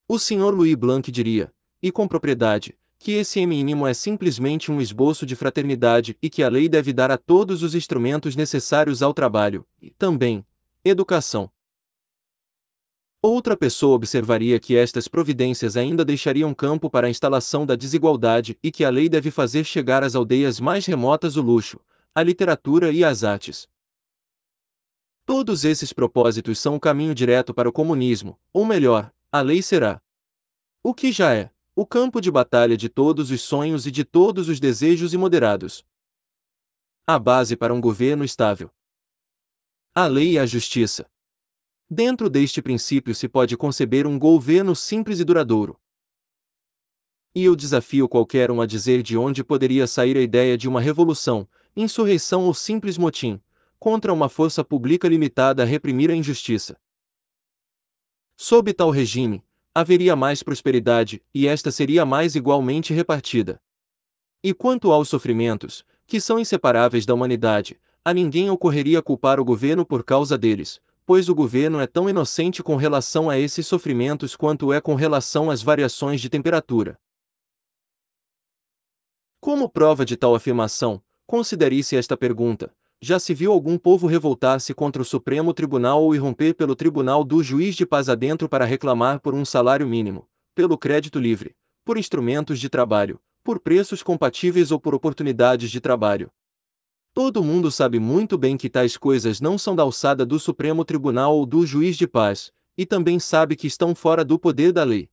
O Sr. Louis Blanc diria, e com propriedade, que esse mínimo é simplesmente um esboço de fraternidade e que a lei deve dar a todos os instrumentos necessários ao trabalho, e, também, educação. Outra pessoa observaria que estas providências ainda deixariam campo para a instalação da desigualdade e que a lei deve fazer chegar às aldeias mais remotas o luxo, a literatura e as artes. Todos esses propósitos são o caminho direto para o comunismo, ou melhor, a lei será o que já é, o campo de batalha de todos os sonhos e de todos os desejos imoderados. A base para um governo estável. A lei e a justiça. Dentro deste princípio se pode conceber um governo simples e duradouro. E eu desafio qualquer um a dizer de onde poderia sair a ideia de uma revolução, insurreição ou simples motim, contra uma força pública limitada a reprimir a injustiça. Sob tal regime, haveria mais prosperidade, e esta seria mais igualmente repartida. E quanto aos sofrimentos, que são inseparáveis da humanidade, a ninguém ocorreria culpar o governo por causa deles, pois o governo é tão inocente com relação a esses sofrimentos quanto é com relação às variações de temperatura. Como prova de tal afirmação, considere-se esta pergunta: já se viu algum povo revoltar-se contra o Supremo Tribunal ou irromper pelo Tribunal do Juiz de Paz adentro para reclamar por um salário mínimo, pelo crédito livre, por instrumentos de trabalho, por preços compatíveis ou por oportunidades de trabalho? Todo mundo sabe muito bem que tais coisas não são da alçada do Supremo Tribunal ou do Juiz de Paz, e também sabe que estão fora do poder da lei.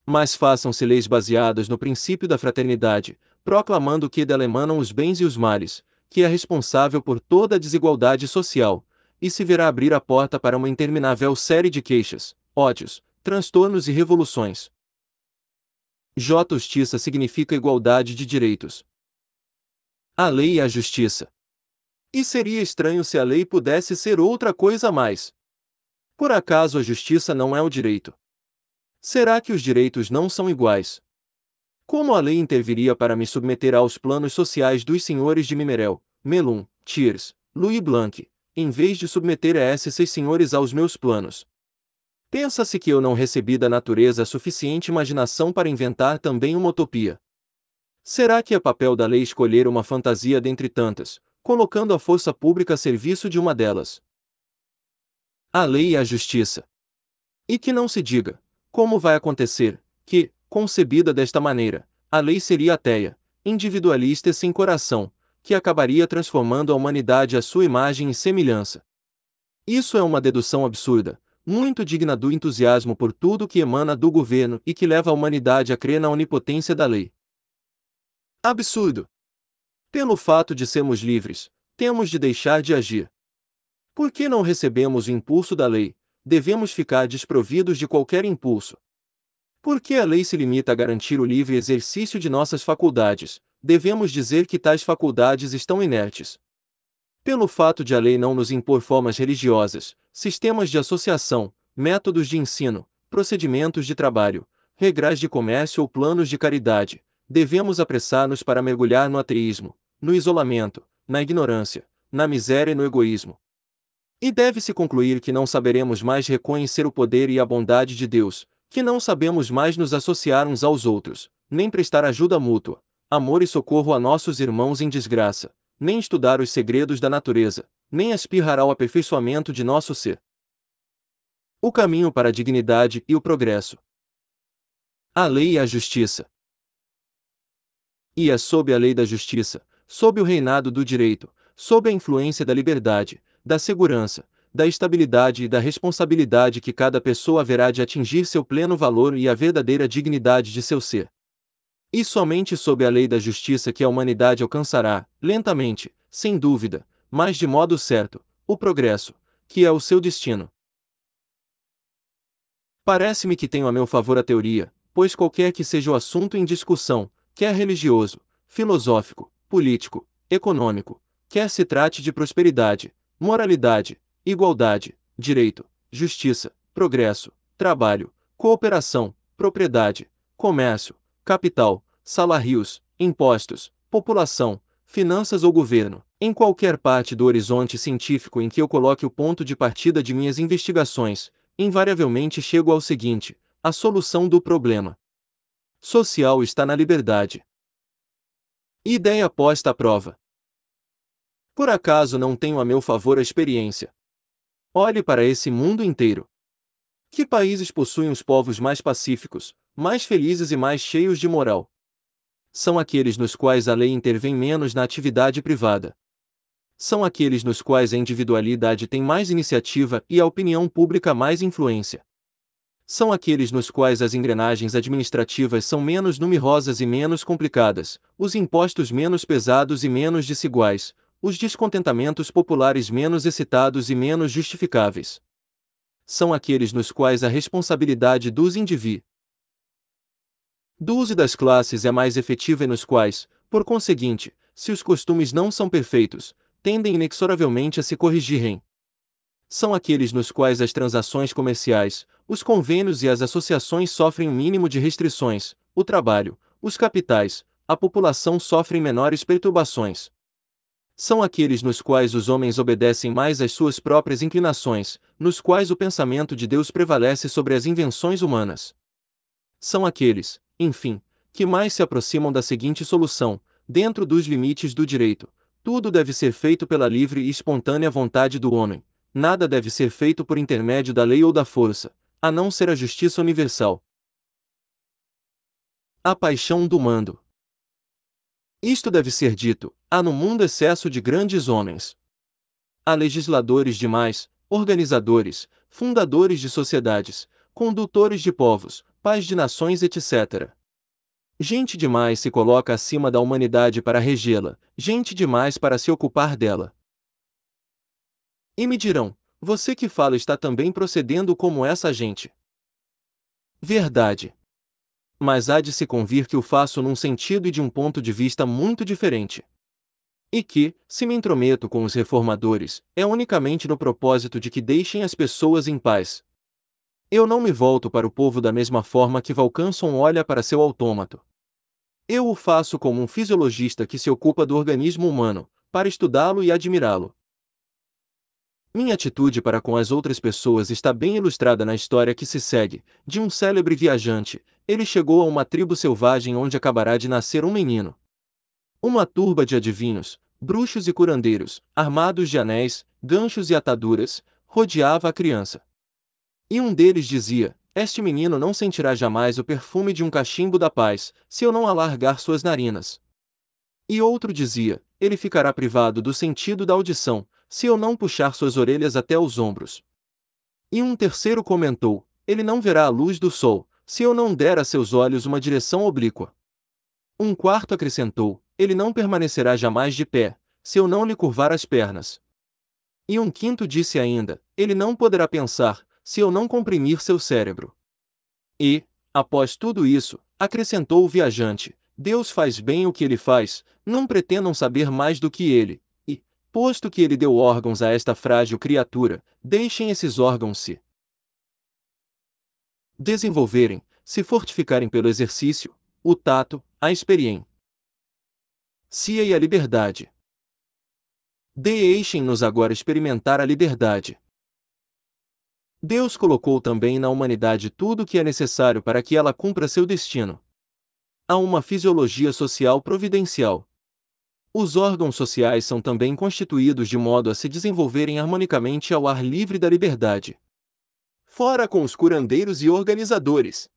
Mas façam-se leis baseadas no princípio da fraternidade, proclamando que dela emanam os bens e os males, que é responsável por toda a desigualdade social, e se verá abrir a porta para uma interminável série de queixas, ódios, transtornos e revoluções. Justiça significa igualdade de direitos. A lei e a justiça. E seria estranho se a lei pudesse ser outra coisa a mais. Por acaso a justiça não é o direito? Será que os direitos não são iguais? Como a lei interviria para me submeter aos planos sociais dos senhores de Mimerel, Melun, Thiers, Louis Blanc, em vez de submeter a esses seis senhores aos meus planos? Pensa-se que eu não recebi da natureza suficiente imaginação para inventar também uma utopia. Será que é papel da lei escolher uma fantasia dentre tantas, colocando a força pública a serviço de uma delas? A lei e a justiça. E que não se diga, como vai acontecer, que, concebida desta maneira, a lei seria ateia, individualista e sem coração, que acabaria transformando a humanidade à sua imagem e semelhança. Isso é uma dedução absurda, muito digna do entusiasmo por tudo que emana do governo e que leva a humanidade a crer na onipotência da lei. Absurdo! Pelo fato de sermos livres, temos de deixar de agir. Porque não recebemos o impulso da lei, devemos ficar desprovidos de qualquer impulso. Porque a lei se limita a garantir o livre exercício de nossas faculdades, devemos dizer que tais faculdades estão inertes. Pelo fato de a lei não nos impor formas religiosas, sistemas de associação, métodos de ensino, procedimentos de trabalho, regras de comércio ou planos de caridade, devemos apressar-nos para mergulhar no ateísmo, no isolamento, na ignorância, na miséria e no egoísmo. E deve-se concluir que não saberemos mais reconhecer o poder e a bondade de Deus, que não sabemos mais nos associar uns aos outros, nem prestar ajuda mútua, amor e socorro a nossos irmãos em desgraça, nem estudar os segredos da natureza, nem aspirar ao aperfeiçoamento de nosso ser. O caminho para a dignidade e o progresso. A lei e a justiça. E é sob a lei da justiça, sob o reinado do direito, sob a influência da liberdade, da segurança, da estabilidade e da responsabilidade que cada pessoa haverá de atingir seu pleno valor e a verdadeira dignidade de seu ser. E somente sob a lei da justiça que a humanidade alcançará, lentamente, sem dúvida, mas de modo certo, o progresso, que é o seu destino. Parece-me que tenho a meu favor a teoria, pois qualquer que seja o assunto em discussão, quer religioso, filosófico, político, econômico, quer se trate de prosperidade, moralidade, igualdade, direito, justiça, progresso, trabalho, cooperação, propriedade, comércio, capital, salários, impostos, população, finanças ou governo, em qualquer parte do horizonte científico em que eu coloque o ponto de partida de minhas investigações, invariavelmente chego ao seguinte: a solução do problema social está na liberdade. Ideia posta à prova. Por acaso não tenho a meu favor a experiência? Olhe para esse mundo inteiro. Que países possuem os povos mais pacíficos, mais felizes e mais cheios de moral? São aqueles nos quais a lei intervém menos na atividade privada. São aqueles nos quais a individualidade tem mais iniciativa e a opinião pública mais influência. São aqueles nos quais as engrenagens administrativas são menos numerosas e menos complicadas, os impostos menos pesados e menos desiguais, os descontentamentos populares menos excitados e menos justificáveis. São aqueles nos quais a responsabilidade dos indivíduos e das classes é mais efetiva e nos quais, por conseguinte, se os costumes não são perfeitos, tendem inexoravelmente a se corrigirem. São aqueles nos quais as transações comerciais, os convênios e as associações sofrem um mínimo de restrições, o trabalho, os capitais, a população sofrem menores perturbações. São aqueles nos quais os homens obedecem mais às suas próprias inclinações, nos quais o pensamento de Deus prevalece sobre as invenções humanas. São aqueles, enfim, que mais se aproximam da seguinte solução: dentro dos limites do direito, tudo deve ser feito pela livre e espontânea vontade do homem, nada deve ser feito por intermédio da lei ou da força, a não ser a justiça universal. A paixão do mando. Isto deve ser dito: há no mundo excesso de grandes homens. Há legisladores demais, organizadores, fundadores de sociedades, condutores de povos, pais de nações, etc. Gente demais se coloca acima da humanidade para regê-la, gente demais para se ocupar dela. E me dirão: você que fala está também procedendo como essa gente. Verdade. Mas há de se convir que o faço num sentido e de um ponto de vista muito diferente. E que, se me intrometo com os reformadores, é unicamente no propósito de que deixem as pessoas em paz. Eu não me volto para o povo da mesma forma que Vaucanson olha para seu autômato. Eu o faço como um fisiologista que se ocupa do organismo humano, para estudá-lo e admirá-lo. Minha atitude para com as outras pessoas está bem ilustrada na história que se segue, de um célebre viajante, ele chegou a uma tribo selvagem onde acabará de nascer um menino. Uma turba de adivinhos, bruxos e curandeiros, armados de anéis, ganchos e ataduras, rodeava a criança. E um deles dizia: este menino não sentirá jamais o perfume de um cachimbo da paz, se eu não alargar suas narinas. E outro dizia: ele ficará privado do sentido da audição, se eu não puxar suas orelhas até os ombros. E um terceiro comentou: ele não verá a luz do sol, se eu não der a seus olhos uma direção oblíqua. Um quarto acrescentou: ele não permanecerá jamais de pé, se eu não lhe curvar as pernas. E um quinto disse ainda: ele não poderá pensar, se eu não comprimir seu cérebro. E, após tudo isso, acrescentou o viajante: Deus faz bem o que ele faz, não pretendam saber mais do que ele, e, posto que ele deu órgãos a esta frágil criatura, deixem esses órgãos se desenvolverem, se fortificarem pelo exercício, o tato, a experiência e a liberdade. Deixem-nos agora experimentar a liberdade. Deus colocou também na humanidade tudo o que é necessário para que ela cumpra seu destino. Há uma fisiologia social providencial. Os órgãos sociais são também constituídos de modo a se desenvolverem harmonicamente ao ar livre da liberdade. Fora com os curandeiros e organizadores!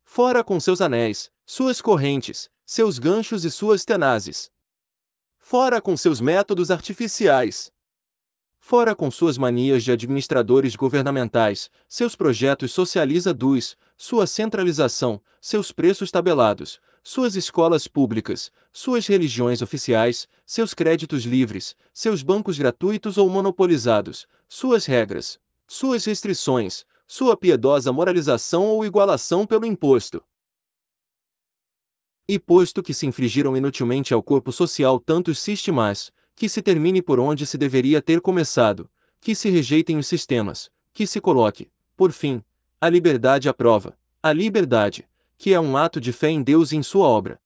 Fora com seus anéis, suas correntes, seus ganchos e suas tenazes! Fora com seus métodos artificiais! Fora com suas manias de administradores governamentais, seus projetos socializadores, sua centralização, seus preços tabelados, suas escolas públicas, suas religiões oficiais, seus créditos livres, seus bancos gratuitos ou monopolizados, suas regras, suas restrições, sua piedosa moralização ou igualação pelo imposto. E posto que se infligiram inutilmente ao corpo social tantos sistemas, que se termine por onde se deveria ter começado, que se rejeitem os sistemas, que se coloque, por fim, a liberdade à prova, a liberdade, que é um ato de fé em Deus e em sua obra.